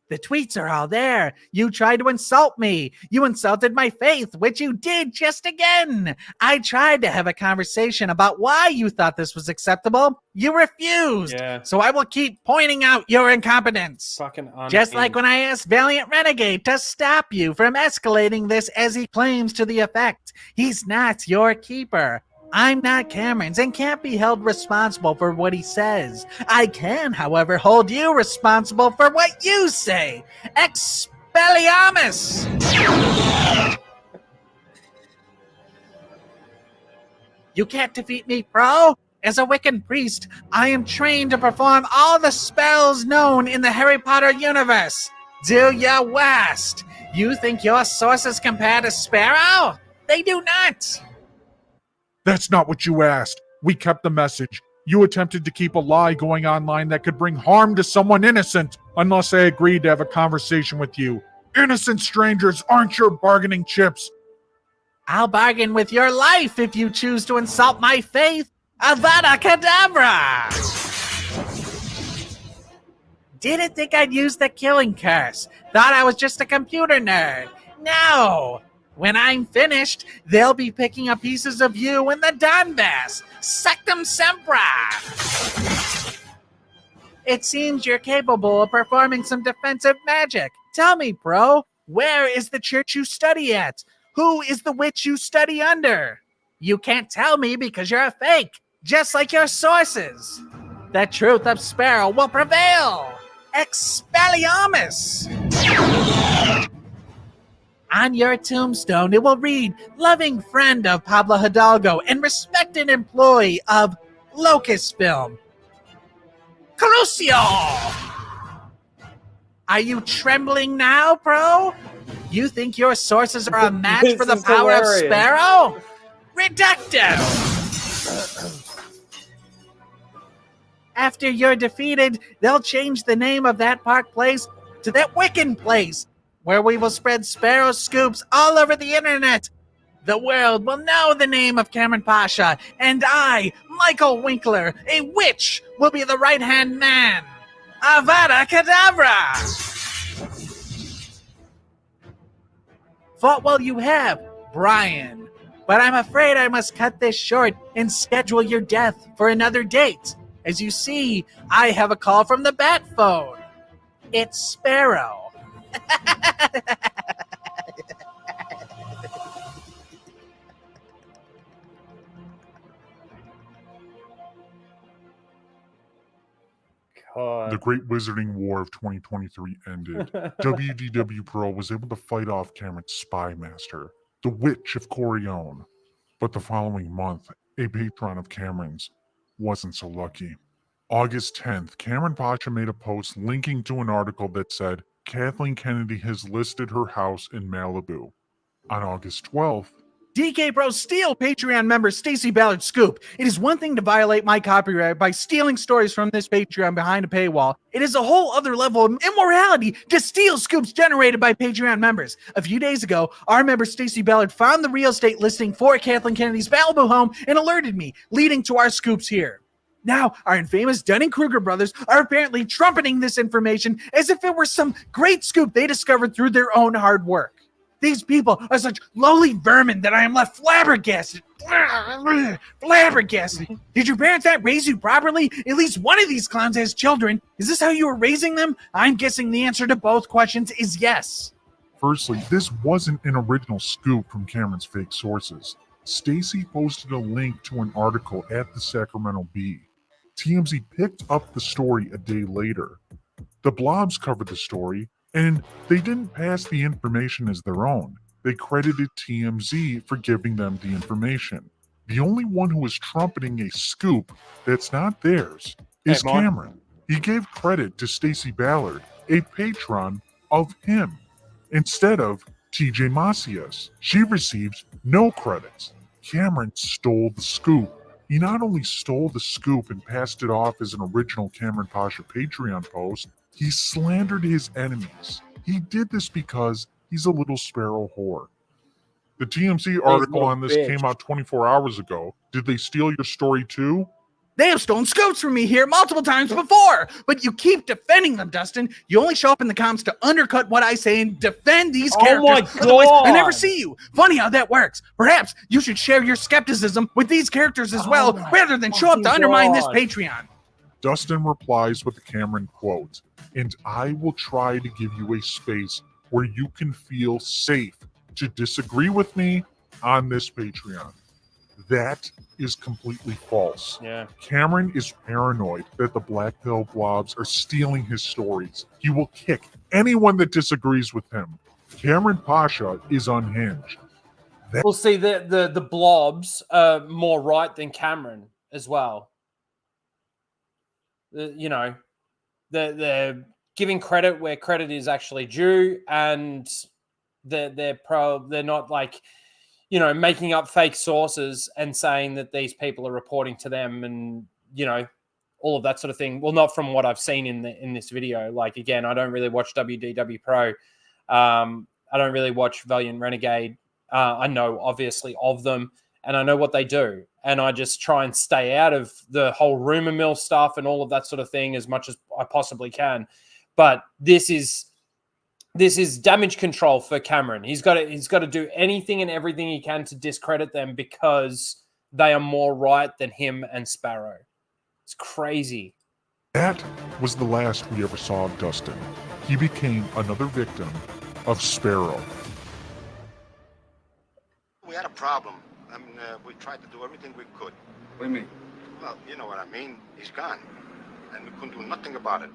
The tweets are all there. You tried to insult me. You insulted my faith, which you did just again. I tried to have a conversation about why you thought this was acceptable. You refused. Yeah. So I will keep pointing out your incompetence. Fucking Just like when I asked Valiant Renegade to stop you from escalating this as he claims to the effect. He's not your keeper. I'm not Cameron's and can't be held responsible for what he says. I can, however, hold you responsible for what you say. Expelliarmus! You can't defeat me, bro. As a Wiccan priest, I am trained to perform all the spells known in the Harry Potter universe. Do your worst. You think your sources compare to Sparrow? They do not. That's not what you asked. We kept the message. You attempted to keep a lie going online that could bring harm to someone innocent, unless I agreed to have a conversation with you. Innocent strangers aren't your bargaining chips. I'll bargain with your life if you choose to insult my faith. Avada Kedavra! Didn't think I'd use the killing curse. Thought I was just a computer nerd. No! When I'm finished, they'll be picking up pieces of you in the Donbass. Sectum Sempra! It seems you're capable of performing some defensive magic. Tell me, bro, where is the church you study at? Who is the witch you study under? You can't tell me because you're a fake, just like your sources. The truth of Sparrow will prevail. Expelliarmus! On your tombstone, it will read, loving friend of Pablo Hidalgo and respected employee of Lucasfilm. Crucio! Are you trembling now, bro? You think your sources are a match for the This is power hilarious. of Sparrow? Reducto! After you're defeated, they'll change the name of that park place to that Wiccan place, where we will spread Sparrow scoops all over the internet. The world will know the name of Cameron Pasha, and I, Michael Winkler, a witch, will be the right-hand man. Avada Kedavra! Fought while you have, Brian. But I'm afraid I must cut this short and schedule your death for another date. As you see, I have a call from the bat phone. It's Sparrow. God. The Great Wizarding War of 2023 ended. WDW Pro was able to fight off Cameron's spy master, the Witch of Corione. But the following month, a patron of Cameron's wasn't so lucky. August 10th, Cameron Pasha made a post linking to an article that said Kathleen Kennedy has listed her house in Malibu. On August 12th, DK Bros steal Patreon member Stacy Ballard's scoop. It is one thing to violate my copyright by stealing stories from this Patreon behind a paywall. It is a whole other level of immorality to steal scoops generated by Patreon members. A few days ago, our member Stacy Ballard found the real estate listing for Kathleen Kennedy's Malibu home and alerted me, leading to our scoops here. Now, our infamous Dunning-Kruger brothers are apparently trumpeting this information as if it were some great scoop they discovered through their own hard work. These people are such lowly vermin that I am left flabbergasted. Flabbergasted. Did your parents not raise you properly? At least one of these clowns has children. Is this how you were raising them? I'm guessing the answer to both questions is yes. Firstly, this wasn't an original scoop from Cameron's fake sources. Stacy posted a link to an article at the Sacramento Bee. TMZ picked up the story a day later. The Blobs covered the story, and they didn't pass the information as their own. They credited TMZ for giving them the information. The only one who is trumpeting a scoop that's not theirs is Cameron. He gave credit to Stacy Ballard, a patron of him, instead of TJ Macias. She received no credits. Cameron stole the scoop. He not only stole the scoop and passed it off as an original Cameron Pasha Patreon post, he slandered his enemies. He did this because he's a little Sparrow whore. The TMZ article on this came out 24 hours ago. Did they steal your story too? They have stolen scoops from me here multiple times before, but you keep defending them, Dustin. You only show up in the comments to undercut what I say and defend these characters. Oh my God. Otherwise, I never see you. Funny how that works. Perhaps you should share your skepticism with these characters as well, rather than show up to undermine this Patreon. Dustin replies with the Cameron quote, "And I will try to give you a space where you can feel safe to disagree with me on this Patreon." That is completely false. Yeah. Cameron is paranoid that the Black Pill Blobs are stealing his stories. He will kick anyone that disagrees with him. Cameron Pasha is unhinged. Well, see, the Blobs are more right than Cameron as well. They're giving credit where credit is actually due, and they're not like, making up fake sources and saying that these people are reporting to them and, all of that sort of thing. Well, not from what I've seen in this video. Like, again, I don't really watch WDW Pro. I don't really watch Valiant Renegade. I know, obviously, of them, and I know what they do. And I just try and stay out of the whole rumor mill stuff and all of that sort of thing as much as I possibly can. But this is damage control for Cameron. He's got to do anything and everything he can to discredit them because they are more right than him and Sparrow. It's crazy. That was the last we ever saw of Dustin. He became another victim of Sparrow. We had a problem. I mean, we tried to do everything we could. What do you mean? Well, you know what I mean. He's gone. And we couldn't do nothing about it.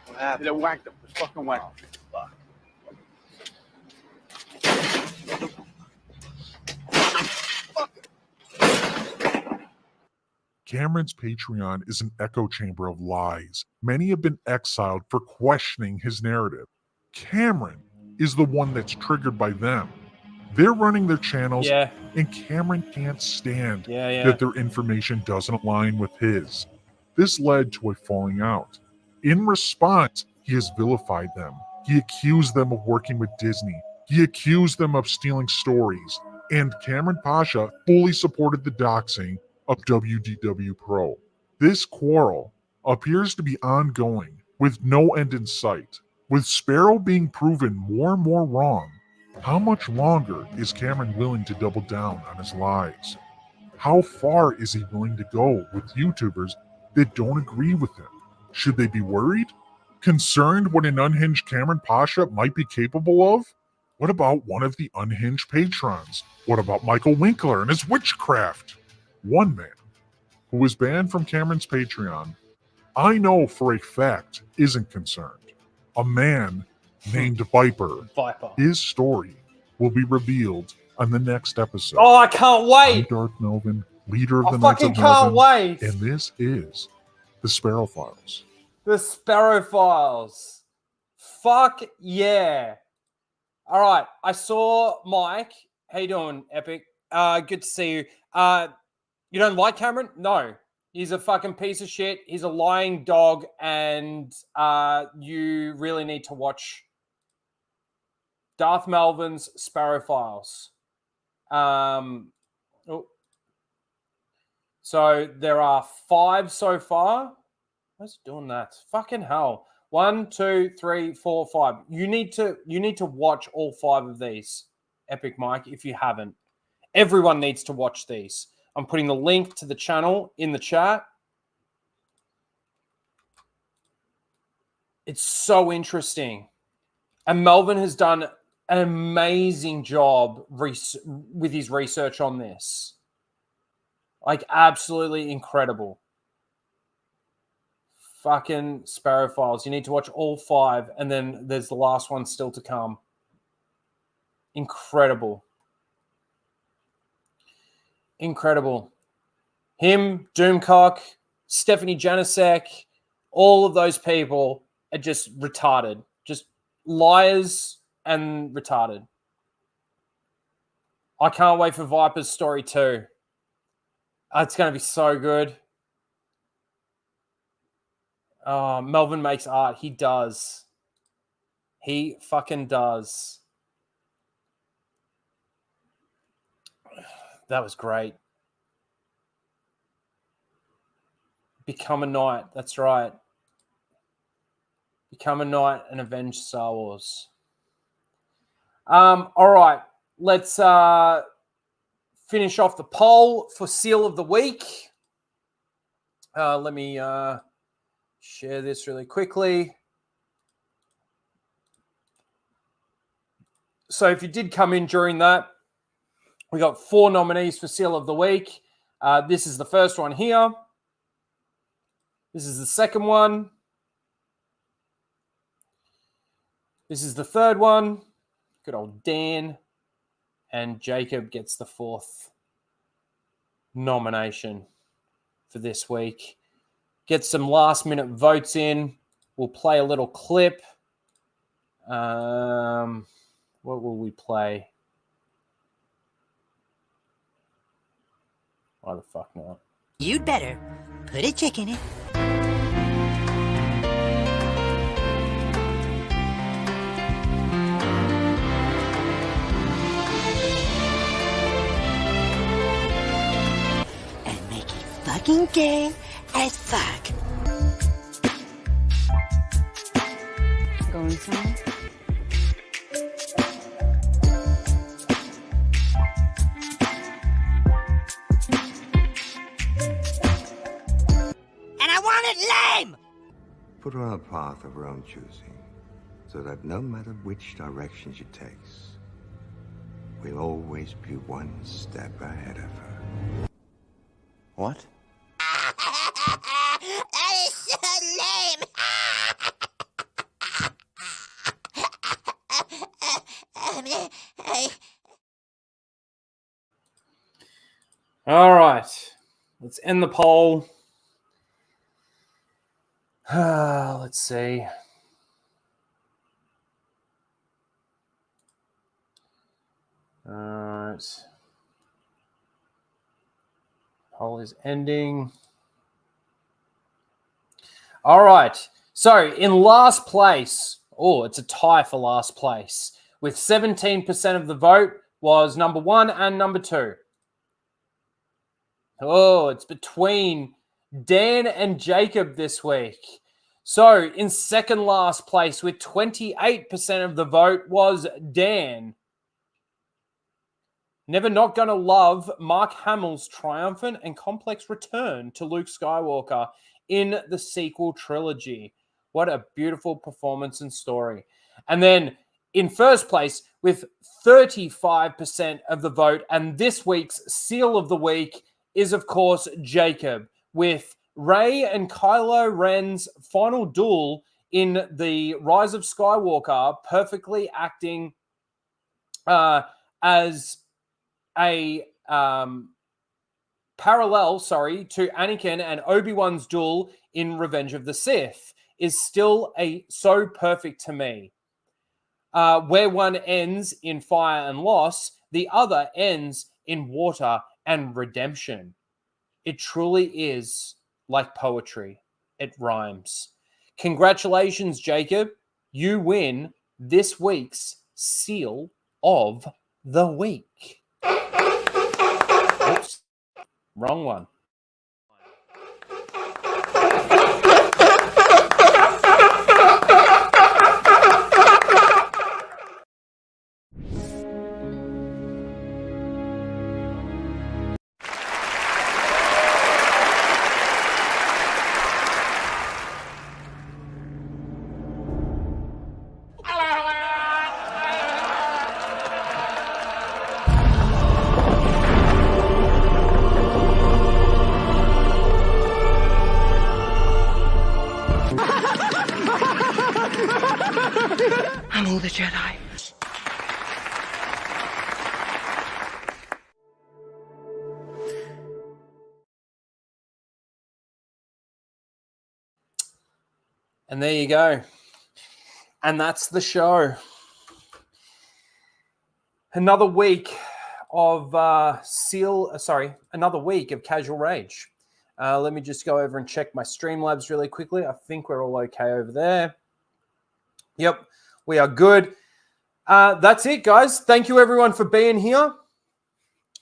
What happened? They whacked him. Just fucking whacked him. Fuck. Cameron's Patreon is an echo chamber of lies. Many have been exiled for questioning his narrative. Cameron is the one that's triggered by them. They're running their channels, and Cameron can't stand that their information doesn't align with his. This led to a falling out. In response, he has vilified them. He accused them of working with Disney. He accused them of stealing stories. And Cameron Pasha fully supported the doxing of WDW Pro. This quarrel appears to be ongoing with no end in sight. With Sparrow being proven more and more wrong, how much longer is Cameron willing to double down on his lies? How far is he willing to go with YouTubers that don't agree with him? Should they be worried? Concerned what an unhinged Cameron Pasha might be capable of? What about one of the unhinged patrons? What about Michael Winkler and his witchcraft? One man who was banned from Cameron's Patreon, I know for a fact isn't concerned. A man named Viper. Viper. His story will be revealed on the next episode. Oh, I can't wait. I'm Dark Melvin, leader of I the Knights of fucking can't Melvin, wait. and this is the Sparrow Files. The Sparrow Files. Fuck yeah. All right. I saw Mike. How you doing, Epic? Good to see you. You don't like Cameron? No. He's a fucking piece of shit. He's a lying dog, and you really need to watch Darth Melvin's Sparrow Files. So there are 5 so far. What's it doing that? Fucking hell. 1, 2, 3, 4, 5. You need to watch all 5 of these, Epic Mike, if you haven't. Everyone needs to watch these. I'm putting the link to the channel in the chat. It's so interesting. And Melvin has done an amazing job with his research on this. Like, absolutely incredible. Fucking Sparrow Files. You need to watch all 5, and then there's the last one still to come. Incredible. Incredible. Him, Doomcock, Stephanie Janisek, all of those people are just retarded. Just liars and retarded. I can't wait for Viper's story too. It's going to be so good. Melvin makes art. He does. He fucking does. That was great. Become a knight. That's right. Become a knight and avenge Star Wars. All right. Let's finish off the poll for Seal of the Week. Let me share this really quickly. So if you did come in during that, we got 4 nominees for Seal of the Week. This is the first one here. This is the second one. This is the third one. Good old Dan. And Jacob gets the 4th nomination for this week. Get some last-minute votes in. We'll play a little clip. What will we play? Why the fuck not? You'd better put a chick in it. And make it fucking gay as fuck. Going somewhere? Put her on a path of her own choosing, so that no matter which direction she takes, we'll always be one step ahead of her. What? That is so lame. All right. Let's end the poll. Let's see. All right. Poll is ending. All right. So in last place, it's a tie for last place with 17% of the vote was number 1 and number 2. Oh, it's between Dan and Jacob this week. So in second last place with 28% of the vote was Dan. Never Not Gonna Love Mark Hamill's triumphant and complex return to Luke Skywalker in the sequel trilogy. What a beautiful performance and story. And then in first place with 35% of the vote, and this week's Seal of the Week is, of course, Jacob, with Rey and Kylo Ren's final duel in the Rise of Skywalker perfectly acting as a parallel, to Anakin and Obi-Wan's duel in Revenge of the Sith is still so perfect to me. Where one ends in fire and loss, the other ends in water and redemption. It truly is like poetry. It rhymes. Congratulations, Jacob. You win this week's Seal of the Week. Oops. Wrong one. I'm all the Jedi. And there you go. And that's the show. Another week of another week of Casual Rage. Let me just go over and check my Streamlabs really quickly. I think we're all okay over there. Yep, we are good. That's it, guys. Thank you, everyone, for being here.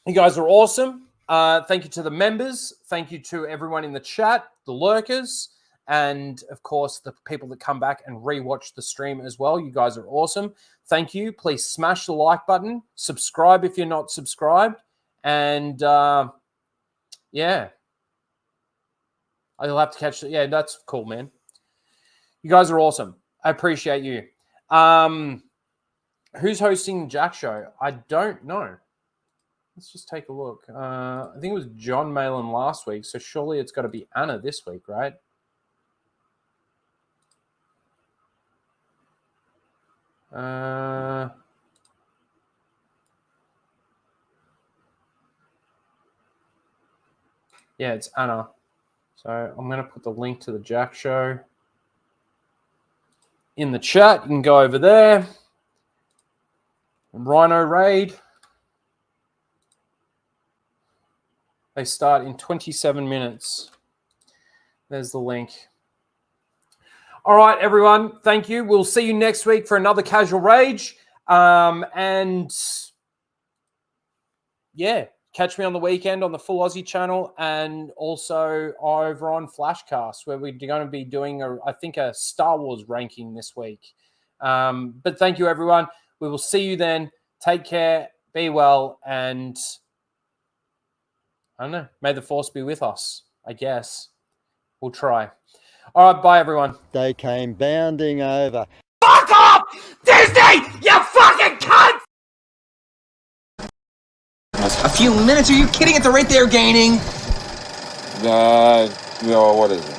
You guys are awesome. Thank you to the members. Thank you to everyone in the chat, the lurkers, and, of course, the people that come back and rewatch the stream as well. You guys are awesome. Thank you. Please smash the like button. Subscribe if you're not subscribed. And, yeah. I'll have to catch it. Yeah, that's cool, man. You guys are awesome. I appreciate you. Who's hosting Jack Show? I don't know. Let's just take a look. I think it was John Malin last week, so surely it's got to be Anna this week, right? Yeah, it's Anna. So I'm going to put the link to the Jack Show in the chat. You can go over there. Rhino Raid. They start in 27 minutes. There's the link. All right, everyone. Thank you. We'll see you next week for another Casual Rage. And yeah, catch me on the weekend on the Full Aussie channel and also over on Flashcast, where we're going to be doing, I think, a Star Wars ranking this week. But thank you, everyone. We will see you then. Take care. Be well. And I don't know. May the Force be with us, I guess. We'll try. All right. Bye, everyone. They came bounding over. Fuck off! Disney! You fucking cunt! A few minutes? Are you kidding? At the rate they're gaining? No, what is it?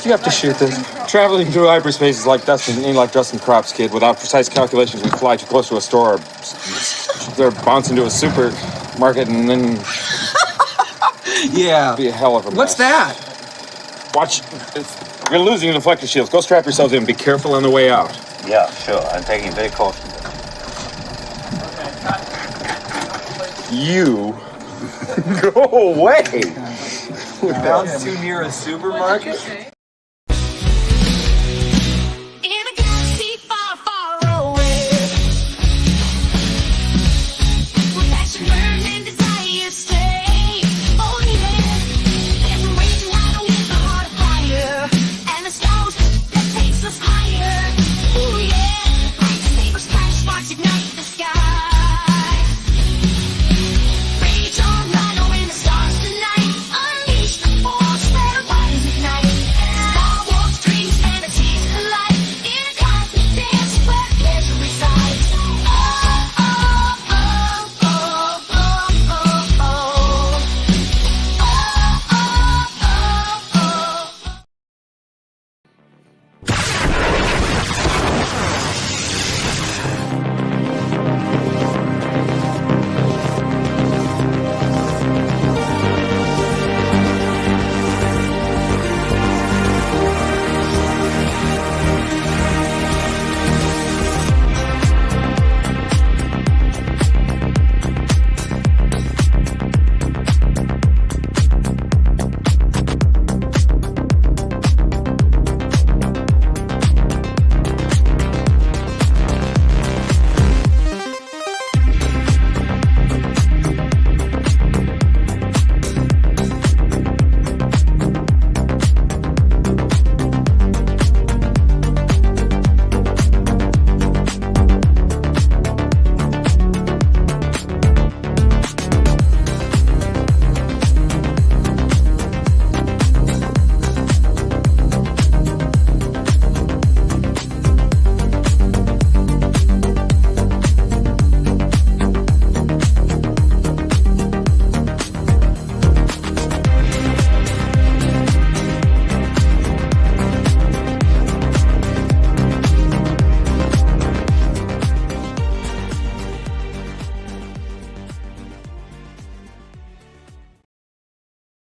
You have to shoot this. Traveling through hyperspace is like dusting crops, kid. Without precise calculations, we fly too close to a store, or bounce into a supermarket, and then yeah, be a hell of a mess. What's that? Watch. You're losing the deflector shields. Go strap yourselves in. Be careful on the way out. Yeah, sure. I'm taking very caution. You go away. Bounce too near a supermarket?